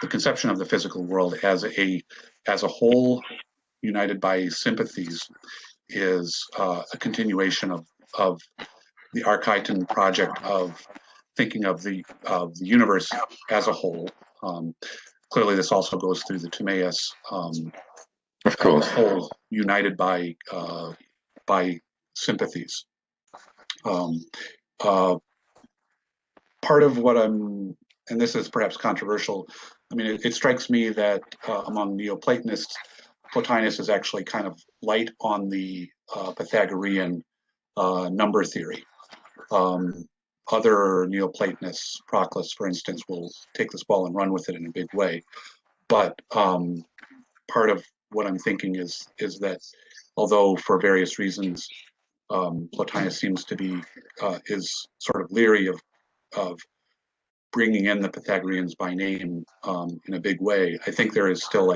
conception of the physical world as a whole, united by sympathies, is a continuation of the Archytan project of thinking of the universe as a whole. Clearly, this also goes through the Timaeus, of course, whole united by sympathies. Part of what and this is perhaps controversial, I mean, it strikes me that among Neoplatonists, Plotinus is actually kind of light on the Pythagorean number theory. Other Neoplatonists, Proclus, for instance, will take this ball and run with it in a big way. But part of what I'm thinking is that although for various reasons Plotinus seems to be is sort of leery of bringing in the Pythagoreans by name in a big way, I think there is still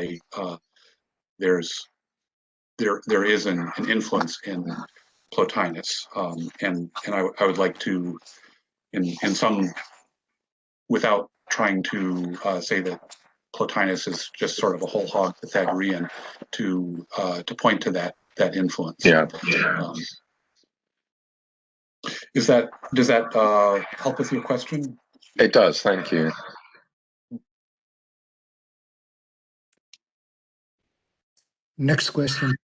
there is an influence in Plotinus, and I would like to, in some, without trying to say that Plotinus is just sort of a whole hog Pythagorean, to point to that influence. Yeah. Does that help with your question? It does. Thank you. Next question.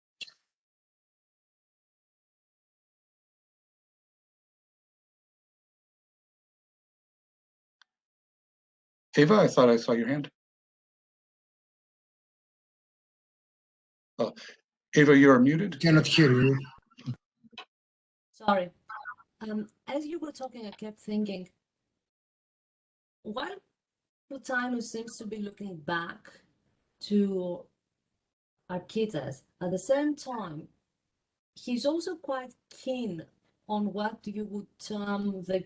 Ava, I thought I saw your hand. Ava, you're muted. Cannot hear you. Sorry. As you were talking, I kept thinking, while Plotinus seems to be looking back to Archytas, at the same time, he's also quite keen on what you would term the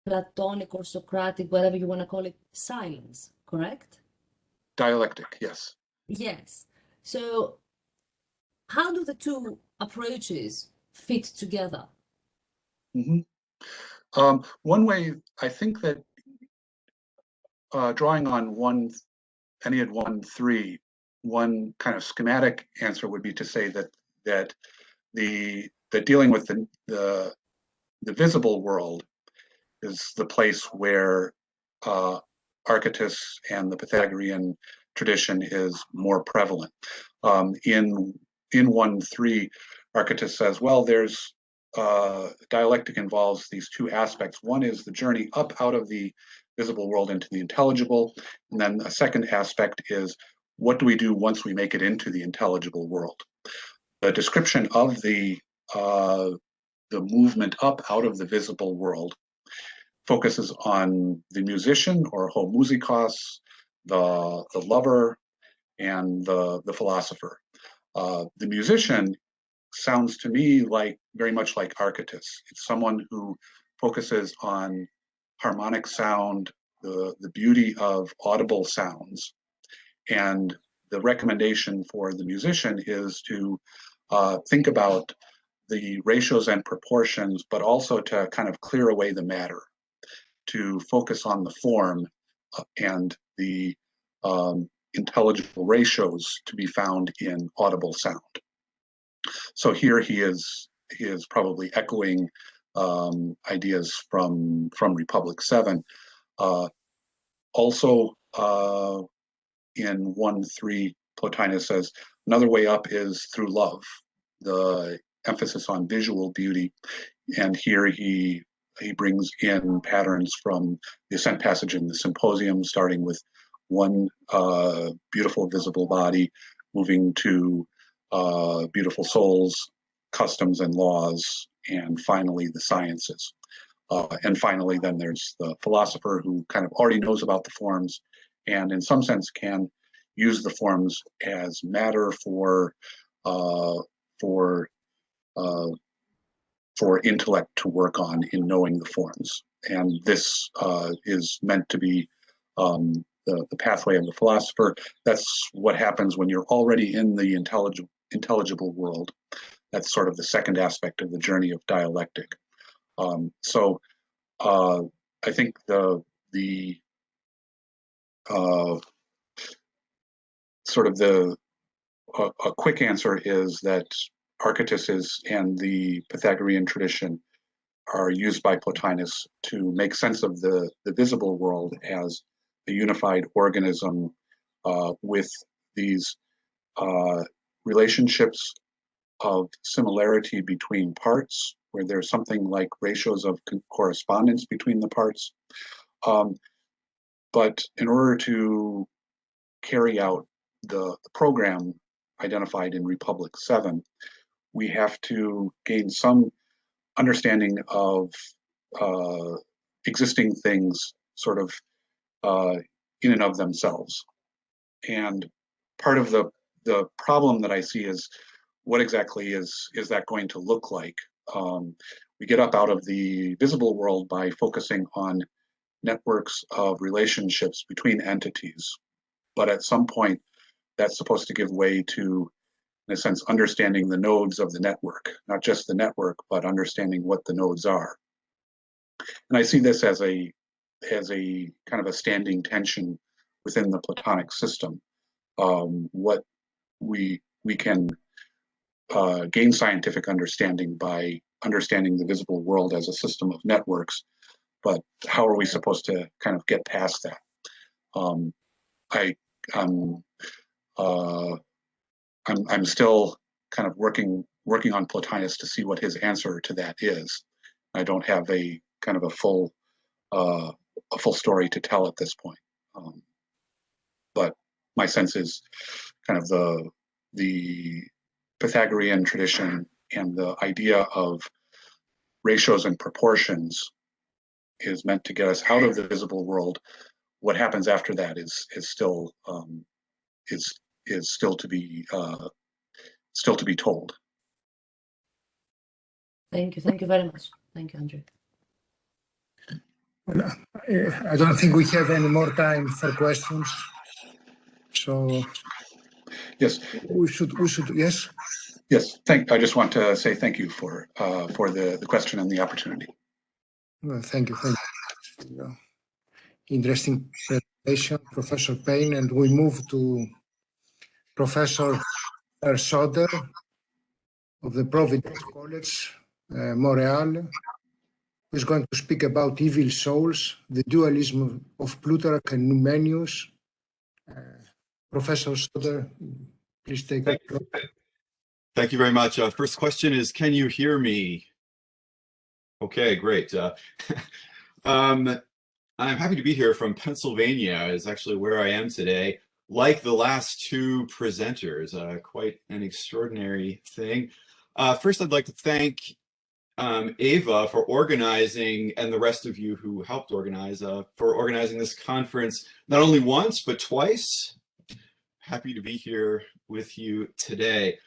Platonic or Socratic, whatever you want to call it, silence, correct? Dialectic, yes. Yes. So how do the two approaches fit together? Mm-hmm. One way, I think that drawing on Ennead 1-3, one kind of schematic answer would be to say that dealing with the visible world is the place where Archytas and the Pythagorean tradition is more prevalent. In 1-3, Archytas says, well, there's dialectic involves these two aspects. One is the journey up out of the visible world into the intelligible, and then a second aspect is what do we do once we make it into the intelligible world? The description of the movement up out of the visible world focuses on the musician or ho musikos, the lover, and the philosopher. The musician sounds to me very much like Archytas. It's someone who focuses on harmonic sound, the beauty of audible sounds, and the recommendation for the musician is to think about the ratios and proportions, but also to kind of clear away the matter, to focus on the form and the intelligible ratios to be found in audible sound. So here he is probably echoing ideas from Republic 7. Also in 1.3, Plotinus says, another way up is through love, the emphasis on visual beauty. And here he brings in patterns from the Ascent passage in the Symposium, starting with one beautiful visible body, moving to beautiful souls, customs and laws, and finally the sciences. And finally, then there's the philosopher who kind of already knows about the forms and in some sense can use the forms as matter for intellect to work on in knowing the forms. And this is meant to be the pathway of the philosopher. That's what happens when you're already in the intelligible world. That's sort of the second aspect of the journey of dialectic. So I think the sort of a quick answer is that Archetypes and the Pythagorean tradition are used by Plotinus to make sense of the visible world as a unified organism with these relationships of similarity between parts, where there's something like ratios of correspondence between the parts. But in order to carry out the program identified in Republic 7, we have to gain some understanding of existing things sort of in and of themselves. And part of the problem that I see is what exactly is that going to look like? We get up out of the visible world by focusing on networks of relationships between entities. But at some point, that's supposed to give way to, in a sense, understanding the nodes of the network, not just the network, but understanding what the nodes are. And I see this as a kind of a standing tension within the Platonic system. What we can gain scientific understanding by understanding the visible world as a system of networks, but how are we supposed to kind of get past that? I'm still kind of working on Plotinus to see what his answer to that is. I don't have a kind of a full story to tell at this point, but my sense is kind of the Pythagorean tradition and the idea of ratios and proportions is meant to get us out of the visible world. What happens after that is still to be told. Thank you very much. Thank you, Andrew. I don't think we have any more time for questions. So yes, we should yes. Yes, I just want to say thank you for the question and the opportunity. Well, thank you. Interesting presentation, Professor Payne, and we move to Professor Soder of the Providence College, Montreal, who is going to speak about evil souls, the dualism of Plutarch and Numenius. Professor Soder, please take it. Thank you very much. First question is, can you hear me? Okay, great. I'm happy to be here from Pennsylvania, is actually where I am today. Like the last two presenters, quite an extraordinary thing. First, I'd like to thank Ava for organizing, and the rest of you who helped organize, for organizing this conference, not only once, but twice. Happy to be here with you today.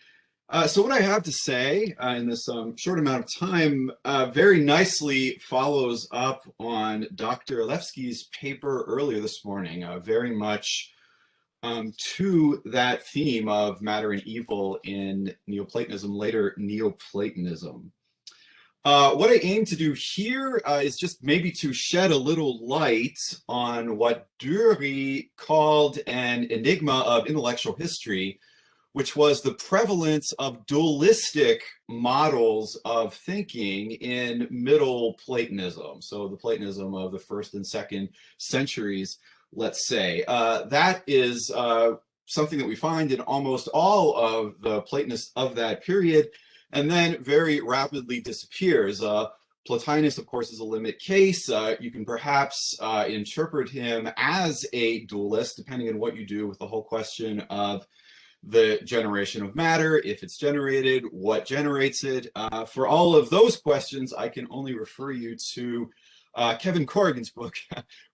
So what I have to say in this short amount of time very nicely follows up on Dr. Alevsky's paper earlier this morning, very much to that theme of matter and evil in Neoplatonism, later Neoplatonism. What I aim to do here is just maybe to shed a little light on what Dury called an enigma of intellectual history, which was the prevalence of dualistic models of thinking in Middle Platonism. So the Platonism of the 1st and 2nd centuries, let's say. That is something that we find in almost all of the Platonists of that period, and then very rapidly disappears. Plotinus, of course, is a limit case. You can perhaps interpret him as a dualist, depending on what you do with the whole question of the generation of matter, if it's generated, what generates it. For all of those questions, I can only refer you to Kevin Corrigan's book,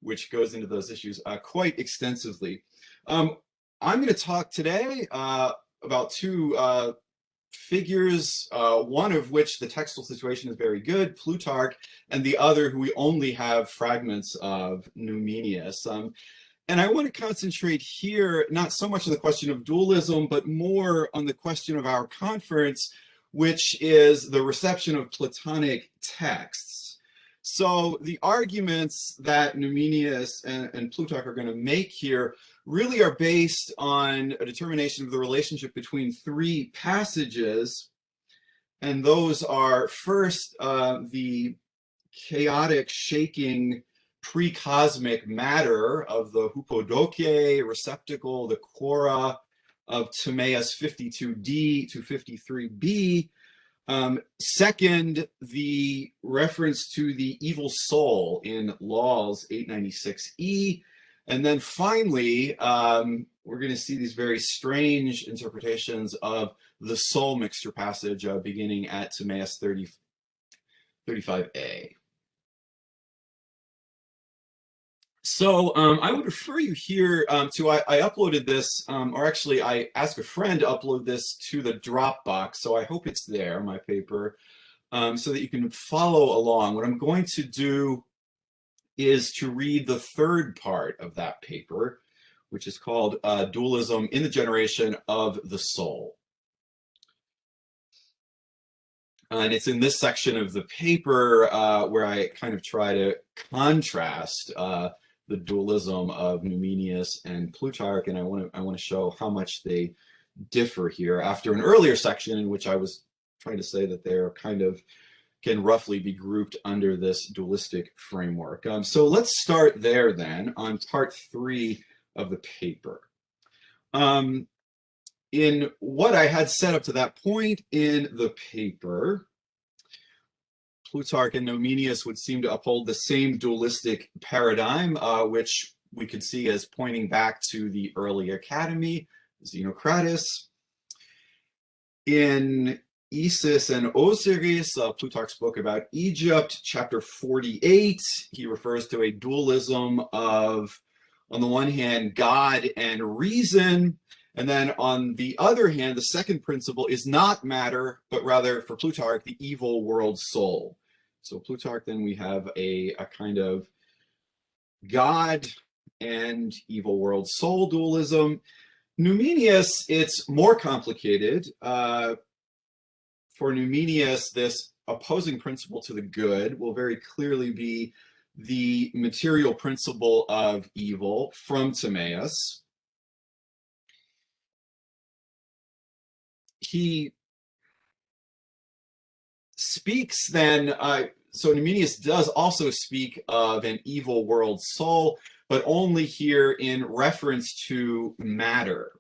which goes into those issues quite extensively. I'm going to talk today about two figures, one of which the textual situation is very good, Plutarch, and the other who we only have fragments of, Numenius. And I want to concentrate here not so much on the question of dualism, but more on the question of our conference, which is the reception of Platonic texts. So the arguments that Numenius and Plutarch are going to make here really are based on a determination of the relationship between 3 passages. And those are first, the chaotic shaking pre-cosmic matter of the hupodoke receptacle, the quora of Timaeus 52d to 53b. Second, the reference to the evil soul in Laws 896e. And then finally, we're going to see these very strange interpretations of the soul mixture passage beginning at Timaeus 35a. So I would refer you here to, I uploaded this, or actually I asked a friend to upload this to the Dropbox, so I hope it's there, my paper, so that you can follow along. What I'm going to do is to read the 3rd part of that paper, which is called Dualism in the Generation of the Soul. And it's in this section of the paper where I kind of try to contrast the dualism of Numenius and Plutarch, and I want to show how much they differ here after an earlier section in which I was trying to say that they're kind of can roughly be grouped under this dualistic framework. So let's start there then on part 3 of the paper. In what I had set up to that point in the paper, Plutarch and Numenius would seem to uphold the same dualistic paradigm, which we could see as pointing back to the early academy, Xenocrates. In Isis and Osiris, Plutarch spoke about Egypt, chapter 48. He refers to a dualism of, on the one hand, God and reason, and then on the other hand, the second principle is not matter, but rather, for Plutarch, the evil world soul. So Plutarch, then we have a kind of God and evil world soul dualism. Numenius, it's more complicated. For Numenius, this opposing principle to the good will very clearly be the material principle of evil from Timaeus. He speaks then, so Numenius does also speak of an evil world soul, but only here in reference to matter.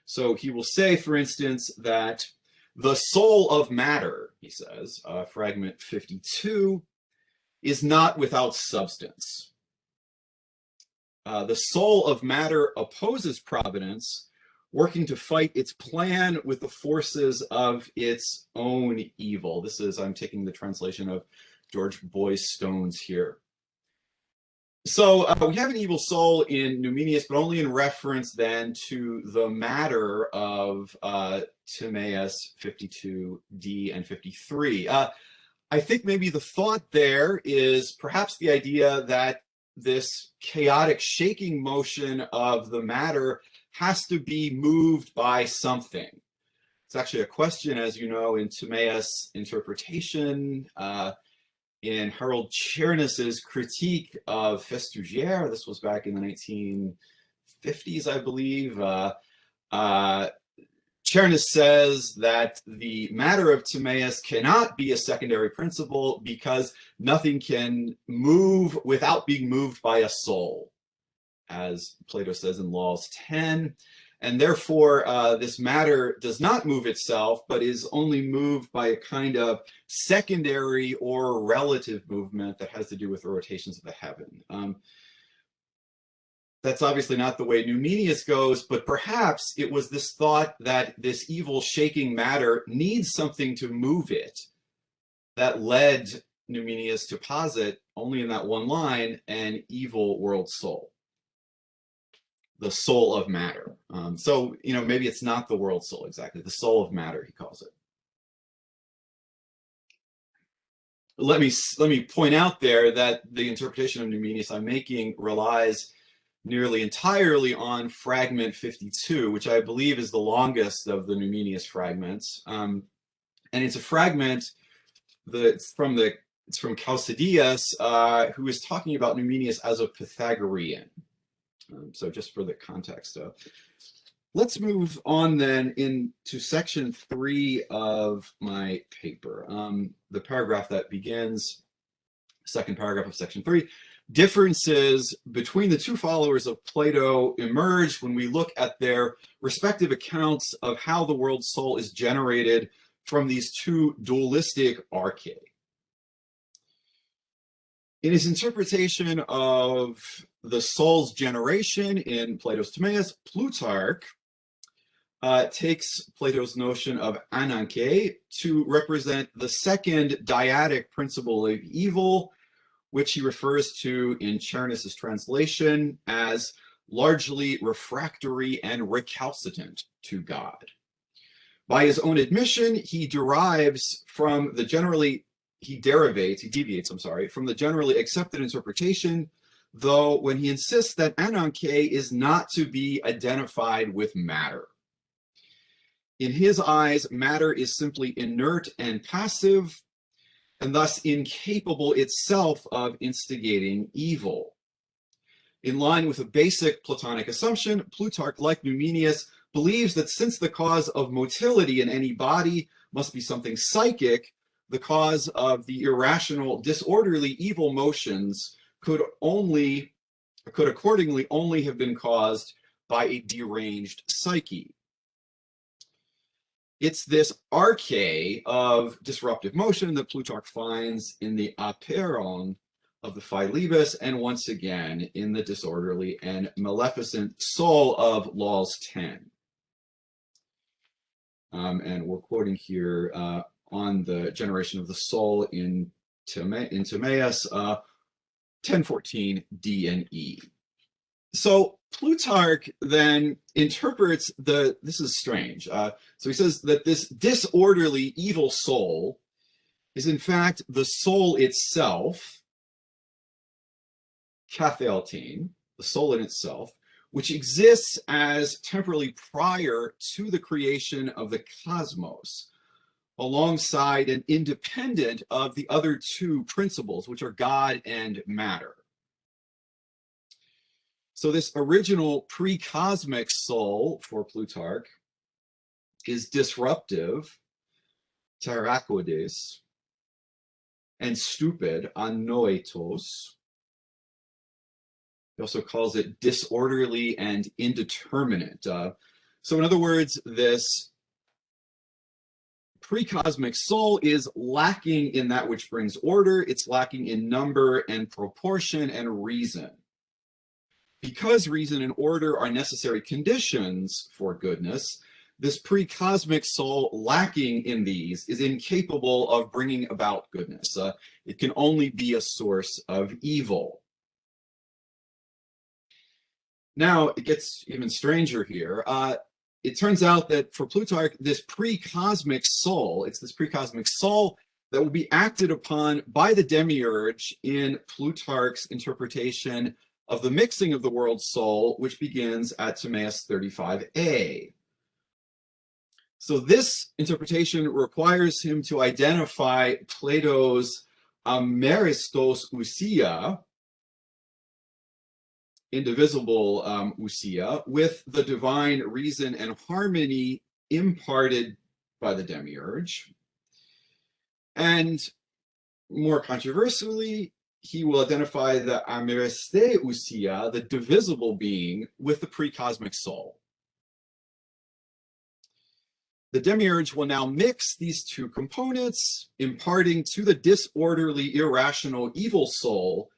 So he will say, for instance, that the soul of matter, he says, fragment 52, is not without substance. The soul of matter opposes providence, working to fight its plan with the forces of its own evil. This is, I'm taking the translation of George Boyce Stone's here. So we have an evil soul in Numenius, but only in reference then to the matter of Timaeus 52d and 53. I think maybe the thought there is perhaps the idea that this chaotic shaking motion of the matter has to be moved by something. It's actually a question, as you know, in Timaeus' interpretation, in Harold Chernis's critique of Festugière. This was back in the 1950s, I believe. Chernis says that the matter of Timaeus cannot be a secondary principle because nothing can move without being moved by a soul, as Plato says in Laws 10. And therefore, this matter does not move itself, but is only moved by a kind of secondary or relative movement that has to do with the rotations of the heaven. That's obviously not the way Numenius goes, but perhaps it was this thought that this evil shaking matter needs something to move it that led Numenius to posit, only in that one line, an evil world soul. The soul of matter. So, you know, maybe it's not the world soul exactly, the soul of matter, he calls it. Let me point out there that the interpretation of Numenius I'm making relies nearly entirely on fragment 52, which I believe is the longest of the Numenius fragments. And it's a fragment that's from Chalcidius, who is talking about Numenius as a Pythagorean. So just for the context. Let's move on then into section 3 of my paper. The paragraph that begins, second paragraph of section 3. Differences between the two followers of Plato emerge when we look at their respective accounts of how the world soul is generated from these two dualistic archae. In his interpretation of the soul's generation in Plato's Timaeus, Plutarch takes Plato's notion of ananke to represent the second dyadic principle of evil, which he refers to in Chernis's translation as largely refractory and recalcitrant to God. By his own admission, he deviates from the generally accepted interpretation, though when he insists that ananke is not to be identified with matter. In his eyes, matter is simply inert and passive, and thus incapable itself of instigating evil. In line with a basic Platonic assumption, Plutarch, like Numenius, believes that since the cause of motility in any body must be something psychic, the cause of the irrational, disorderly evil motions could accordingly only have been caused by a deranged psyche. It's this arche of disruptive motion that Plutarch finds in the apeiron of the Philebus, and once again in the disorderly and maleficent soul of Laws 10. And we're quoting here on the generation of the soul in Timaeus, 1014 D and E. So Plutarch then interprets this is strange. So he says that this disorderly evil soul is in fact the soul itself, katheltein, the soul in itself, which exists as temporally prior to the creation of the cosmos, alongside and independent of the other two principles, which are God and matter. So this original pre-cosmic soul for Plutarch is disruptive, terakoides, and stupid, anoetos. He also calls it disorderly and indeterminate. So in other words, this pre-cosmic soul is lacking in that which brings order. It's lacking in number and proportion and reason. Because reason and order are necessary conditions for goodness, this pre-cosmic soul lacking in these is incapable of bringing about goodness. It can only be a source of evil. Now, it gets even stranger here. It turns out that for Plutarch, this pre-cosmic soul, it's this pre-cosmic soul that will be acted upon by the demiurge in Plutarch's interpretation of the mixing of the world soul, which begins at Timaeus 35a. So this interpretation requires him to identify Plato's Ameristos indivisible ousia, with the divine reason and harmony imparted by the demiurge. And more controversially, he will identify the Ameristousia, the divisible being, with the pre-cosmic soul. The demiurge will now mix these two components, imparting to the disorderly, irrational, evil soul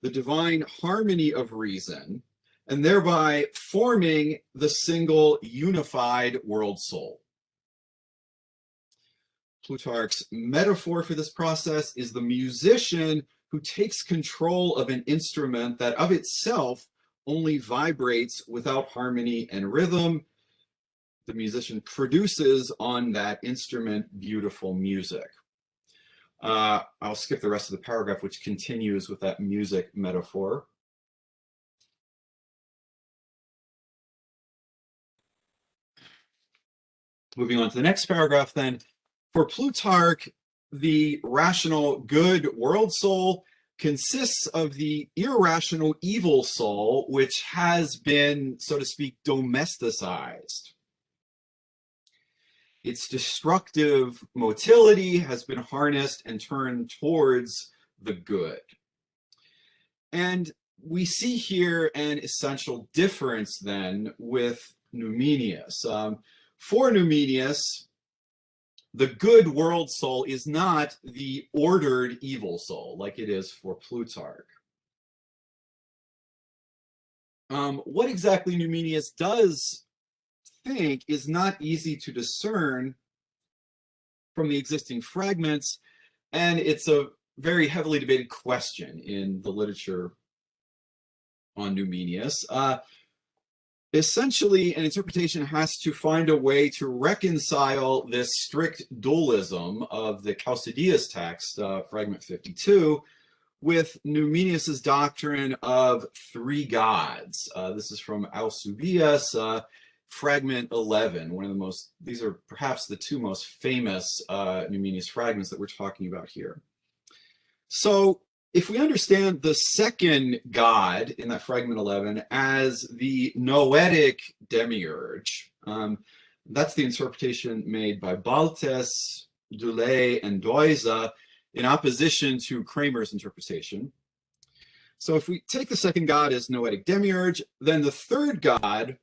the divine harmony of reason, and thereby forming the single unified world soul. Plutarch's metaphor for this process is the musician who takes control of an instrument that of itself only vibrates without harmony and rhythm. The musician produces on that instrument beautiful music. I'll skip the rest of the paragraph, which continues with that music metaphor. Moving on to the next paragraph then. For Plutarch, the rational good world soul consists of the irrational evil soul, which has been, so to speak, domesticized. Its destructive motility has been harnessed and turned towards the good. And we see here an essential difference then with Numenius. For Numenius, the good world soul is not the ordered evil soul like it is for Plutarch. What exactly Numenius does think is not easy to discern from the existing fragments, and it's a very heavily debated question in the literature on Numenius. Essentially, an interpretation has to find a way to reconcile this strict dualism of the Chalcidius text, fragment 52, with Numenius's doctrine of three gods. This is from Alcibius, fragment 11, one of the most, these are perhaps the two most famous Numenius fragments that we're talking about here. So if we understand the second god in that fragment 11 as the noetic demiurge, that's the interpretation made by Baltes, Dulé, and Doisa in opposition to Kramer's interpretation. So if we take the second god as noetic demiurge, then the third god,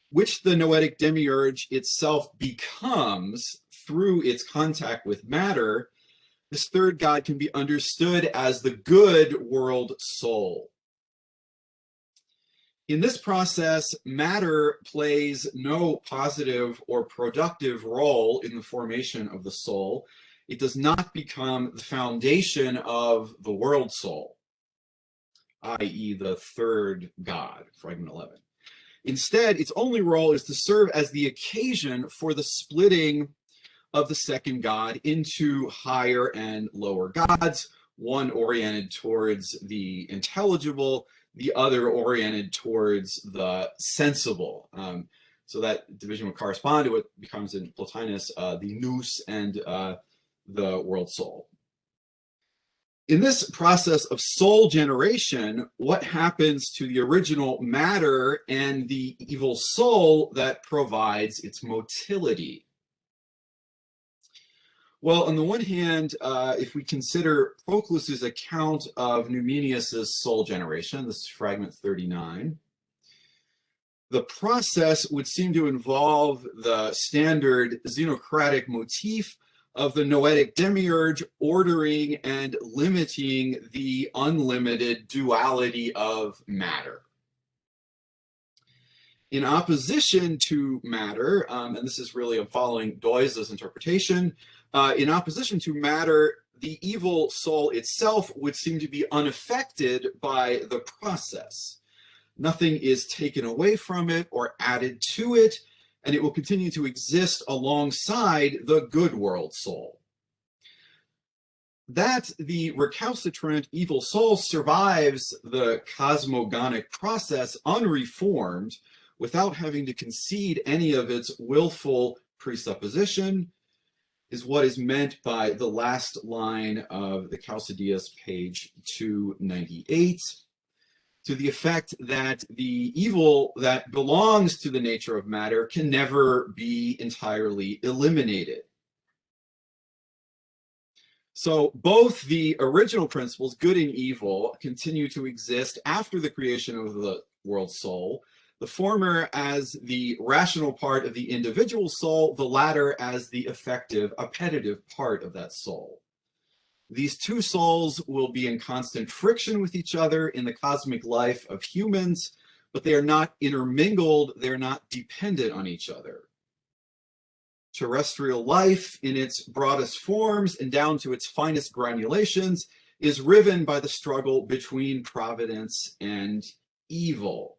which the noetic demiurge itself becomes through its contact with matter, this third god can be understood as the good world soul. In this process, matter plays no positive or productive role in the formation of the soul. It does not become the foundation of the world soul, i.e. the third god, fragment 11. Instead, its only role is to serve as the occasion for the splitting of the second god into higher and lower gods, one oriented towards the intelligible, the other oriented towards the sensible. So that division would correspond to what becomes in Plotinus the nous and the world soul. In this process of soul generation, what happens to the original matter and the evil soul that provides its motility? Well, on the one hand, if we consider Proclus's account of Numenius's soul generation, this is fragment 39, the process would seem to involve the standard xenocratic motif of the noetic demiurge ordering and limiting the unlimited duality of matter. In opposition to matter, and this is really following Doisa's interpretation, in opposition to matter, the evil soul itself would seem to be unaffected by the process. Nothing is taken away from it or added to it, and it will continue to exist alongside the good world soul. that the recalcitrant evil soul survives the cosmogonic process unreformed without having to concede any of its willful presupposition is what is meant by the last line of the Chalcidius, page 298, to the effect that the evil that belongs to the nature of matter can never be entirely eliminated. So both the original principles, good and evil, continue to exist after the creation of the world soul, the former as the rational part of the individual soul, the latter as the effective, appetitive part of that soul. These two souls will be in constant friction with each other in the cosmic life of humans, but they are not intermingled, they're not dependent on each other. Terrestrial life in its broadest forms and down to its finest granulations is riven by the struggle between providence and evil.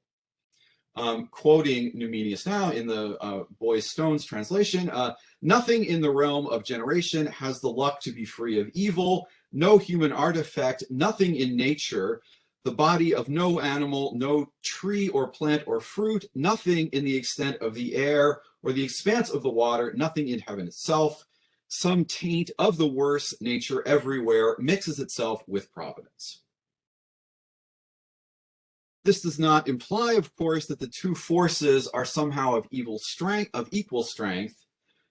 Quoting Numenius now in the Boys Stone's translation, nothing in the realm of generation has the luck to be free of evil, no human artifact, nothing in nature, the body of no animal, no tree or plant or fruit, nothing in the extent of the air or the expanse of the water, nothing in heaven itself. Some taint of the worse nature everywhere mixes itself with providence. This does not imply, of course, that the two forces are somehow of equal strength,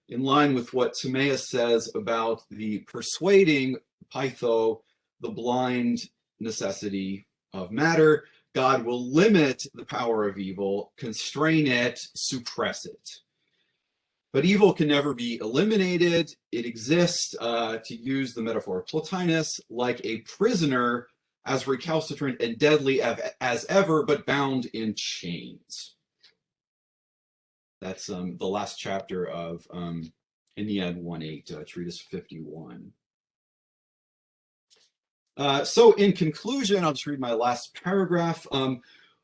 in line with what Timaeus says about the persuading Pytho, the blind necessity of matter. God will limit the power of evil, constrain it, suppress it. But evil can never be eliminated. It exists, to use the metaphor of Plotinus, like a prisoner, as recalcitrant and deadly as ever, but bound in chains. That's the last chapter of Ennead 1.8, Treatise 51. So in conclusion, I'll just read my last paragraph.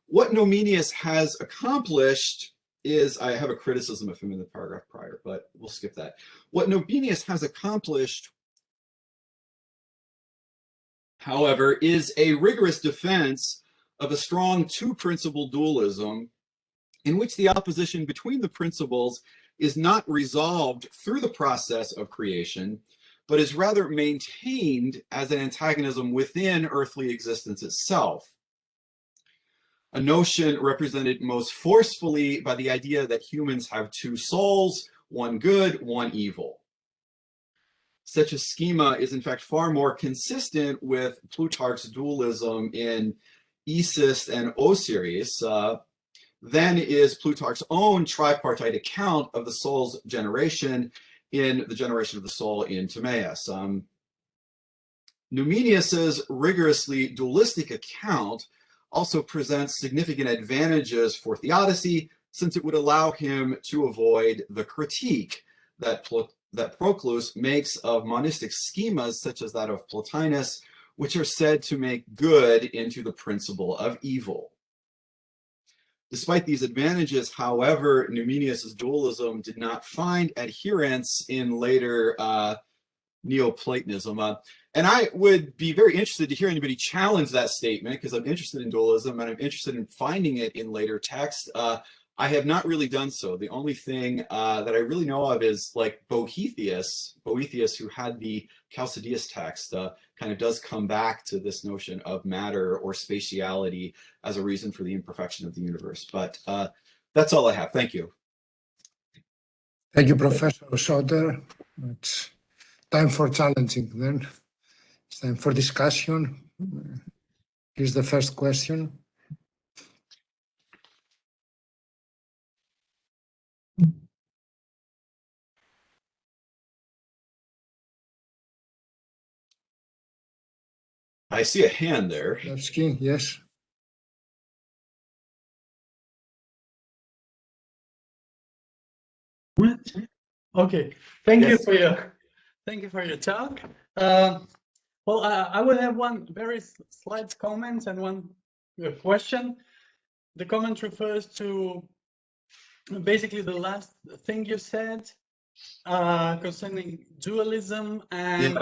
What Numenius has accomplished is, I have a criticism of him in the paragraph prior, but we'll skip that. What Numenius has accomplished, however, is a rigorous defense of a strong two-principle dualism in which the opposition between the principles is not resolved through the process of creation, but is rather maintained as an antagonism within earthly existence itself. A notion represented most forcefully by the idea that humans have two souls, one good, one evil. Such a schema is in fact far more consistent with Plutarch's dualism in Isis and Osiris than is Plutarch's own tripartite account of the soul's generation in the generation of the soul in Timaeus. Numenius's rigorously dualistic account also presents significant advantages for theodicy, since it would allow him to avoid the critique that Proclus makes of monistic schemas such as that of Plotinus, which are said to make good into the principle of evil. Despite these advantages, however, Numenius's dualism did not find adherents in later Neoplatonism. And I would be very interested to hear anybody challenge that statement, because I'm interested in dualism and I'm interested in finding it in later texts. I have not really done so. The only thing that I really know of is like Boethius, who had the Chalcidius text, kind of does come back to this notion of matter or spatiality as a reason for the imperfection of the universe. But that's all I have. Thank you. Thank you, Professor Soter. It's time for challenging then. It's time for discussion. Here's the first question. I see a hand there. Levski, yes. Okay, thank you Yes. for your talk. Well, I would have one very slight comment and one question. The comment refers to basically the last thing you said concerning dualism and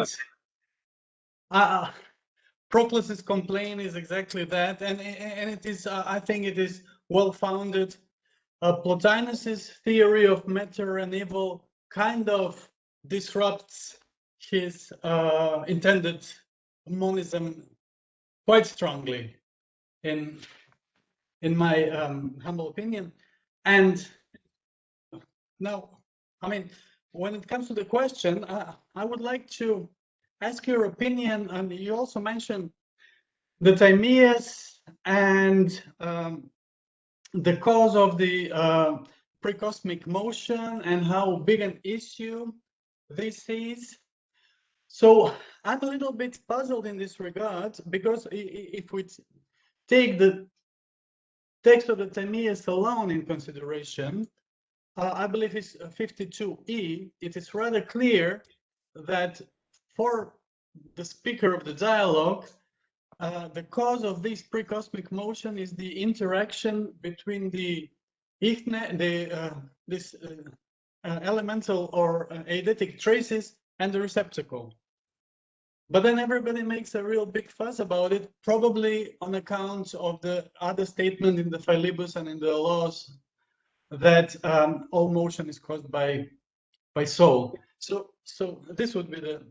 Proclus's complaint is exactly that, and it is. I think it is well founded. Plotinus's theory of matter and evil kind of disrupts his intended monism quite strongly, in my humble opinion. And now, I mean, when it comes to the question, I would like to ask your opinion. And you also mentioned the Timaeus and the cause of the precosmic motion and how big an issue this is. So I'm a little bit puzzled in this regard, because if we take the text of the Timaeus alone in consideration, I believe it's 52e, it is rather clear that for the speaker of the dialogue, the cause of this precosmic motion is the interaction between the elemental or eidetic traces and the receptacle. But then everybody makes a real big fuss about it, probably on account of the other statement in the Philebus and in the laws that all motion is caused by soul. So this would be the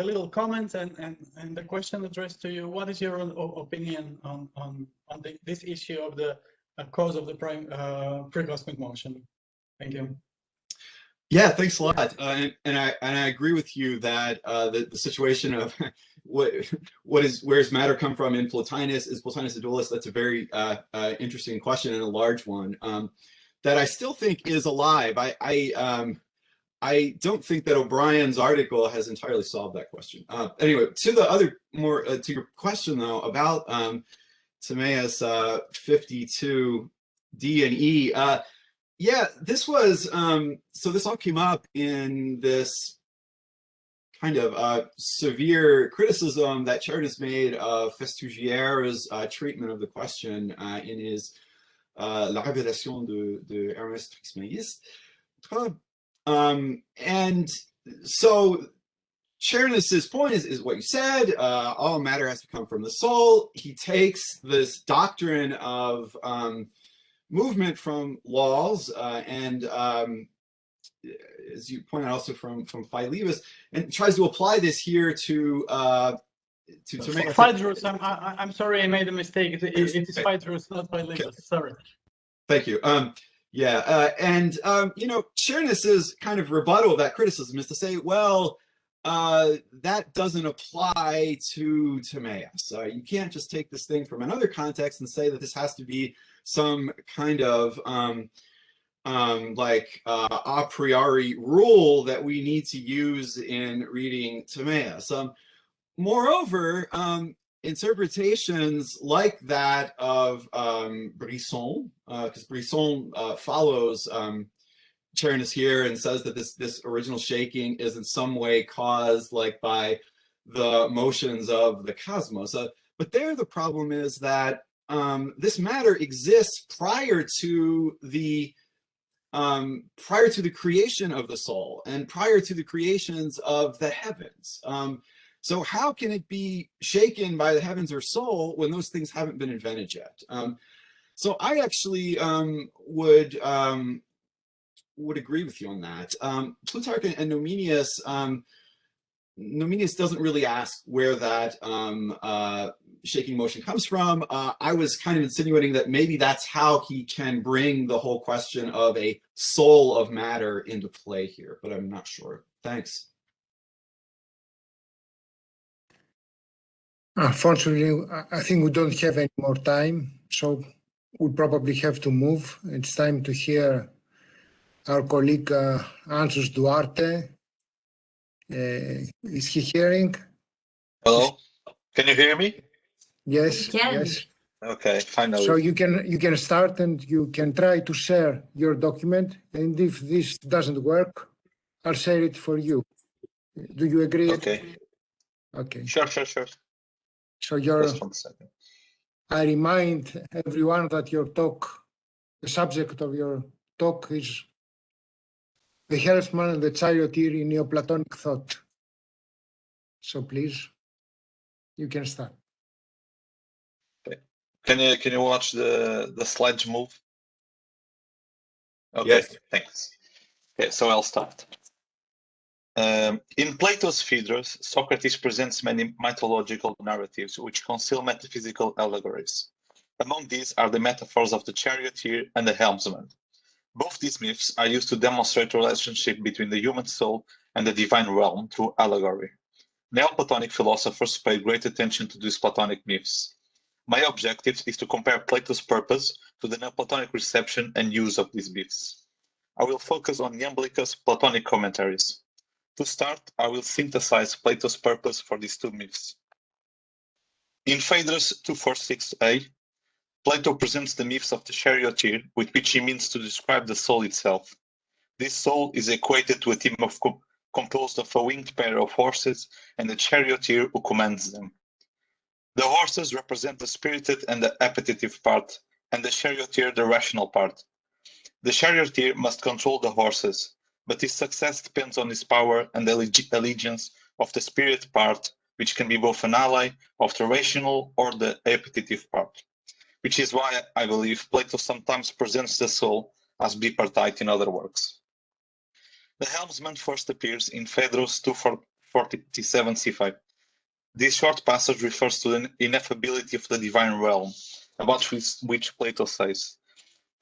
little comment and the question addressed to you. What is your opinion on this issue of the cause of the precosmic motion? Thank you. Yeah, thanks a lot. And I agree with you that the situation of where's matter come from in Plotinus? Is Plotinus a dualist? That's a very interesting question and a large one that I still think is alive. I don't think that O'Brien's article has entirely solved that question. Anyway, to the other to your question though about Timaeus 52D and E. Yeah, this was so this all came up in this kind of severe criticism that Chardis made of Festugière's treatment of the question in his La Révélation de Hermès Trismégistes. And so Chardis's point is what you said, all matter has to come from the soul. He takes this doctrine of movement from laws and as you pointed out also from Philebus, and tries to apply this here to Phaedrus. I'm sorry, I made a mistake. It is Phaedrus, not Philebus. Okay. Sorry. Thank you. You know, Chardis's kind of rebuttal of that criticism is to say, well, that doesn't apply to Timaeus. You can't just take this thing from another context and say that this has to be some kind of a priori rule that we need to use in reading Timaeus. Moreover, interpretations like that of Brisson, because Brisson follows Chardis here and says that this original shaking is in some way caused by the motions of the cosmos. But there the problem is that this matter exists prior to the creation of the soul and prior to the creations of the heavens. So how can it be shaken by the heavens or soul when those things haven't been invented yet? So I actually would agree with you on that. Plutarch and Nomenius, Nomenius doesn't really ask where that shaking motion comes from. I was kind of insinuating that maybe that's how he can bring the whole question of a soul of matter into play here, but I'm not sure. Thanks. Unfortunately, I think we don't have any more time, so we probably have to move. It's time to hear our colleague Ansus Duarte. Is he hearing? Hello, can you hear me? Yes, yes. Okay, finally. So you can start and you can try to share your document, and if this doesn't work, I'll share it for you. Do you agree? Okay. Okay. Sure. So just 1 second. I remind everyone that your talk, the subject of your talk is the herdsman and the charioteer in Neoplatonic thought. So please. You can start. Okay. Can you watch the slides move? Okay, Yes. thanks. Okay, so I'll start. In Plato's Phaedrus, Socrates presents many mythological narratives which conceal metaphysical allegories. Among these are the metaphors of the charioteer and the helmsman. Both these myths are used to demonstrate the relationship between the human soul and the divine realm through allegory. Neoplatonic philosophers pay great attention to these Platonic myths. My objective is to compare Plato's purpose to the Neoplatonic reception and use of these myths. I will focus on Iamblichus's Platonic commentaries. To start, I will synthesize Plato's purpose for these two myths. In Phaedrus 246a, Plato presents the myths of the charioteer, with which he means to describe the soul itself. This soul is equated to a team composed of a winged pair of horses and a charioteer who commands them. The horses represent the spirited and the appetitive part, and the charioteer the rational part. The charioteer must control the horses, but his success depends on his power and the allegiance of the spirit part, which can be both an ally of the rational or the appetitive part, which is why I believe Plato sometimes presents the soul as bipartite in other works. The helmsman first appears in Phaedrus 247 c5. This short passage refers to the ineffability of the divine realm, about which Plato says,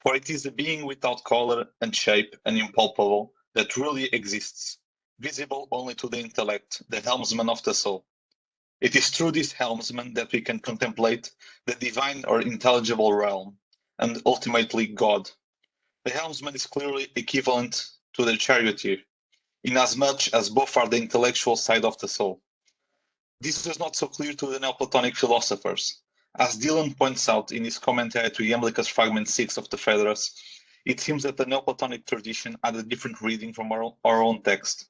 "For it is a being without color and shape and impalpable that really exists, visible only to the intellect, the helmsman of the soul. It is through this helmsman that we can contemplate the divine or intelligible realm, and ultimately God. The helmsman is clearly equivalent to the charioteer, inasmuch as both are the intellectual side of the soul. This was not so clear to the Neoplatonic philosophers. As Dillon points out in his commentary to Iamblichus fragment 6 of the Phaedrus, it seems that the Neoplatonic tradition had a different reading from our own text.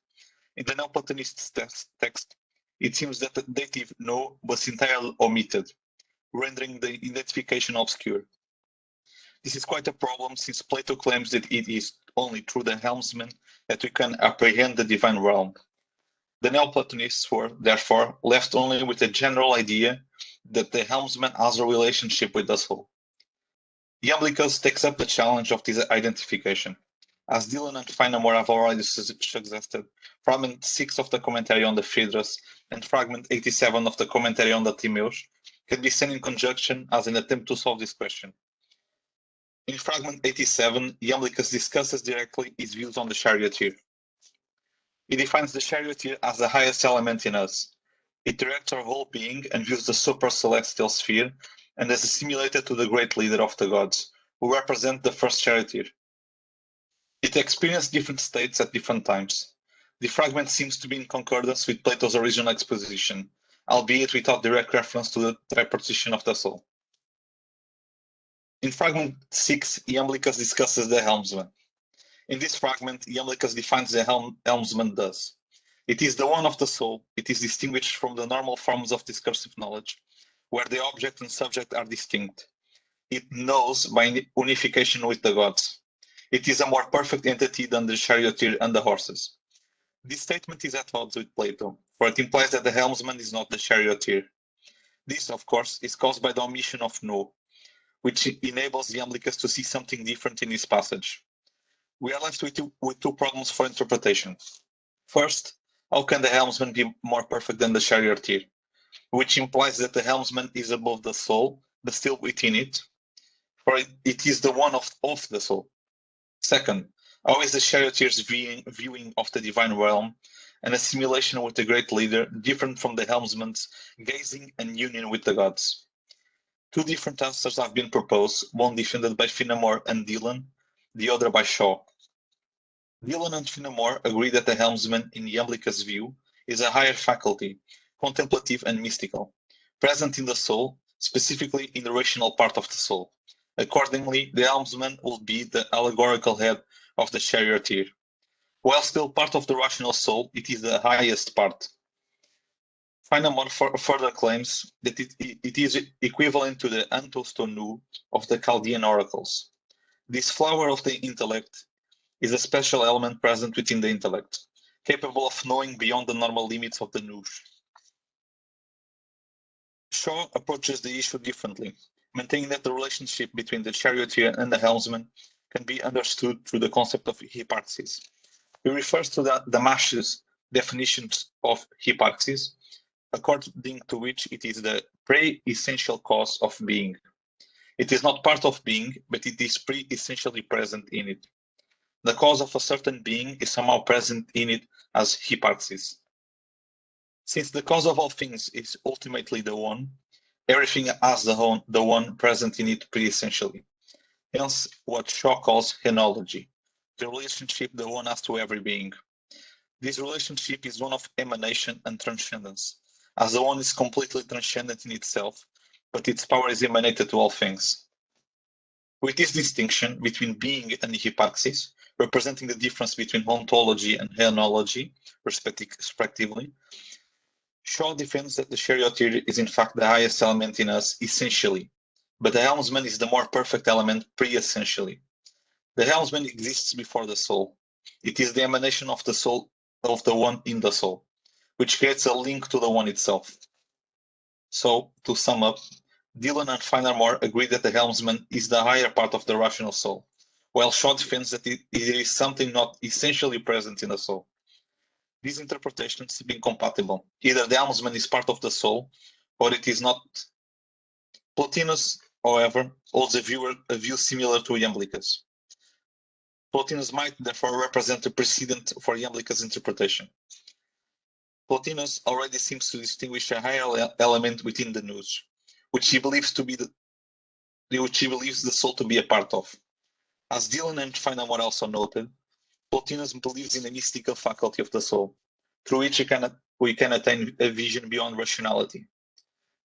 In the Neoplatonist text, it seems that the dative no was entirely omitted, rendering the identification obscure. This is quite a problem, since Plato claims that it is only through the helmsman that we can apprehend the divine realm. The Neoplatonists were, therefore, left only with a general idea that the helmsman has a relationship with the soul. Iamblichus takes up the challenge of this identification. As Dillon and Finamore have already suggested, fragment 6 of the commentary on the Phaedrus and fragment 87 of the commentary on the Timaeus can be seen in conjunction as an attempt to solve this question. In fragment 87, Iamblichus discusses directly his views on the charioteer. He defines the charioteer as the highest element in us. It directs our whole being and views the super-celestial sphere and is assimilated to the great leader of the gods, who represent the first charioteer. It experienced different states at different times. The fragment seems to be in concordance with Plato's original exposition, albeit without direct reference to the tripartition of the soul. In fragment 6, Iamblichus discusses the helmsman. In this fragment, Iamblichus defines the helmsman thus. It is the one of the soul. It is distinguished from the normal forms of discursive knowledge, where the object and subject are distinct. It knows by unification with the gods. It is a more perfect entity than the charioteer and the horses. This statement is at odds with Plato, for it implies that the helmsman is not the charioteer. This, of course, is caused by the omission of no, which enables Iamblichus to see something different in his passage. We are left with two problems for interpretation. First, how can the helmsman be more perfect than the charioteer? Which implies that the helmsman is above the soul, but still within it, for it is the one of the soul. Second, how is the charioteer's viewing of the divine realm and assimilation with the great leader different from the helmsman's gazing and union with the gods? Two different answers have been proposed, one defended by Finamore and Dillon, the other by Shaw. Dillon and Finamore agree that the helmsman, in Iamblichus' view, is a higher faculty, contemplative and mystical, present in the soul, specifically in the rational part of the soul. Accordingly, the helmsman will be the allegorical head of the charioteer. While still part of the rational soul, it is the highest part. Finamore further claims that it is equivalent to the Anagnostou of the Chaldean oracles. This flower of the intellect is a special element present within the intellect, capable of knowing beyond the normal limits of the nous. Shaw approaches the issue differently, maintaining that the relationship between the charioteer and the helmsman can be understood through the concept of hyparxis. He refers to the Damascus definitions of hyparxis, according to which it is the pre-essential cause of being. It is not part of being, but it is pre-essentially present in it. The cause of a certain being is somehow present in it as hyparxis. Since the cause of all things is ultimately the one, everything has the one present in it pre-essentially. Hence, what Shaw calls henology, the relationship the one has to every being. This relationship is one of emanation and transcendence, as the one is completely transcendent in itself, but its power is emanated to all things. With this distinction between being and hyparxis, representing the difference between ontology and henology, respectively, Shaw defends that the charioteer is in fact the highest element in us essentially, but the helmsman is the more perfect element pre-essentially. The helmsman exists before the soul. It is the emanation of the soul, of the one in the soul, which creates a link to the one itself. So, to sum up, Dillon and Feinermore agree that the helmsman is the higher part of the rational soul, while Shaw defends that it is something not essentially present in the soul. These interpretations seem incompatible. Either the helmsman is part of the soul, or it is not. Plotinus, however, holds a view similar to Iamblichus. Plotinus might therefore represent a precedent for Iamblichus' interpretation. Plotinus already seems to distinguish a higher element within the nous, which he believes the soul to be a part of. As Dillon and Feinermore also noted, Plotinus believes in the mystical faculty of the soul, through which we can attain a vision beyond rationality.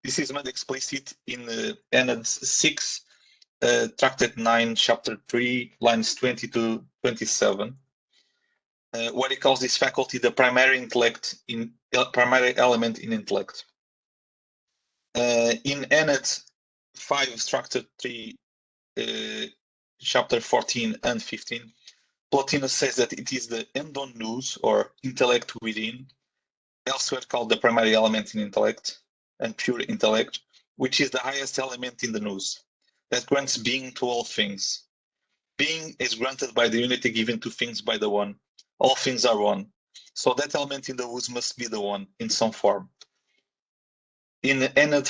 This is made explicit in Enad 6, Tractate 9, Chapter 3, lines 20 to 27, where he calls this faculty the primary element in intellect. In Enad 5, Tractate 3, Chapter 14 and 15, Plotinus says that it is the endon nous, or intellect within, elsewhere called the primary element in intellect and pure intellect, which is the highest element in the nous, that grants being to all things. Being is granted by the unity given to things by the one. All things are one. So that element in the nous must be the one in some form. In Enad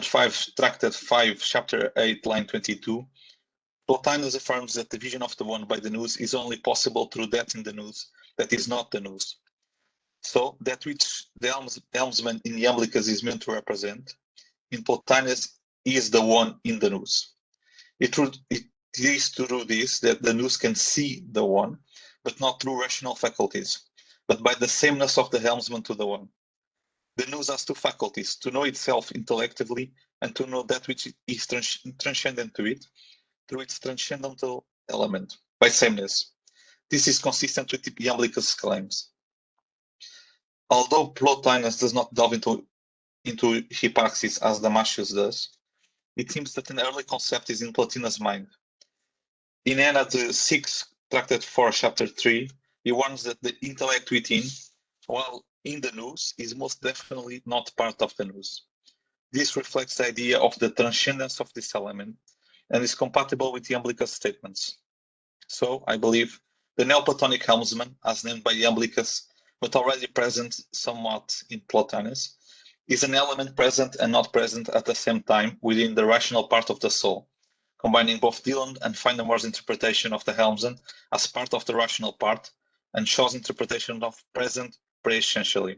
5, Tractate 5, Chapter 8, line 22, Plotinus affirms that the vision of the one by the nous is only possible through that in the nous that is not the nous. So that which the helmsman in Iamblichus is meant to represent, in Plotinus is the one in the nous. It is through this that the nous can see the one, but not through rational faculties, but by the sameness of the helmsman to the one. The nous has two faculties, to know itself intelectively and to know that which is transcendent to it, through its transcendental element, by sameness. This is consistent with Iamblichus' claims. Although Plotinus does not delve into hyparxis as Damascus does, it seems that an early concept is in Plotinus' mind. In Enad 6, Tractate 4, Chapter 3, he warns that the intellect within, while in the nous, is most definitely not part of the nous. This reflects the idea of the transcendence of this element and is compatible with Iamblichus' statements. So, I believe, the Neoplatonic helmsman, as named by Iamblichus, but already present somewhat in Plotinus, is an element present and not present at the same time within the rational part of the soul, combining both Dillon and Feinermore's interpretation of the helmsman as part of the rational part, and Shaw's interpretation of present pre-essentially.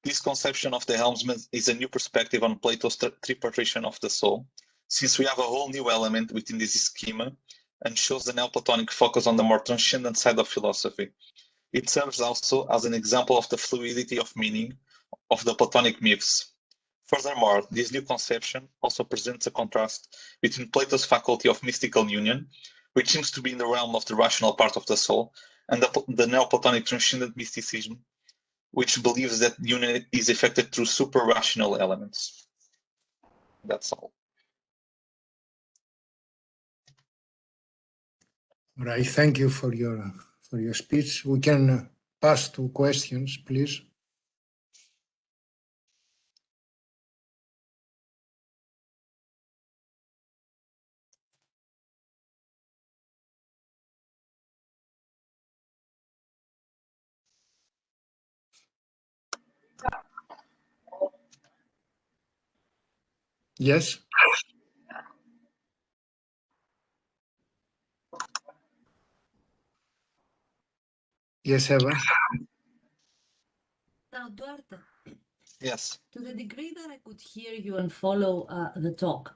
This conception of the helmsman is a new perspective on Plato's tripartition of the soul, since we have a whole new element within this schema, and shows the Neoplatonic focus on the more transcendent side of philosophy. It serves also as an example of the fluidity of meaning of the Platonic myths. Furthermore, this new conception also presents a contrast between Plato's faculty of mystical union, which seems to be in the realm of the rational part of the soul, and the Neoplatonic transcendent mysticism, which believes that union is effected through super-rational elements. That's all. Right. Thank you for your speech. We can pass to questions, please. Yes. Yes, Eva. Now, Duarte, Yes. to the degree that I could hear you and follow the talk,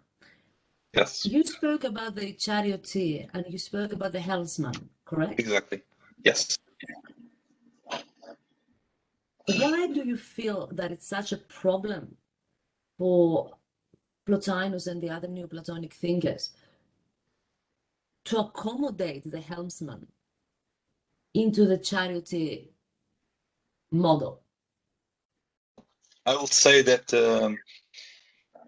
Yes. you spoke about the charioteer and you spoke about the helmsman, correct? Exactly. Yes. Why do you feel that it's such a problem for Plotinus and the other Neoplatonic thinkers to accommodate the helmsman into the charioteer model? I will say that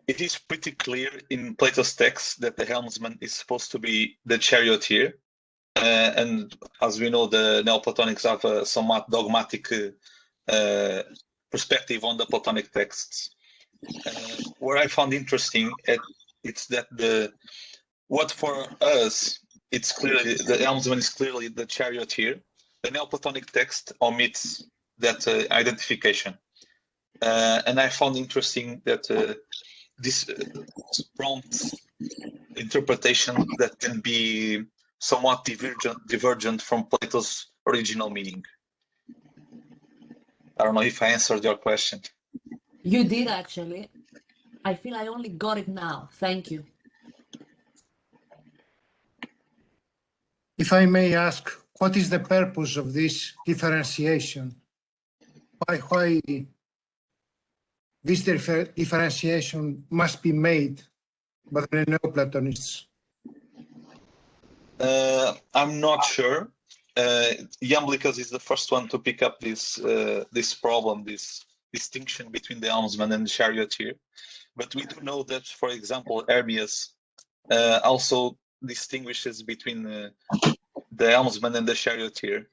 it is pretty clear in Plato's text that the helmsman is supposed to be the charioteer. And as we know, the Neoplatonics have a somewhat dogmatic perspective on the Platonic texts. What I found interesting, it's that what for us, it's clearly the helmsman is clearly the charioteer. The Neoplatonic text omits that identification. And I found interesting that this prompts interpretation that can be somewhat divergent from Plato's original meaning. I don't know if I answered your question. You did, actually. I feel I only got it now. Thank you. If I may ask, what is the purpose of this differentiation? Why this differentiation must be made by the Neoplatonists? I'm not sure. Iamblichus is the first one to pick up this problem, this distinction between the helmsman and the charioteer. But we do know that, for example, Hermias also distinguishes between the helmsman and the charioteer.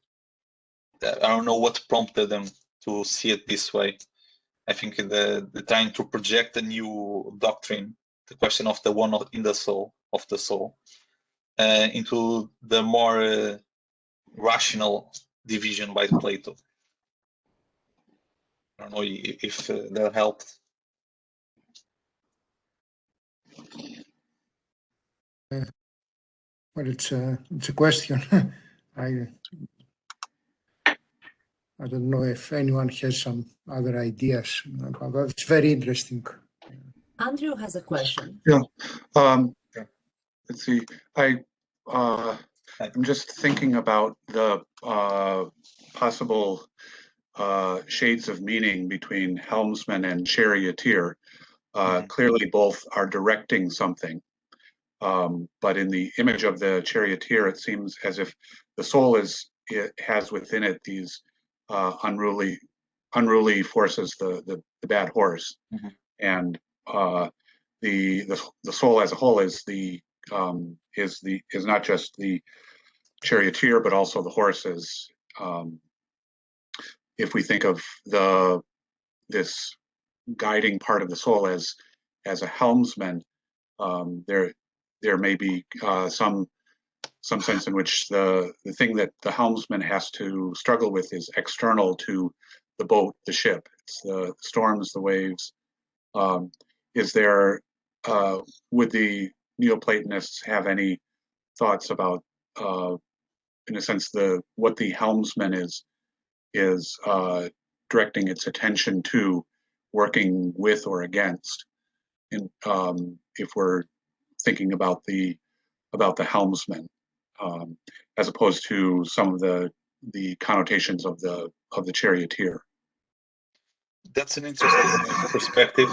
I don't know what prompted them to see it this way. I think they're trying to project a new doctrine, the question of the one in the soul, of the soul, into the more rational division by Plato. I don't know if that helped. Well, it's a question. I don't know if anyone has some other ideas, but it's very interesting. Andrew has a question. Yeah. Let's see. I'm just thinking about the possible shades of meaning between helmsman and charioteer. Clearly, both are directing something. But in the image of the charioteer, it seems as if the soul has within it these unruly forces, the bad horse, and the soul as a whole is not just the charioteer, but also the horses. If we think of this guiding part of the soul as a helmsman, there may be some sense in which the thing that the helmsman has to struggle with is external to the boat, the ship. It's the storms, the waves. Is there, would the Neoplatonists have any thoughts about, in a sense, what the helmsman is directing its attention to, working with or against? And if we're thinking about the helmsman, as opposed to some of the connotations of the charioteer. That's an interesting perspective.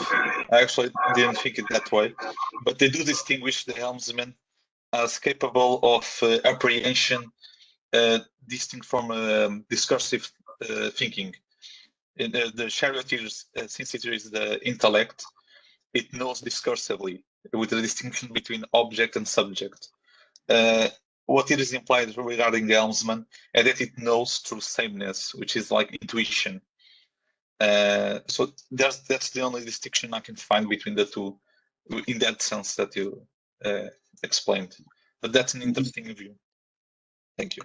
I actually didn't think it that way, but they do distinguish the helmsman as capable of apprehension, distinct from discursive thinking. The charioteer, since it is the intellect, it knows discursively, with the distinction between object and subject. What it is implied regarding the helmsman is that it knows through sameness, which is like intuition. So that's the only distinction I can find between the two, in that sense that you explained. But that's an interesting view. Thank you.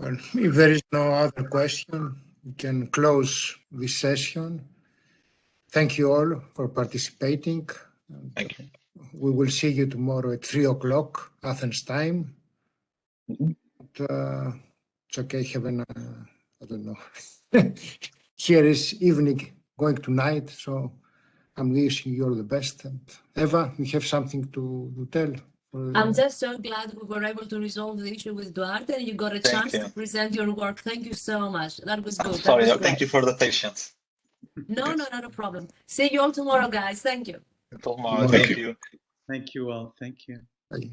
Well, if there is no other question, we can close this session. Thank you all for participating. Thank you. We will see you tomorrow at 3 o'clock Athens time. It's okay, I don't know. Here is evening going to night, so I'm wishing you all the best. And Eva, you have something to tell? I'm just so glad we were able to resolve the issue with Duarte and you got a chance to present your work. Thank you so much. That was good. Sorry, no, thank you for the patience. No, not a problem. See you all tomorrow, guys. Thank you. Tomorrow, thank you. Thank you all. Thank you. Bye.